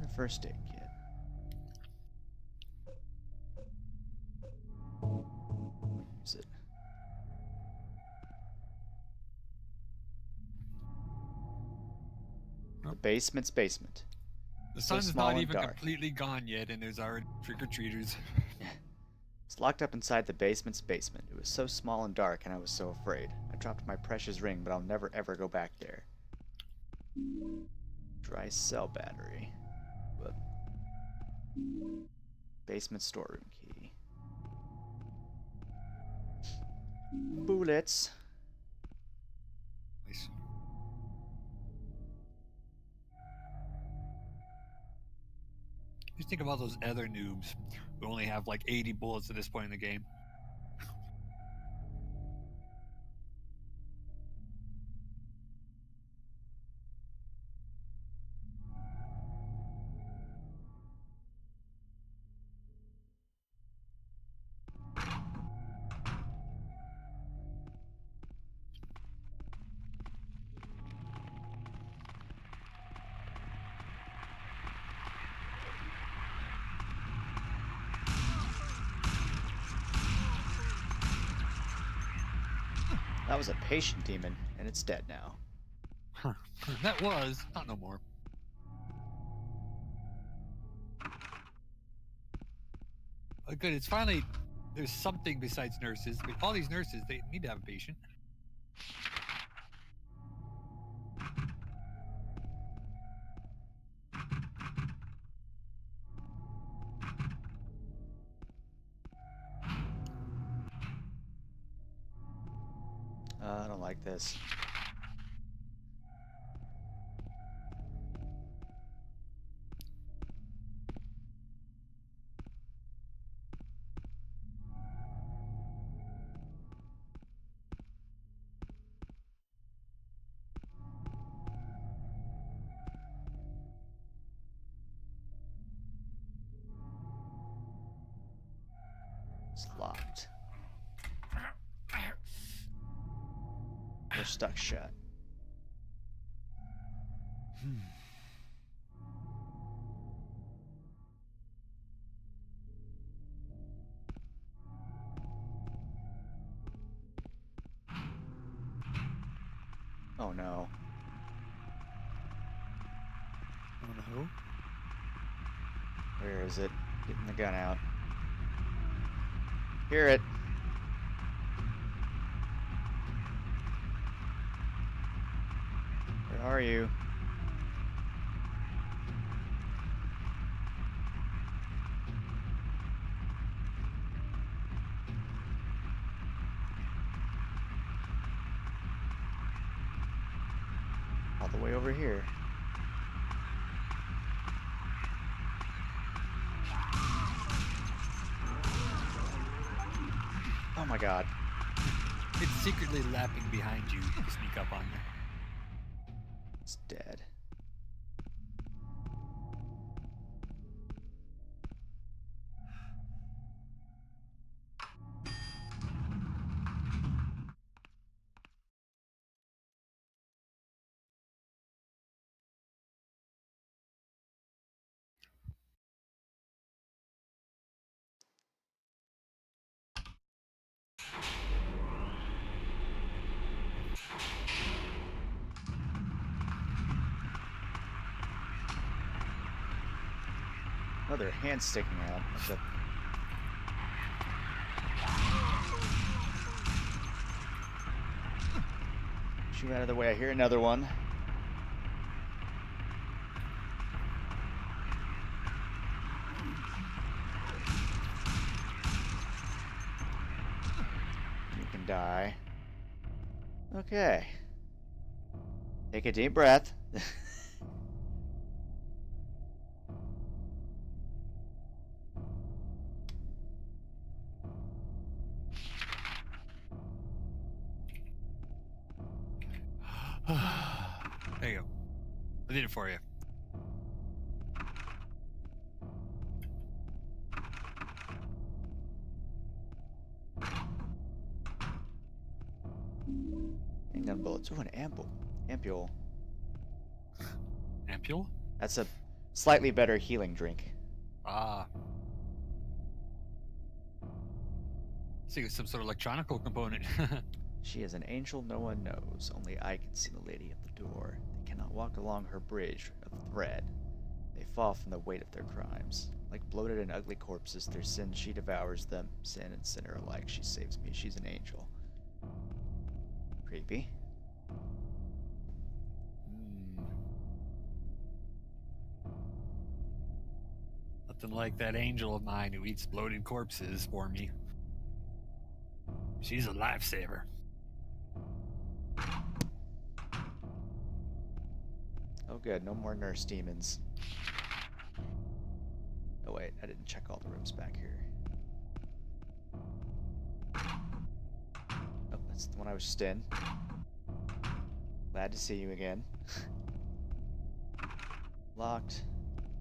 The first aid kit. Use it. The basement's basement. The So sun's small not and even dark. completely gone yet, and there's already trick-or-treaters. It's locked up inside the basement's basement. It was so small and dark, and I was so afraid. I dropped my precious ring, but I'll never ever go back there. Dry cell battery. Whoop. Basement storeroom key. Bullets. Nice. Just think about those other noobs who only have like 80 bullets at this point in the game. That was a patient demon, and it's dead now. Huh. That was, not no more. Oh, good, it's finally, there's something besides nurses. I mean, all these nurses, they need to have a patient. I don't like this. We're stuck shut. Oh no. Oh no. Where is it? Getting the gun out. Hear it. Where are you? All the way over here. Oh my god. It's secretly lapping behind you to sneak up on you. It's dead. Oh, their hands sticking out. What's up? Shoot out of the way. I hear another one. You can die. Okay. Take a deep breath. There you go. I did it for you. Handgun bullets. Ooh, an ampule. Ampule? That's a slightly better healing drink. Ah. So you got some sort of electronical component. She is an angel no one knows. Only I can see the lady at the door. They cannot walk along her bridge of thread. They fall from the weight of their crimes. Like bloated and ugly corpses, their sins she devours them. Sin and sinner alike, she saves me. She's an angel. Creepy. Nothing like that angel of mine who eats bloated corpses for me. She's a lifesaver. Oh good, no more nurse demons. Oh wait, I didn't check all the rooms back here. Oh, that's the one I was just in. Glad to see you again. Locked.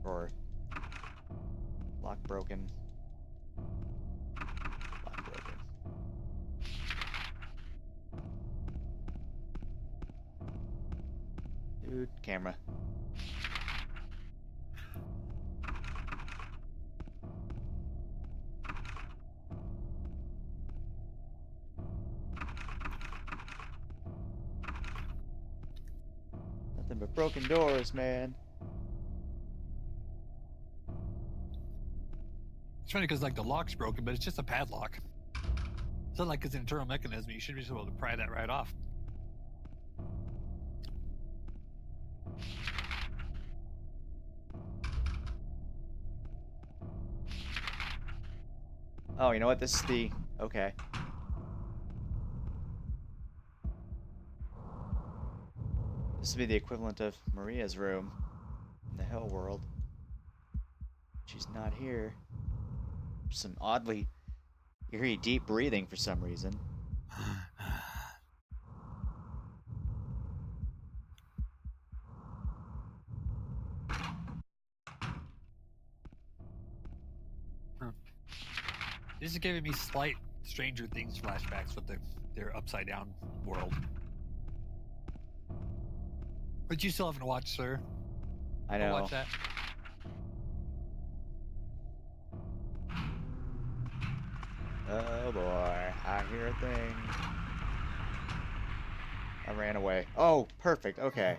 Or lock broken. Lock broken. Dude, camera. Nothing but broken doors, man. It's funny because like the lock's broken, but it's just a padlock. It's not like it's an internal mechanism. You should be able to pry that right off. Oh, you know what? This is the... Okay. This would be the equivalent of Maria's room in the hell world. She's not here. Some oddly eerie deep breathing for some reason. This is giving me slight Stranger Things flashbacks with their upside down world. But you still haven't watched, sir. I Go know. watch that. Oh boy, I hear a thing. I ran away. Oh, perfect. Okay.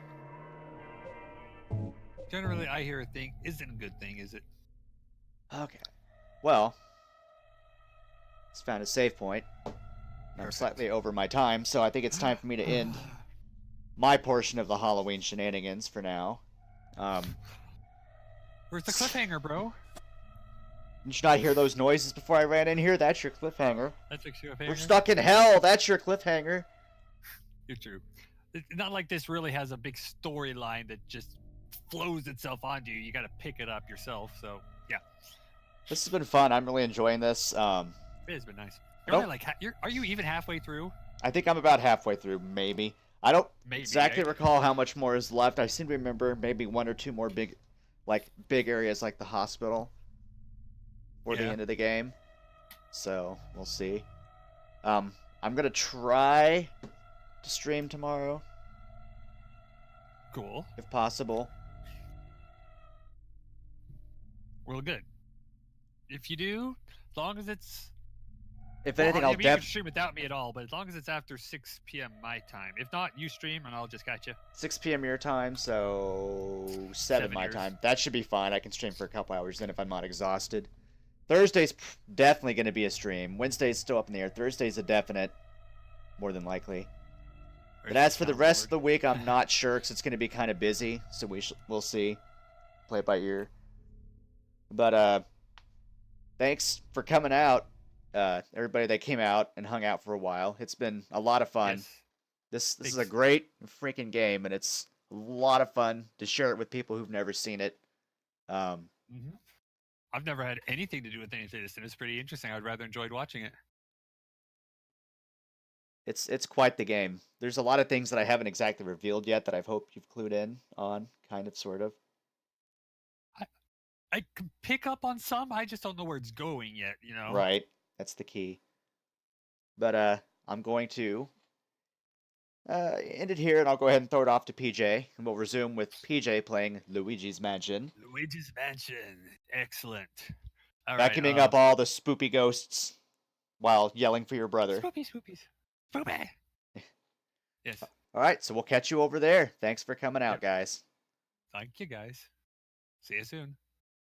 Generally, I hear a thing isn't a good thing, is it? Okay. Well, it's found a save point. I'm Perfect. slightly over my time, so I think it's time for me to end my portion of the Halloween shenanigans for now. Where's the cliffhanger, bro? Did you not hear those noises before I ran in here? That's your cliffhanger. That's a cliffhanger. We're stuck in hell. That's your cliffhanger. You're true. It's not like this really has a big storyline that just flows itself onto you. You got to pick it up yourself. So yeah, This has been fun. I'm really enjoying this. it has been nice. You're Nope. only like are you even halfway through? I think I'm about halfway through, maybe. I don't Maybe, exactly right? recall how much more is left. I seem to remember maybe one or two more big areas like the hospital for the Yeah. end of the game. So we'll see. I'm gonna try to stream tomorrow Cool. if possible. Well, good. If you do, as long as it's If well, anything, I I'll mean, you can def stream without me at all, but as long as it's after 6 p.m. my time. If not, you stream and I'll just catch you. 6 p.m. your time, so 7 my yours. time. That should be fine. I can stream for a couple hours then if I'm not exhausted. Thursday's definitely going to be a stream. Wednesday's still up in the air. Thursday's a definite, more than likely. But as for the rest of the week, I'm not sure because it's going to be kind of busy. So we'll see. Play it by ear. But thanks for coming out, everybody that came out and hung out for a while. It's been a lot of fun. Yes. This is a great freaking game, and it's a lot of fun to share it with people who've never seen it. I've never had anything to do with any of this, and it's pretty interesting. I'd rather enjoyed watching it. It's quite the game. There's a lot of things that I haven't exactly revealed yet that I've hoped you've clued in on, kind of, sort of. I can pick up on some. I just don't know where it's going yet. You know. Right. That's the key. But I'm going to end it here, and I'll go ahead and throw it off to PJ, and we'll resume with PJ playing Luigi's Mansion. Luigi's Mansion. Excellent. All Vacuuming right, up all the spoopy ghosts while yelling for your brother. Spoopy. Spoopy. Yes. All right, so we'll catch you over there. Thanks for coming out, guys. Thank you, guys. See you soon.